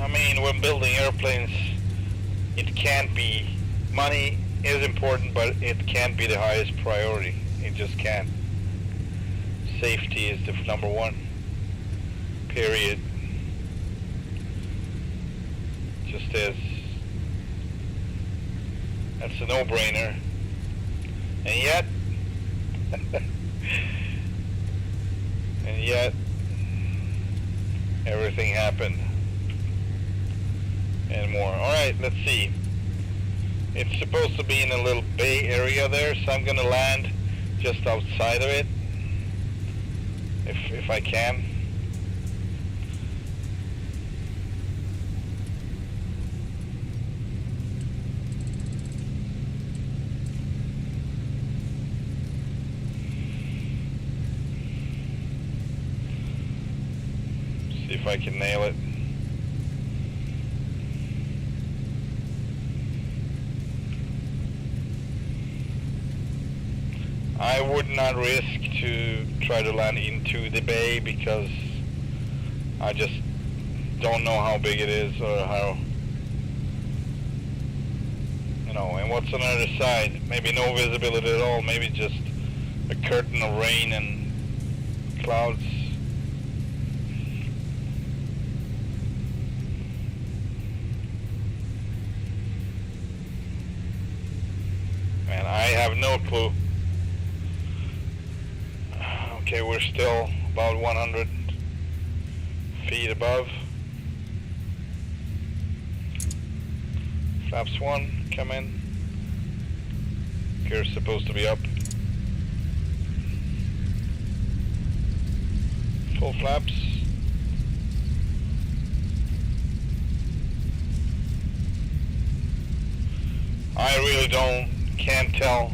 I mean, when building airplanes, it can't be, money is important, but it can't be the highest priority. It just can't. Safety is the number one, period. Just is. That's a no-brainer. And yet, everything happened. And more. Alright, let's see. It's supposed to be in a little bay area there, so I'm gonna land just outside of it. If I can. See if I can nail it. I would not risk to try to land into the bay because I just don't know how big it is or how, you know, and what's on the other side. Maybe no visibility at all, maybe just a curtain of rain and clouds. Man, I have no clue. Okay, we're still about 100 feet above. Flaps 1, come in. Gear's supposed to be up. Full flaps. I really can't tell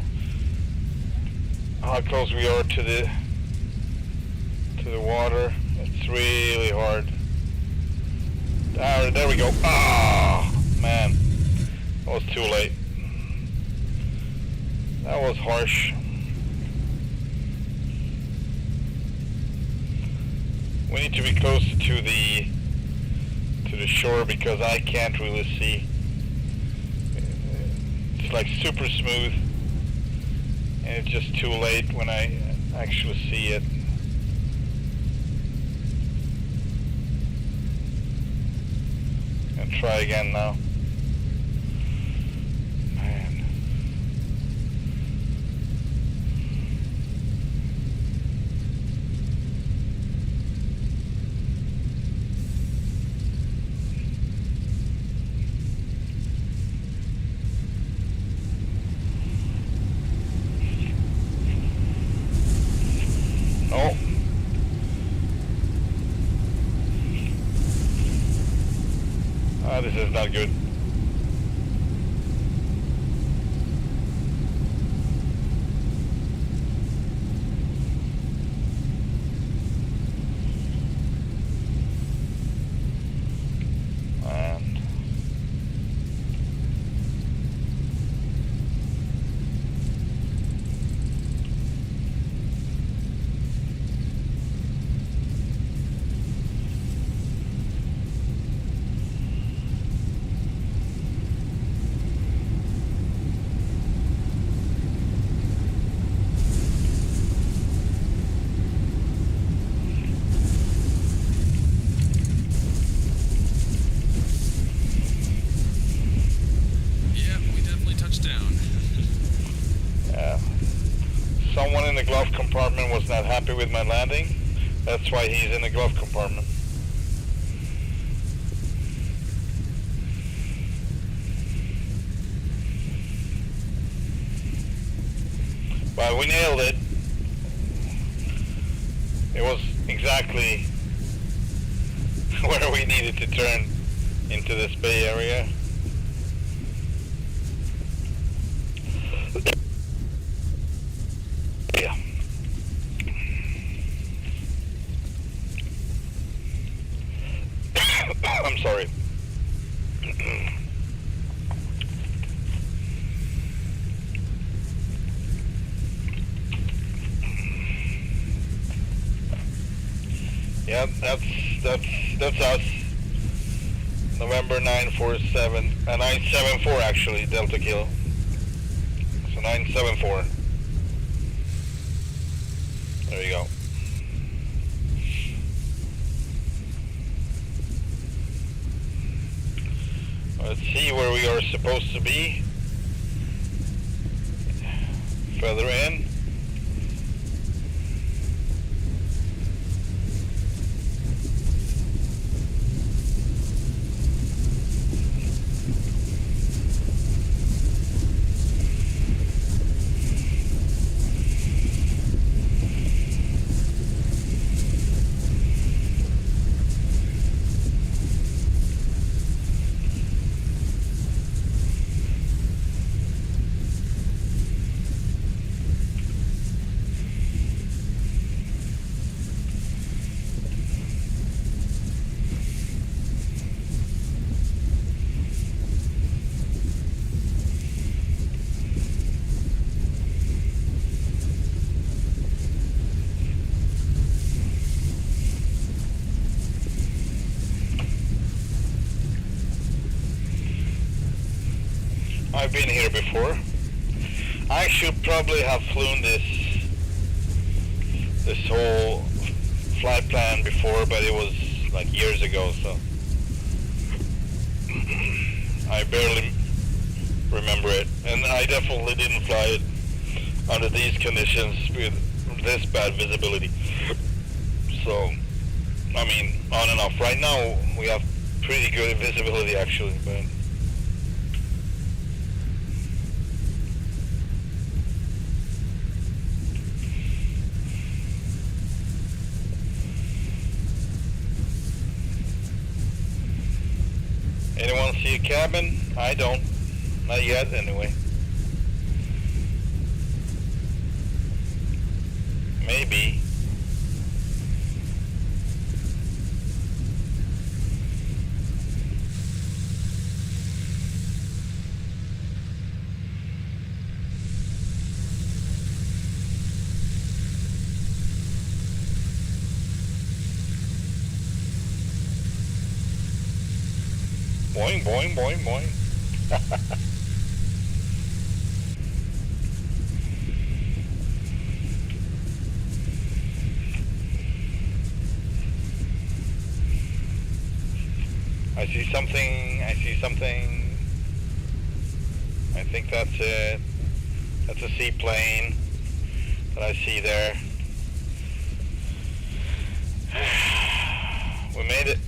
how close we are to the water. It's really hard. There we go. Ah, man, that was too late. That was harsh. We need to be closer to the shore because I can't really see. It's like super smooth, and it's just too late when I actually see it. Try again now. Man. Oh. This is not good. And someone in the glove compartment was not happy with my landing. That's why he's in the glove compartment. But we nailed it. It was exactly where we needed to turn into this bay area. Yeah. I'm sorry. Yeah, that's us. November 947, 974 actually, Delta Kilo. So 974. There you go. Let's see where we are supposed to be. Further in. I've been here before. I should probably have flown this whole flight plan before, but it was like years ago, so I barely remember it. And I definitely didn't fly it under these conditions with this bad visibility. So, I mean, on and off. Right now we have pretty good visibility actually, but anyone see a cabin? I don't. Not yet, anyway. Maybe. Boing, boing, boing, boing. I see something, I see something. I think that's it. That's a seaplane that I see there. We made it.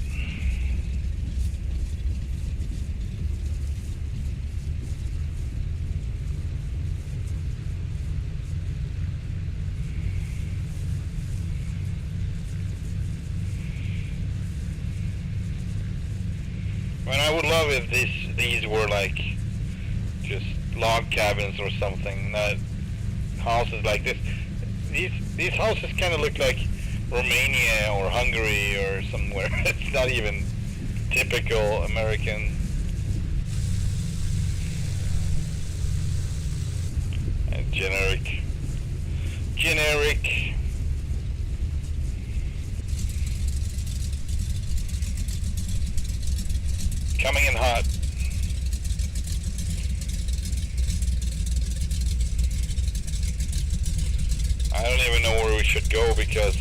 And I would love if these were like just log cabins or something, not houses like this. These houses kind of look like Romania or Hungary or somewhere. It's not even typical American. And generic. Coming in hot. I don't even know where we should go because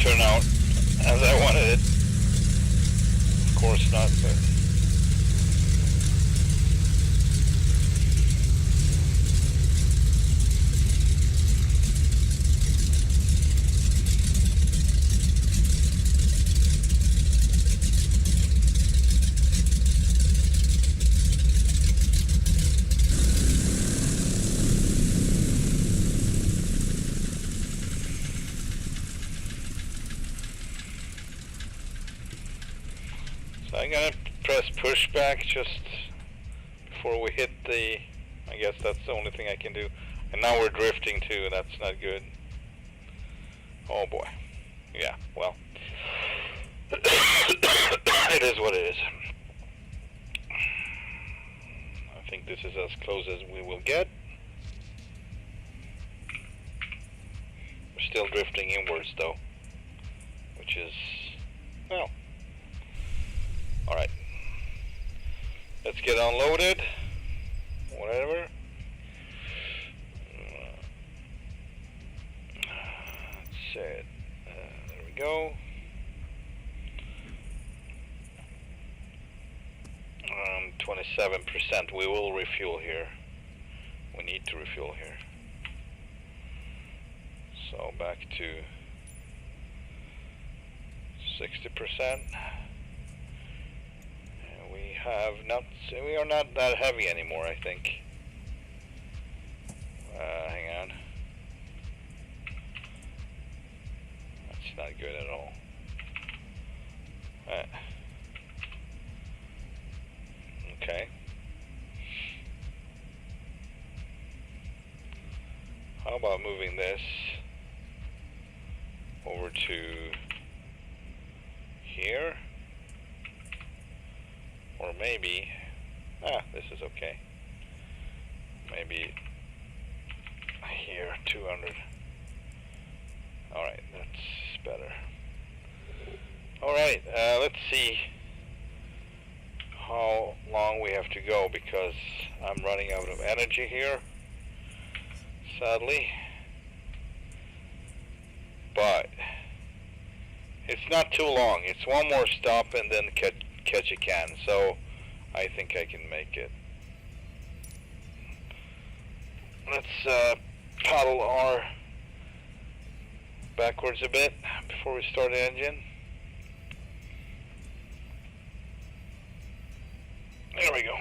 turn out as I wanted it. Of course not, but so I'm gonna press pushback just before we hit the, I guess that's the only thing I can do. And now we're drifting too, that's not good. Oh boy. Yeah, well. It is what it is. I think this is as close as we will get. We're still drifting inwards though, which is, well, alright. Let's get unloaded. Whatever. That's it. There we go. 27%. We will refuel here. We need to refuel here. So back to 60%. We are not that heavy anymore, I think. Hang on. That's not good at all. Okay. How about moving this over to here? Or maybe, this is okay. Maybe here, 200. Alright, that's better. Alright, let's see how long we have to go because I'm running out of energy here, sadly. But it's not too long. It's one more stop and then catch a can, so I think I can make it. Let's paddle our backwards a bit before we start the engine. There we go.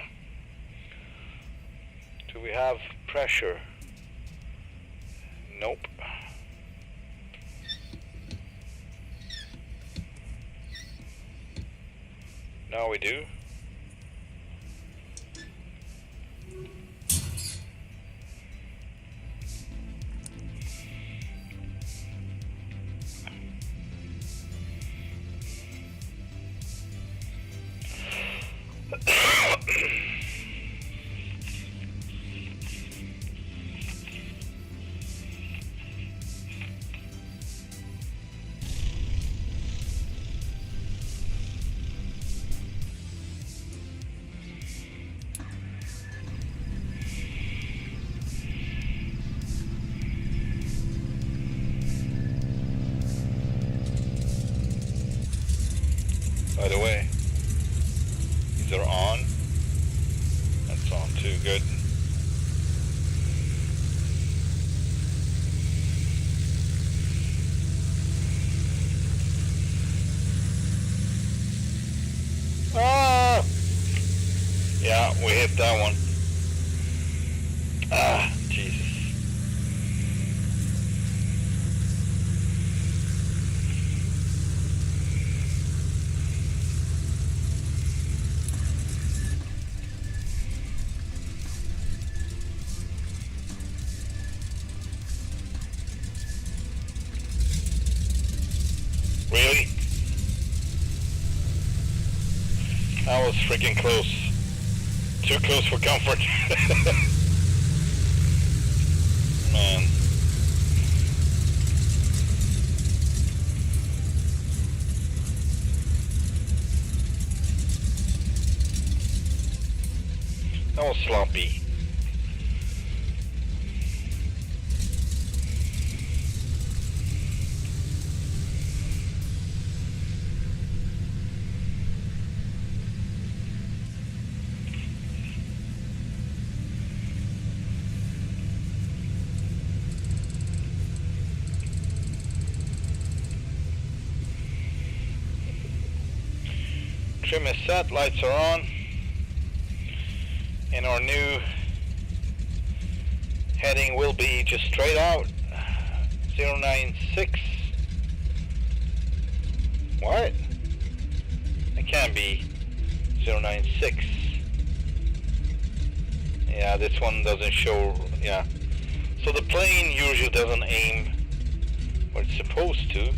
Do we have pressure? Nope. Now we do. By the way, these are on. That's on too, good. Ah! Yeah, we hit that one. Ah, Jesus. Really? That was freaking close. Too close for comfort. Man. That was sloppy. Trim is set, lights are on. And our new heading will be just straight out. 096. What? It can't be 096. Yeah, this one doesn't show, yeah. So the plane usually doesn't aim where it's supposed to.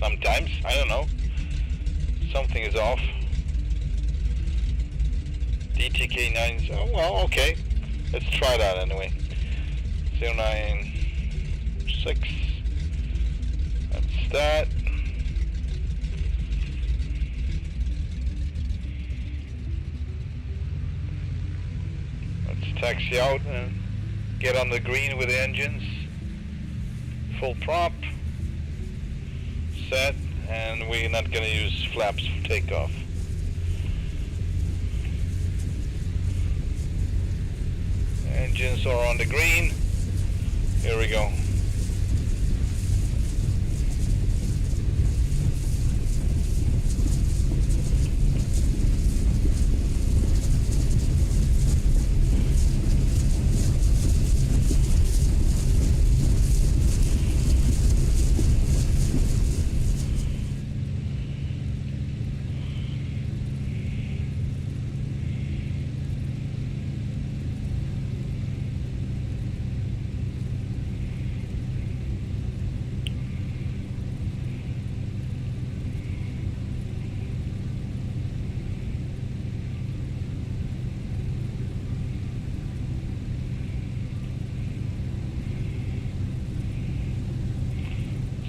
Sometimes, I don't know. Something is off. DTK9, oh well, okay. Let's try that anyway. 096. That's that. Let's taxi out and get on the green with the engines. Full prop. Set. And we're not going to use flaps for takeoff. Engines are on the green. Here we go.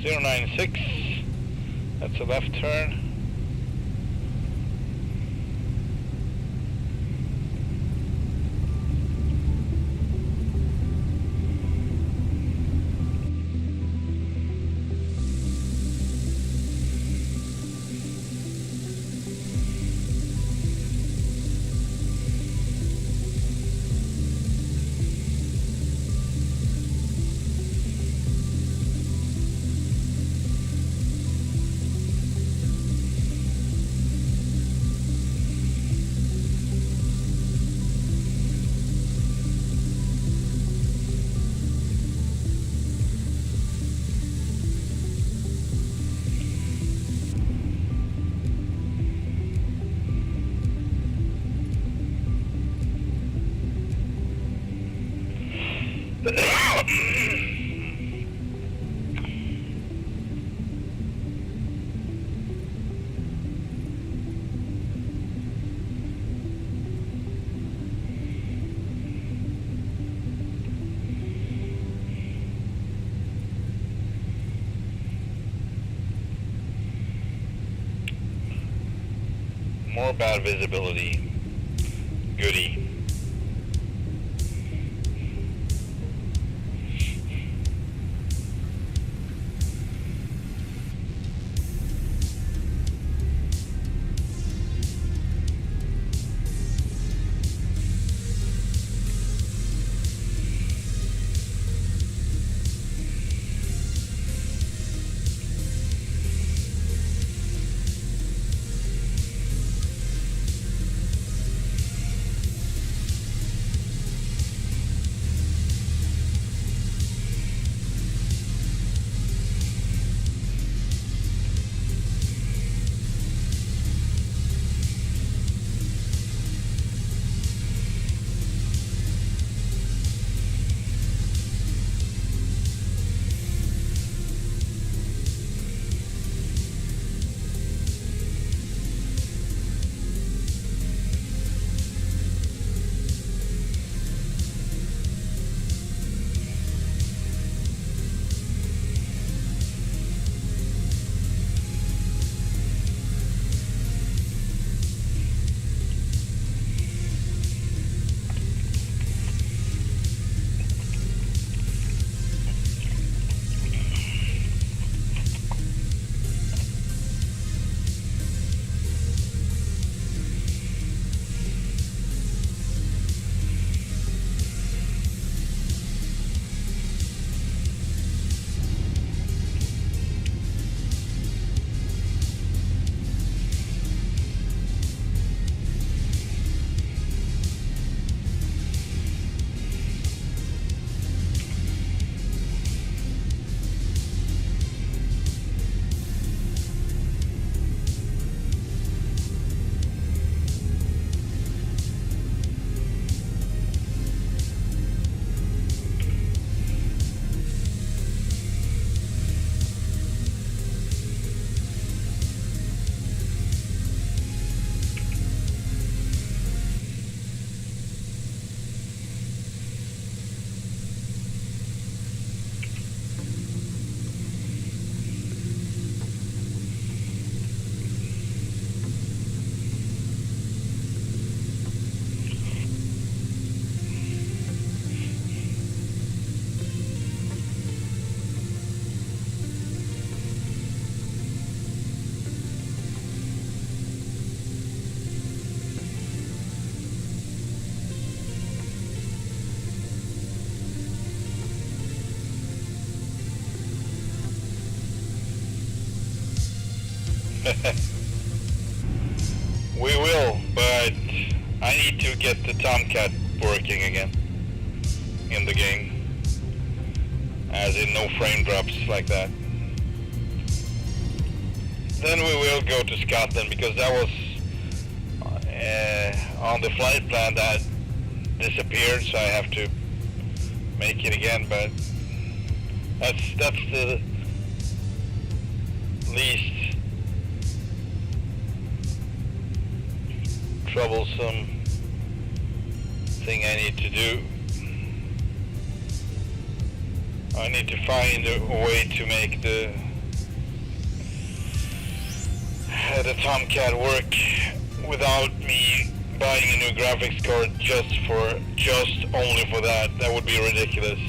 Zero 96. That's a left turn. More bad visibility. Goody. We will, but I need to get the Tomcat working again in the game. As in no frame drops like that. Then we will go to Scotland because that was on the flight plan that disappeared, so I have to make it again, but that's the least troublesome thing I need to do. I need to find a way to make the Tomcat work without me buying a new graphics card just only for that. That would be ridiculous.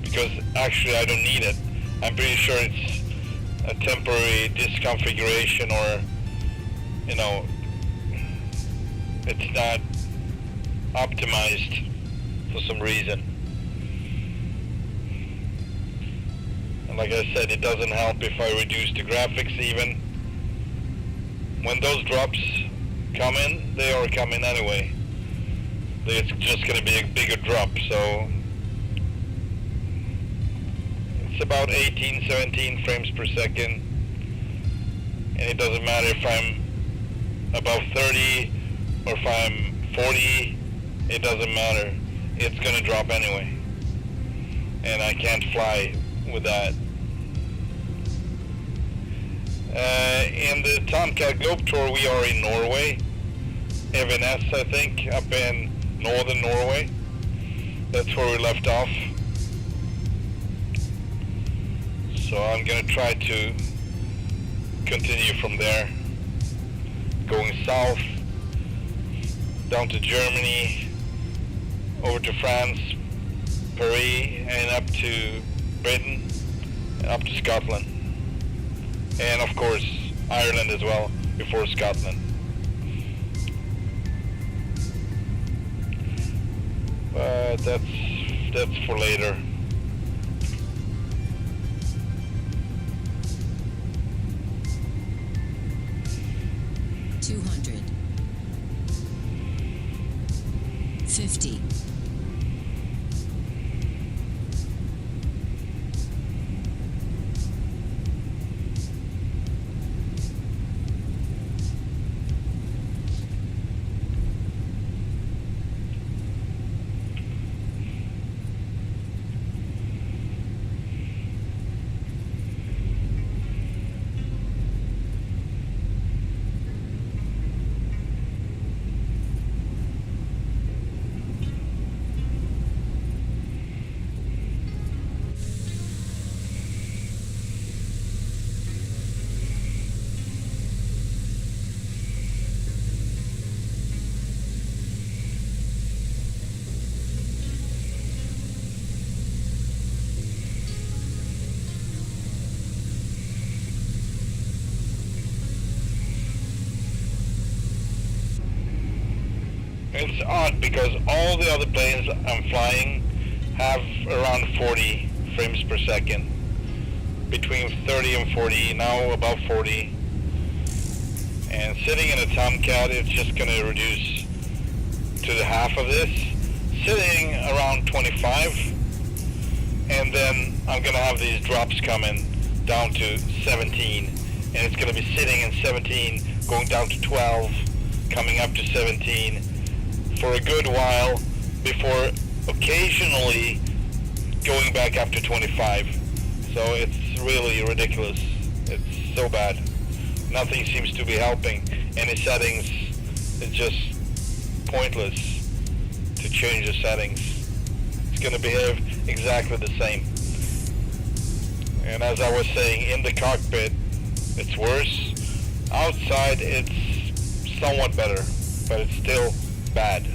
Because actually I don't need it. I'm pretty sure it's a temporary disconfiguration, or you know, it's not optimized for some reason. And like I said, it doesn't help if I reduce the graphics even. When those drops come in, they are coming anyway. It's just going to be a bigger drop, so it's about 18, 17 frames per second. And it doesn't matter if I'm above 30 or if I'm 40, it doesn't matter. It's going to drop anyway. And I can't fly with that. In the Tomcat Globe Tour, we are in Norway. Evenes, I think, up in northern Norway. That's where we left off. So I'm going to try to continue from there. Going south, down to Germany, over to France, Paris, and up to Britain, and up to Scotland. And of course, Ireland as well, before Scotland. But that's for later. $200. $50. It's odd because all the other planes I'm flying have around 40 frames per second. Between 30 and 40, now about 40. And sitting in a Tomcat, it's just going to reduce to the half of this. Sitting around 25. And then I'm going to have these drops coming down to 17. And it's going to be sitting in 17, going down to 12, coming up to 17. For a good while before occasionally going back up to 25. So it's really ridiculous. It's so bad. Nothing seems to be helping. Any settings, it's just pointless to change the settings. It's going to behave exactly the same. And as I was saying, in the cockpit, it's worse. Outside, it's somewhat better, but it's still bad.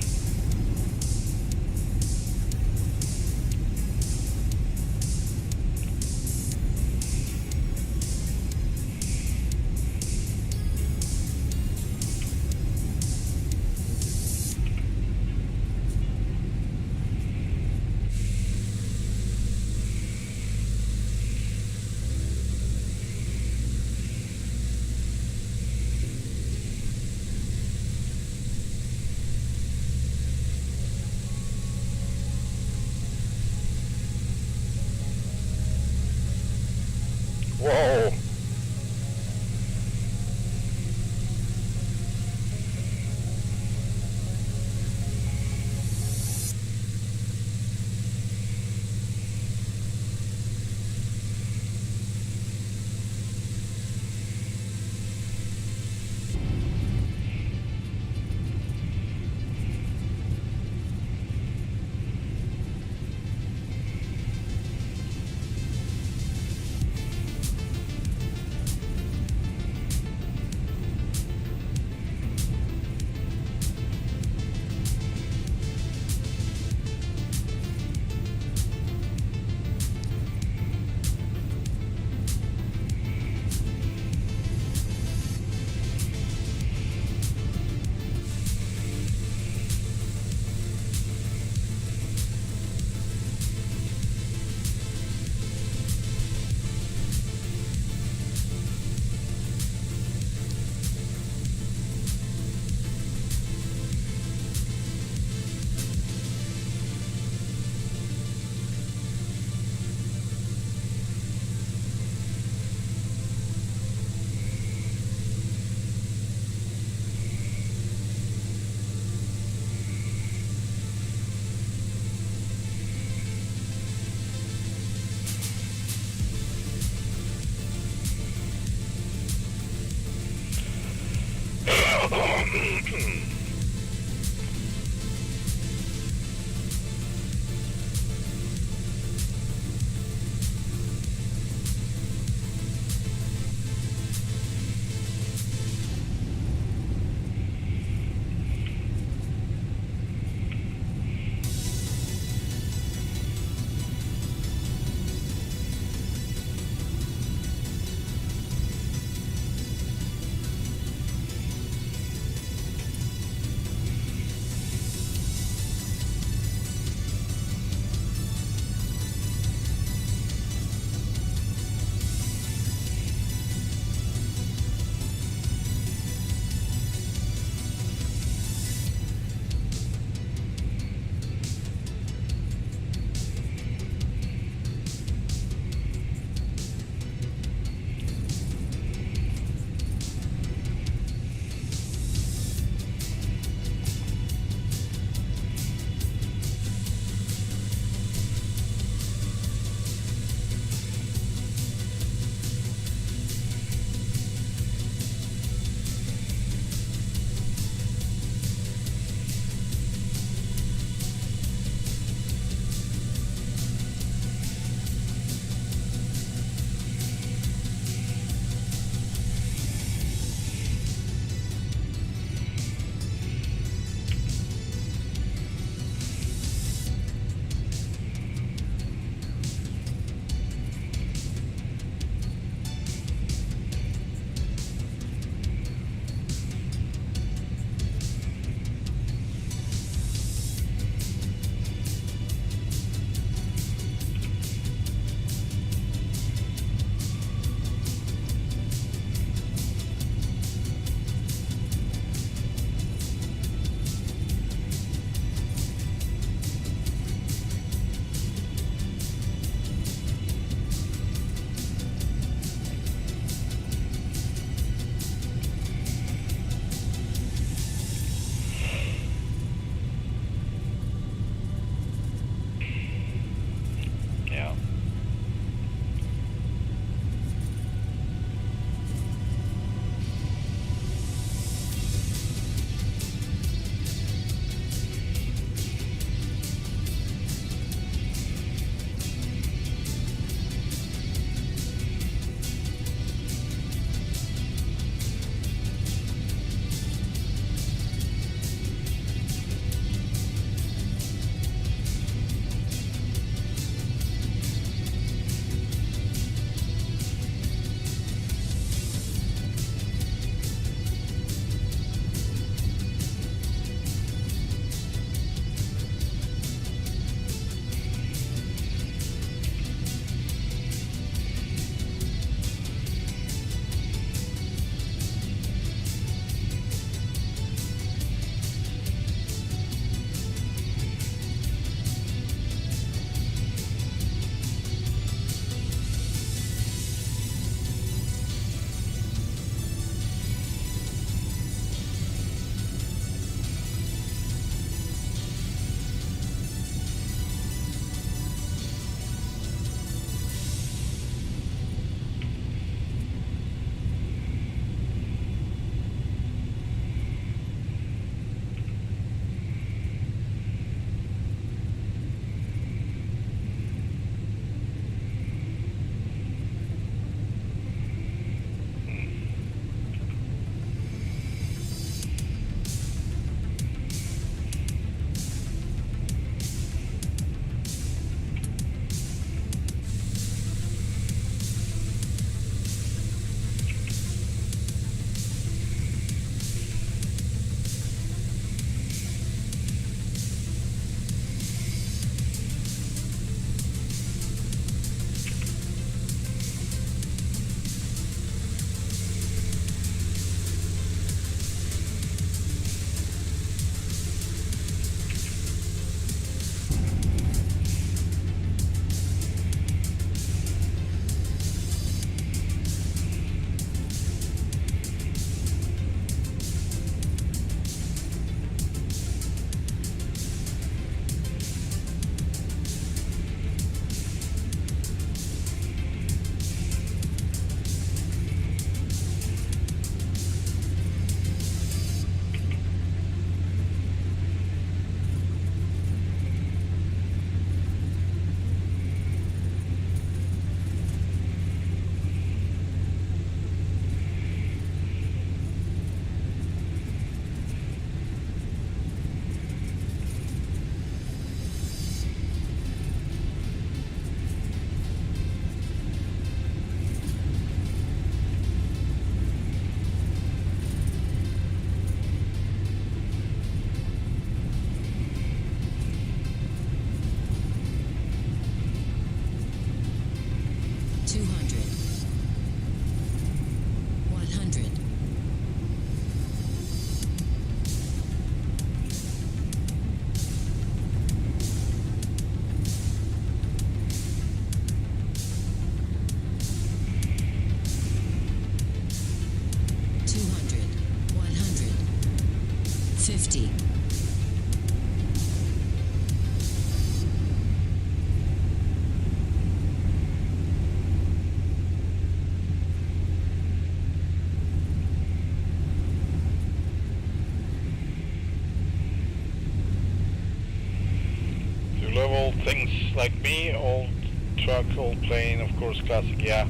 love old things like me, old truck, old plane, of course, classic. Yeah,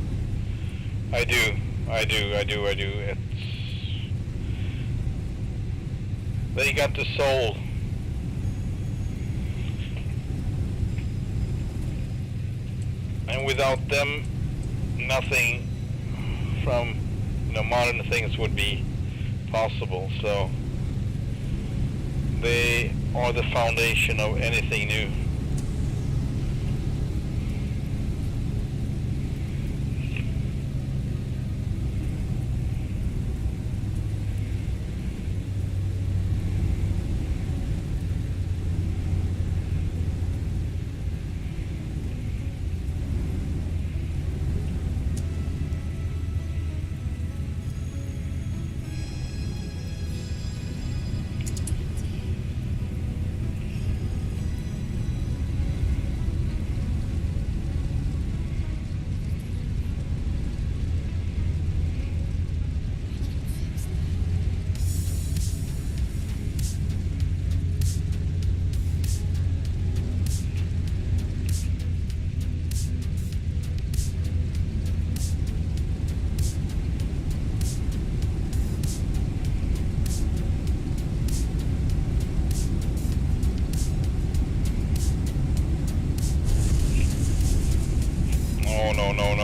I do. It's, they got the soul. And without them, nothing from modern things would be possible. So they are the foundation of anything new.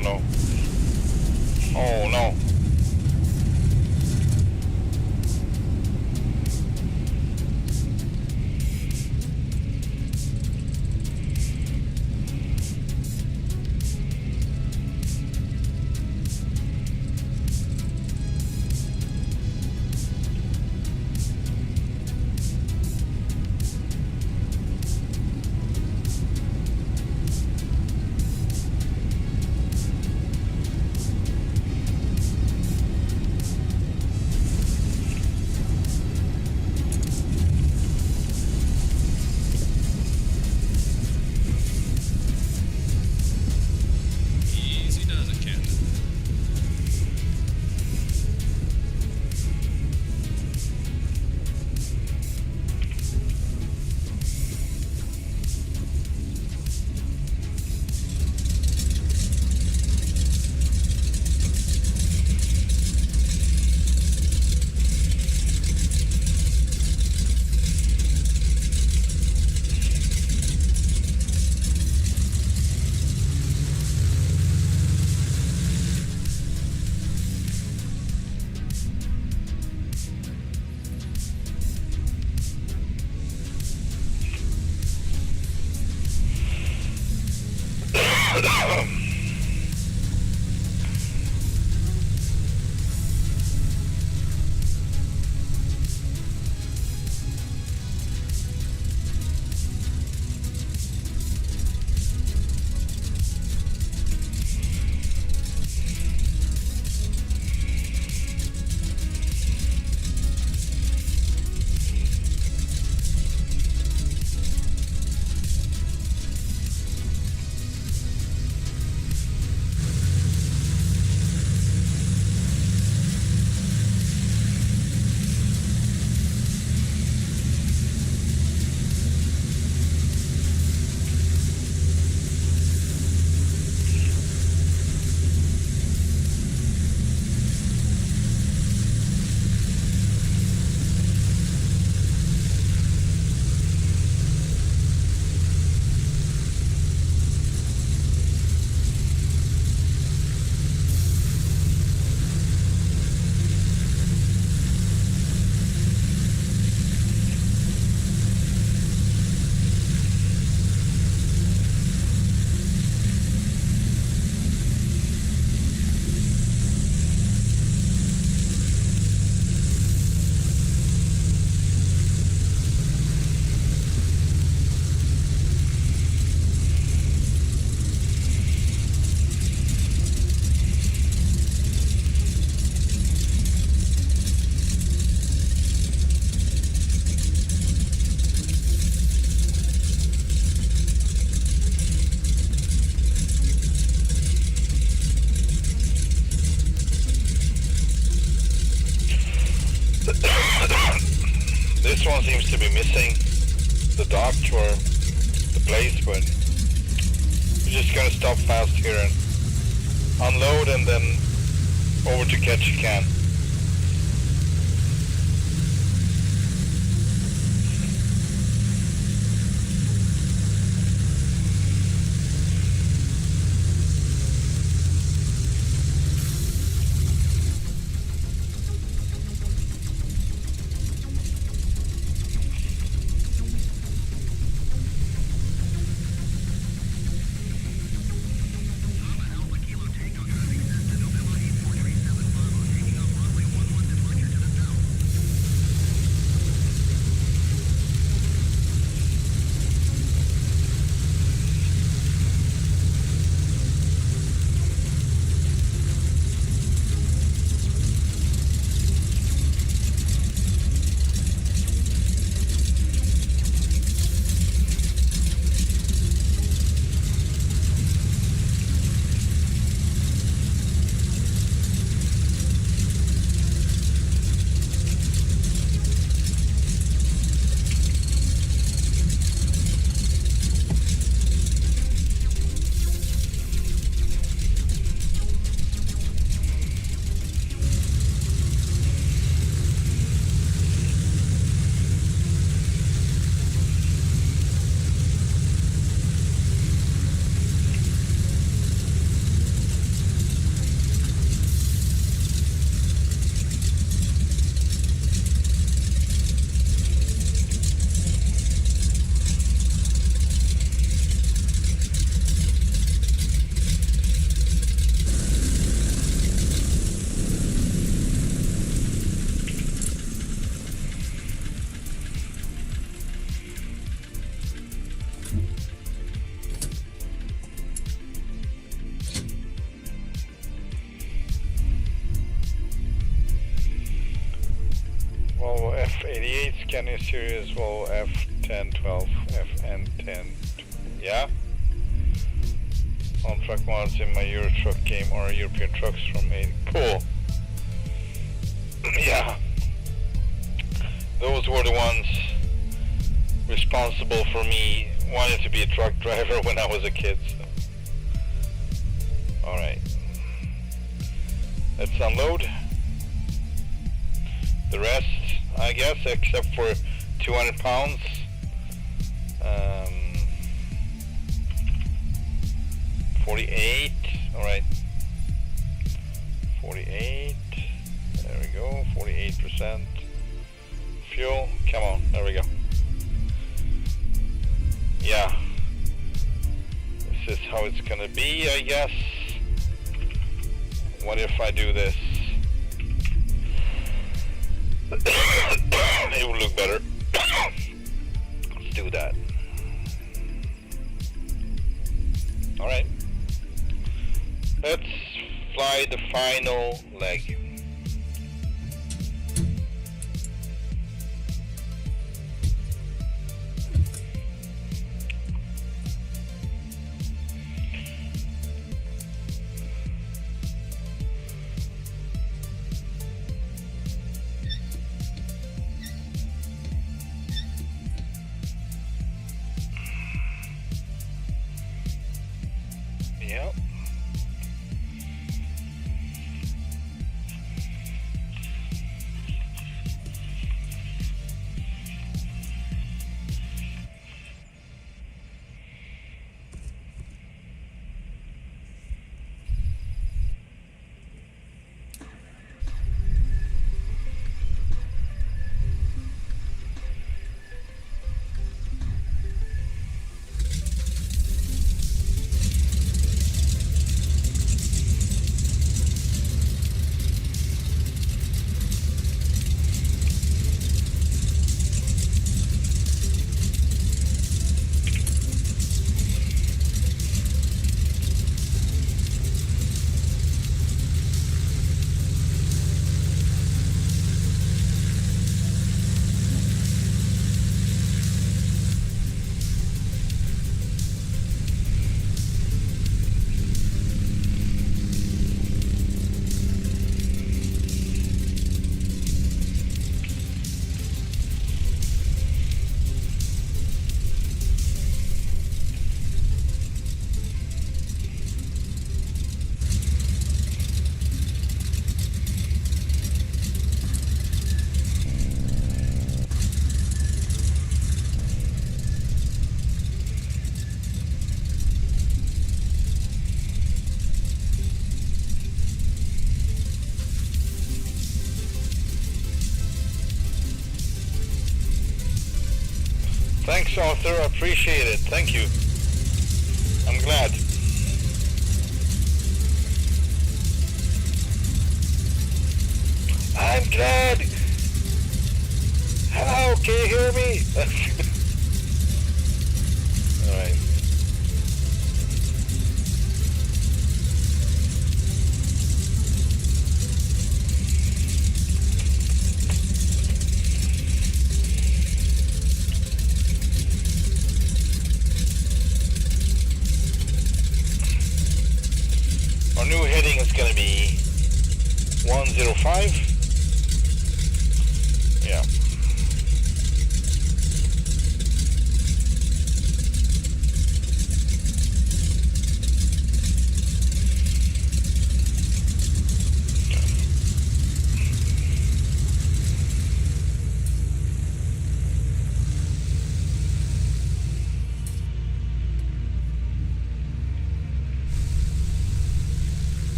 No. Oh no. Easy does it, Captain. This one seems to be missing the dock, or the place, but we're just gonna stop fast here and unload and then over to Ketchikan. F88 scanning series, Volvo F1012, FN10, yeah. On truck models in my Euro truck game are European trucks from 80. Cool. Yeah. Those were the ones responsible for me wanting to be a truck driver when I was a kid. So. Alright. Let's unload. The rest, I guess, except for 200 pounds. 48, alright. 48, there we go, 48%. Fuel, come on, there we go. Yeah. This is how it's gonna be, I guess. What if I do this? It will look better. Let's do that. Alright. Let's fly the final leg. Yep. sir. I appreciate it. Thank you. I'm glad. I'm glad. Hello, can you hear me? Alright. Our new heading is going to be 105. Yeah.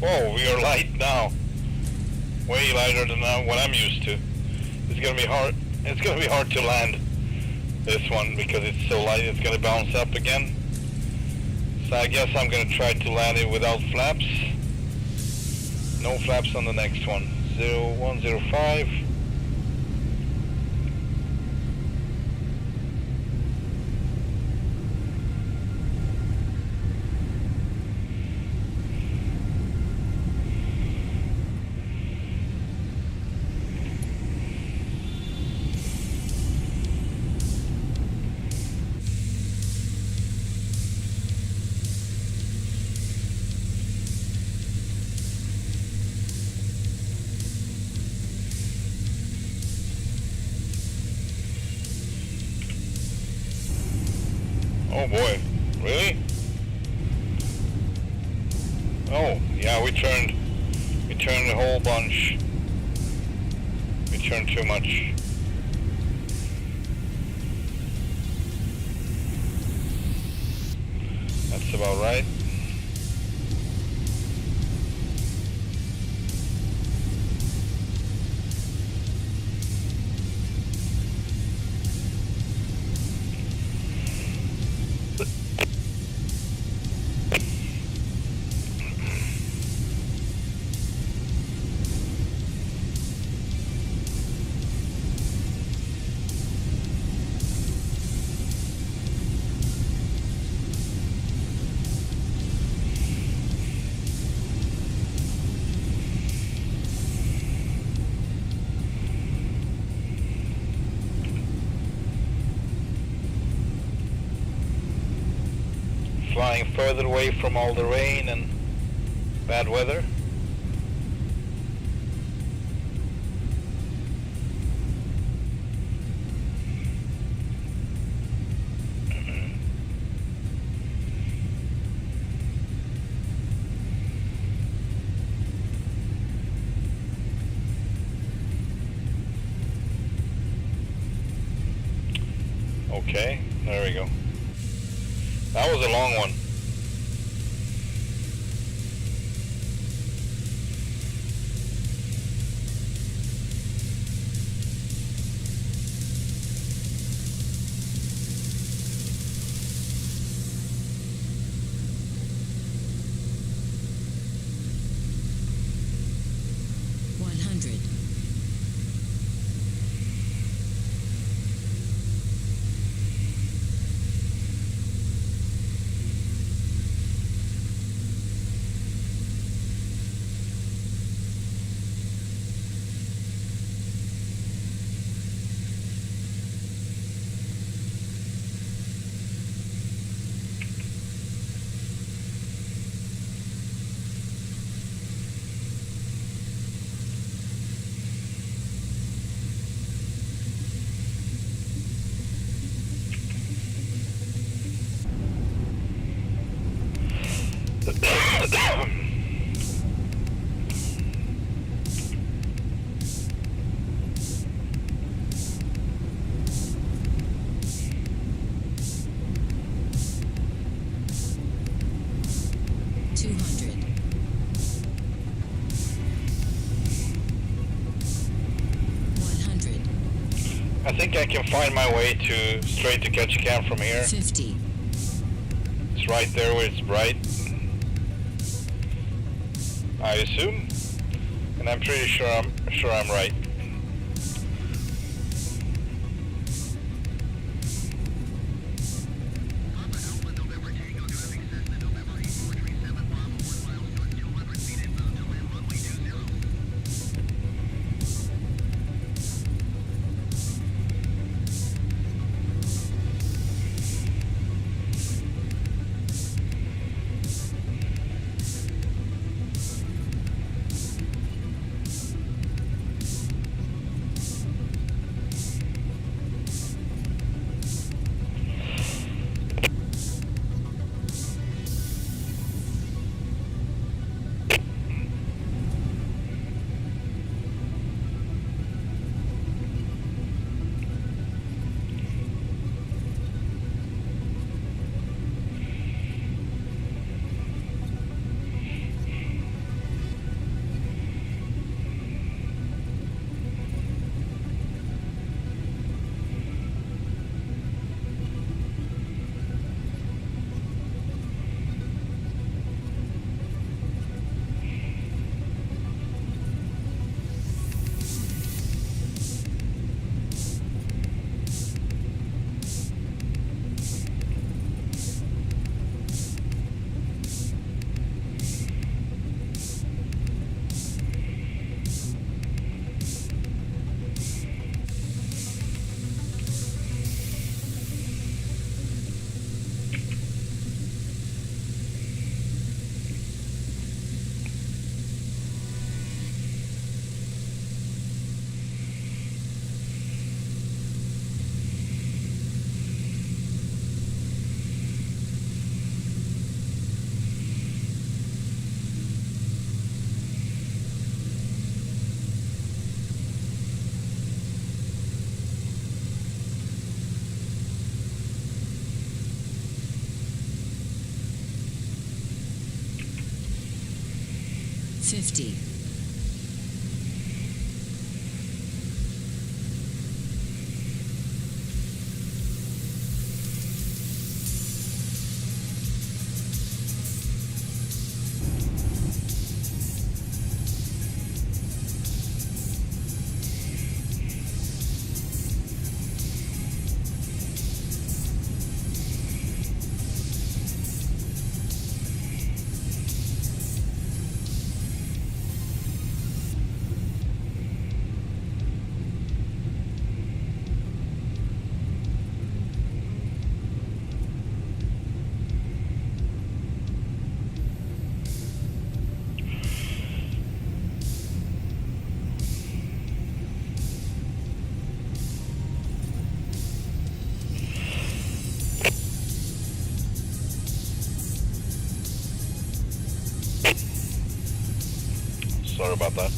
Oh, we are light now. Way lighter than what I'm used to. It's gonna be hard. It's gonna be hard to land this one because it's so light. It's gonna bounce up again. So I guess I'm gonna try to land it without flaps. No flaps on the next one. 105. Oh boy, really? Oh, yeah, we turned a whole bunch. We turned too much. That's about right. Flying further away from all the rain and bad weather. Okay, there we go. That was a long one. think I can find my way to straight to catch cam from here. 50. It's right there where it's bright, I assume, and I'm pretty sure I'm right. $50. Sorry about that.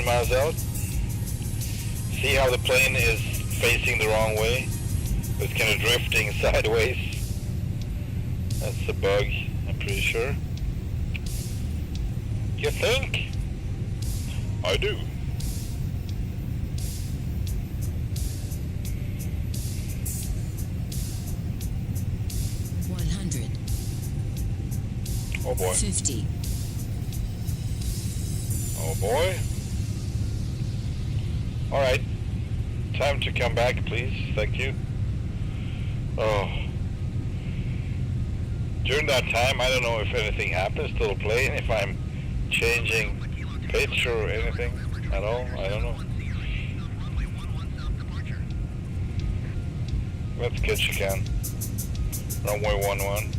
Miles out. See how the plane is facing the wrong way? It's kind of drifting sideways. That's a bug, I'm pretty sure. You think? I do. $100. Oh boy. $50. Oh boy. Alright. Time to come back, please. Thank you. Oh. During that time, I don't know if anything happens to the plane, if I'm changing pitch or anything at all. I don't know. Let's catch again. Runway 11. $100.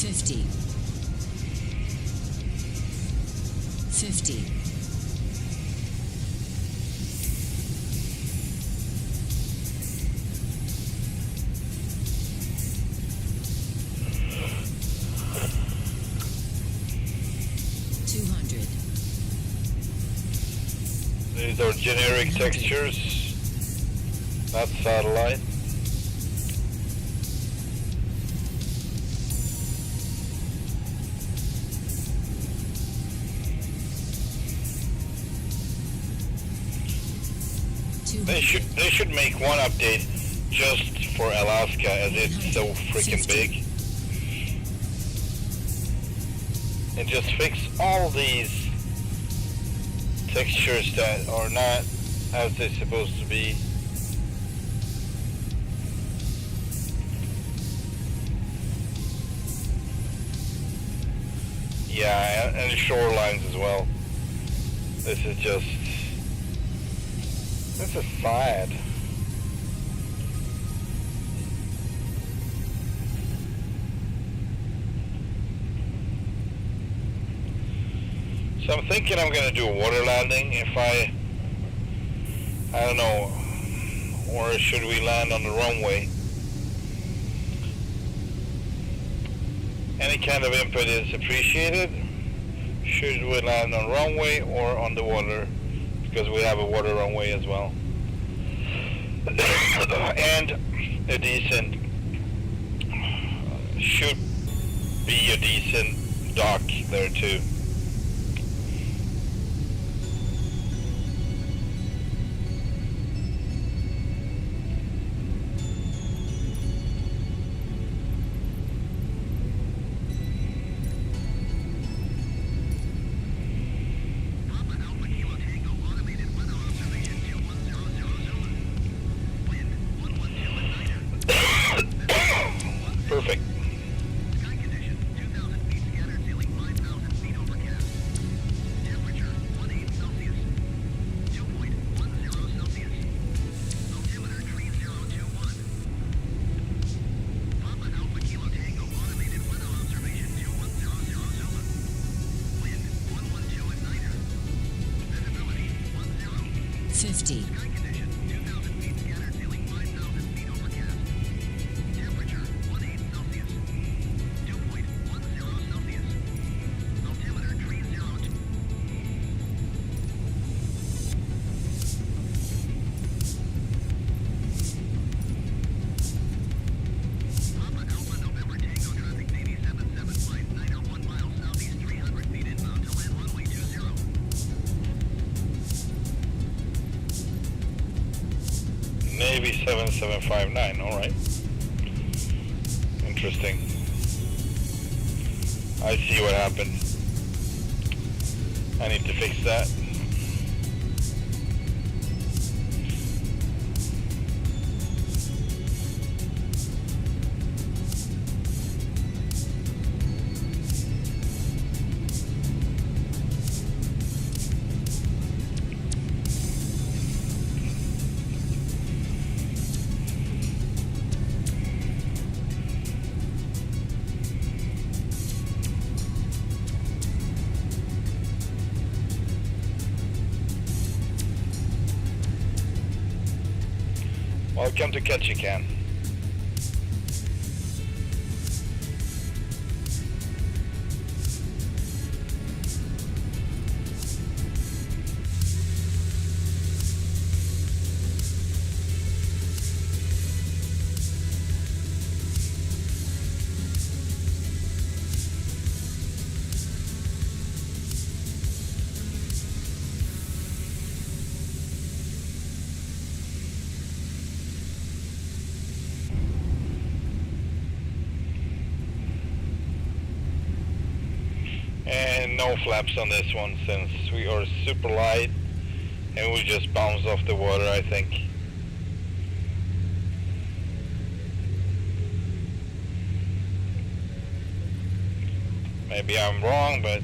50. 50. 200. These are generic textures, not satellite. They should make one update just for Alaska, as it's so freaking big, and just fix all these textures that are not as they're supposed to be. Yeah, and shorelines as well. This is sad. So I'm thinking I'm gonna do a water landing if I don't know, or should we land on the runway? Any kind of input is appreciated. Should we land on runway or on the water? Because we have a water runway as well. And a decent, should be a decent dock there too. Perfect. Sky condition, 2,000 feet scattered, ceiling 5,000 feet overcast. Temperature, 18 Celsius. Dew point, 10 Celsius. Altimeter, 3021. Papa Alpha Kilo Tango, automated weather observation, 2100 Zulu. Wind, 112 at nighter. Visibility, 10. 50. Sky condition, 2,000 feet scattered, ceiling 5,000 feet overcast. Temperature, 18 Celsius. Dew point, 10 Celsius. Altimeter, 302. Papa Alpha November Tango traffic, Navy 77 flight, 901 miles southeast, 300 feet inbound to land runway 20. Navy 7759, alright. Interesting. I see what happened. I need to fix that. Welcome to Ketchikan. And no flaps on this one since we are super light and we just bounce off the water, I think. Maybe I'm wrong, but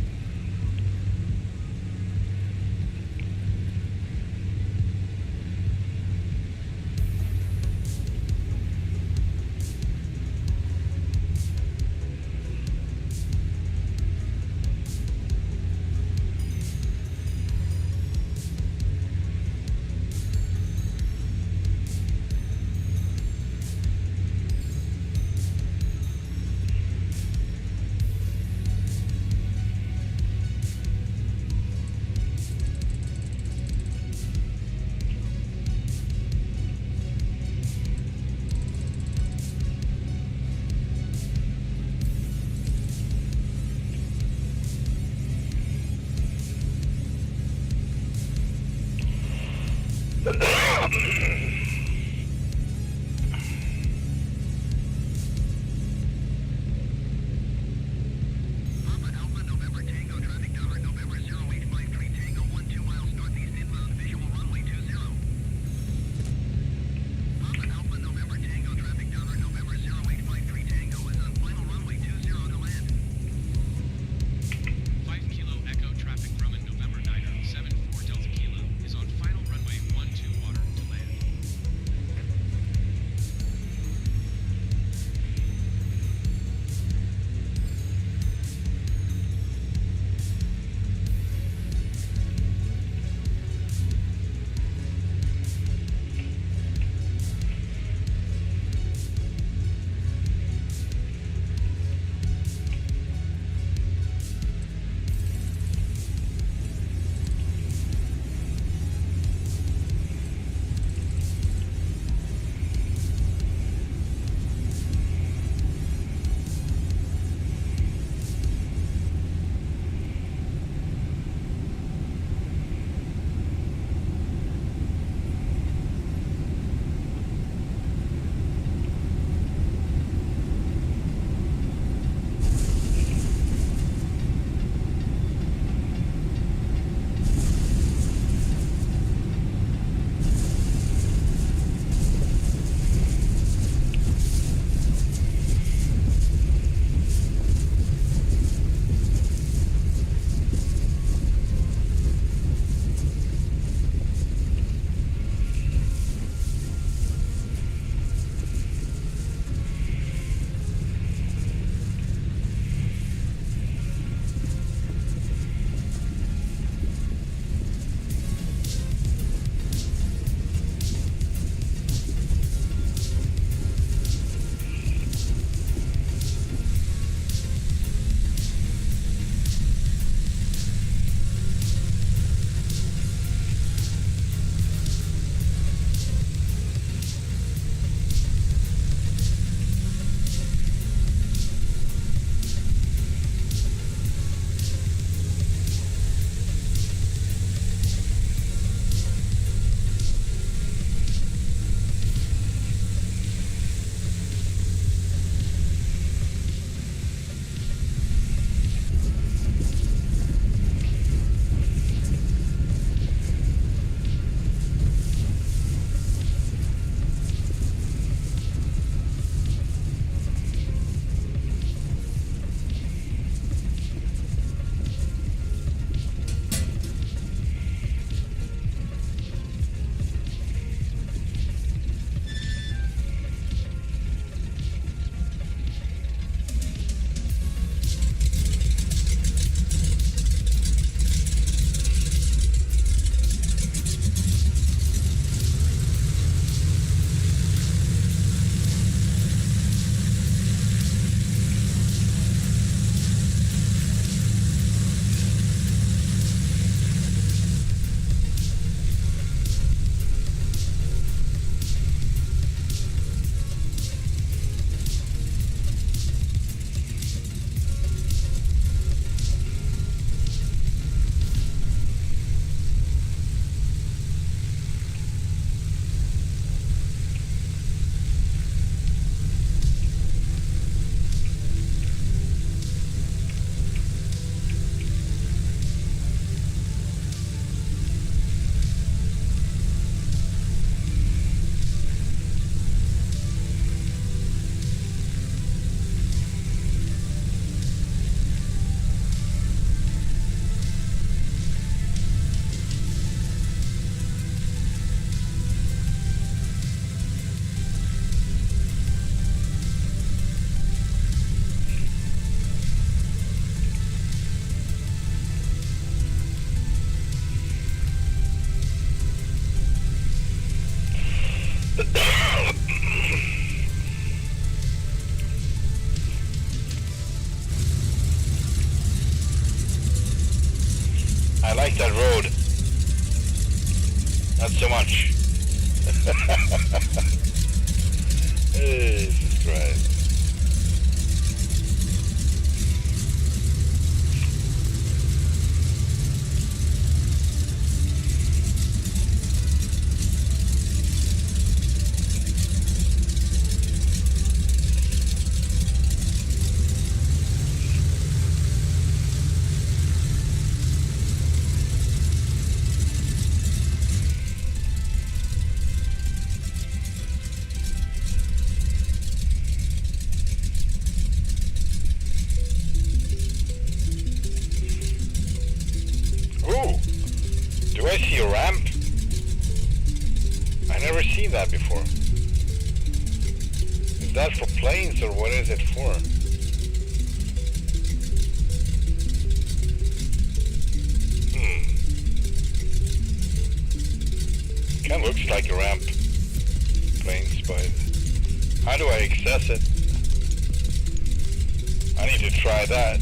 like that road. Not so much. Jesus Christ. Do I see a ramp? I never seen that before. Is that for planes or what is it for? Kind of looks like a ramp. Planes, but how do I access it? I need to try that.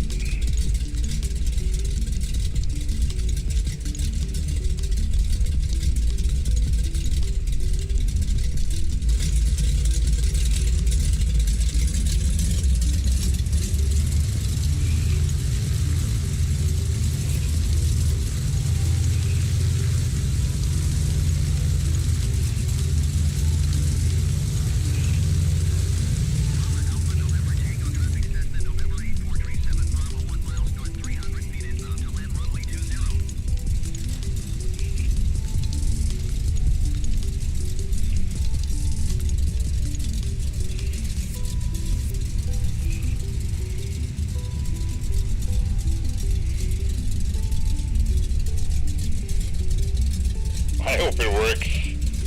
I hope it works.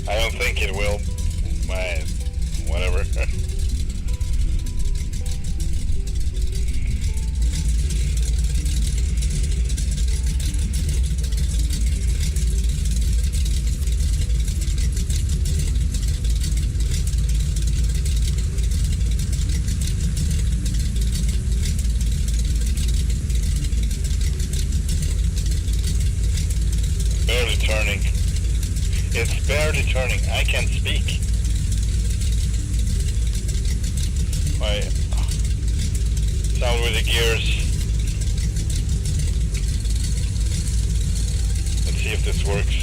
I don't think it will. Whatever. Barely turning. It's barely turning. I can't speak. My sound with the gears. Let's see if this works.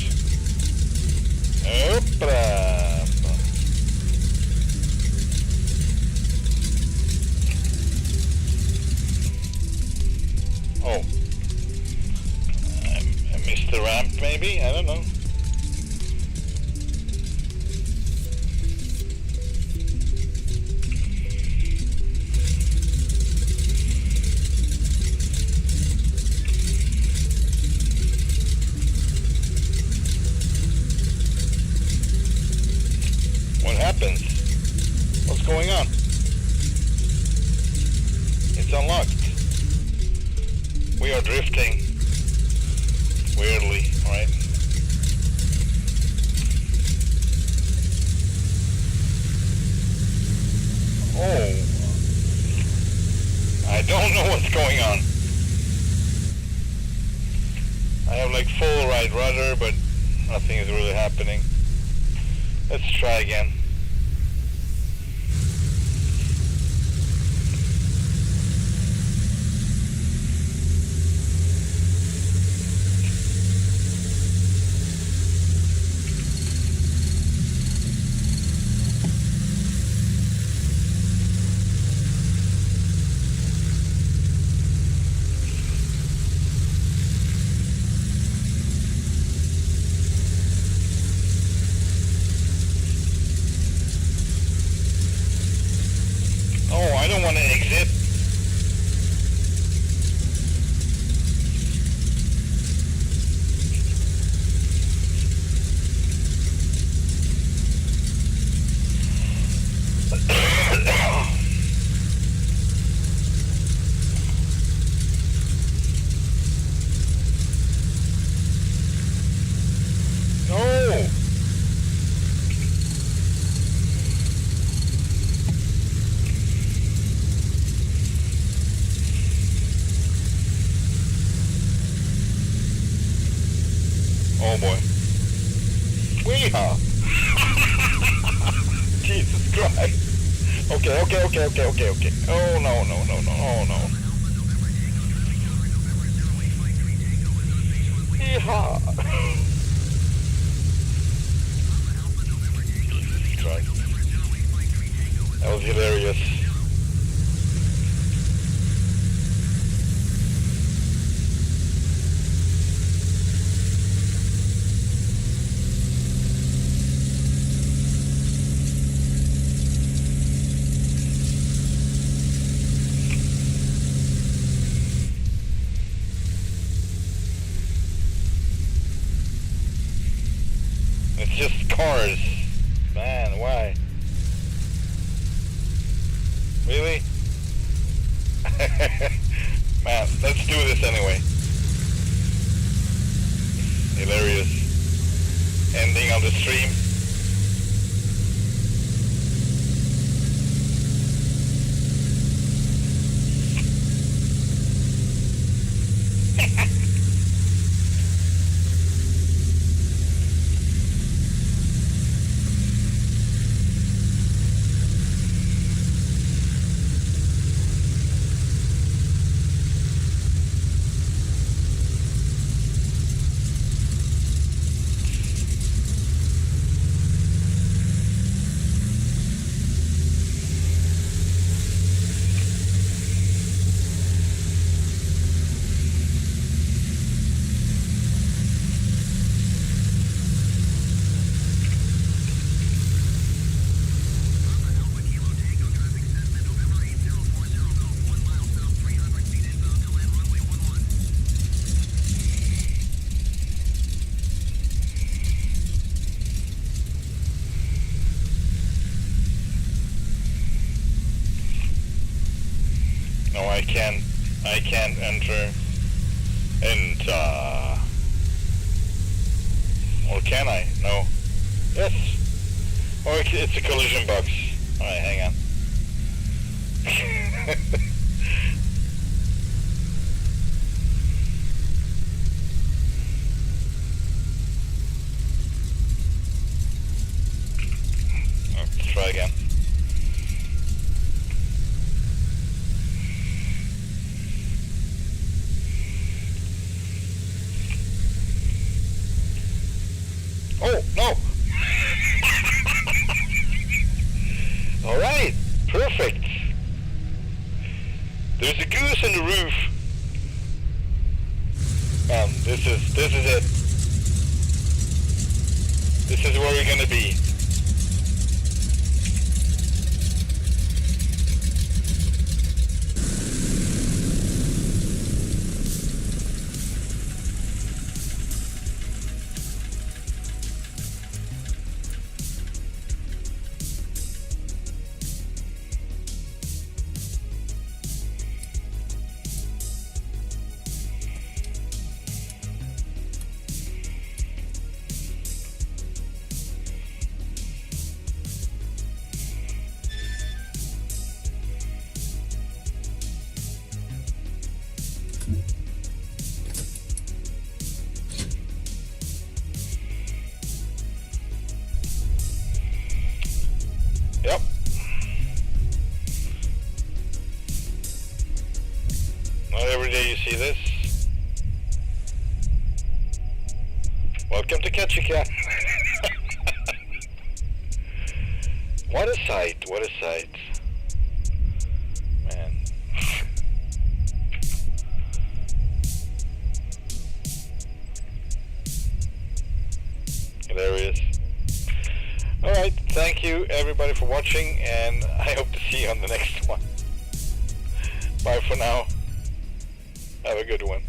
Opa! Oh. I missed the ramp maybe? I don't know. What happens? What's going on? It's unlocked. We are drifting. Weirdly, alright? Oh. I don't know what's going on. I have like full right rudder, but nothing is really happening. Let's try again. Oh boy. Weehaw! Jesus Christ. Okay. Oh no. Oh no. Yeehaw! Right. That was hilarious. It's just cars. Man, why? Really? Man, let's do this anyway. Hilarious. Ending on the stream. No, I can't enter. Or can I? No. Yes. Oh, it's a collision box. Alright, hang on. Let's try again. Oh, no! Alright, perfect. There's a goose in the roof. This is it. This is where we're gonna be. Yep. Not every day you see this. Welcome to Ketchikan. What a sight, what a sight. Man. Hilarious. Alright, thank you everybody for watching, and I hope to see you on the next one. Bye for now. Have a good one.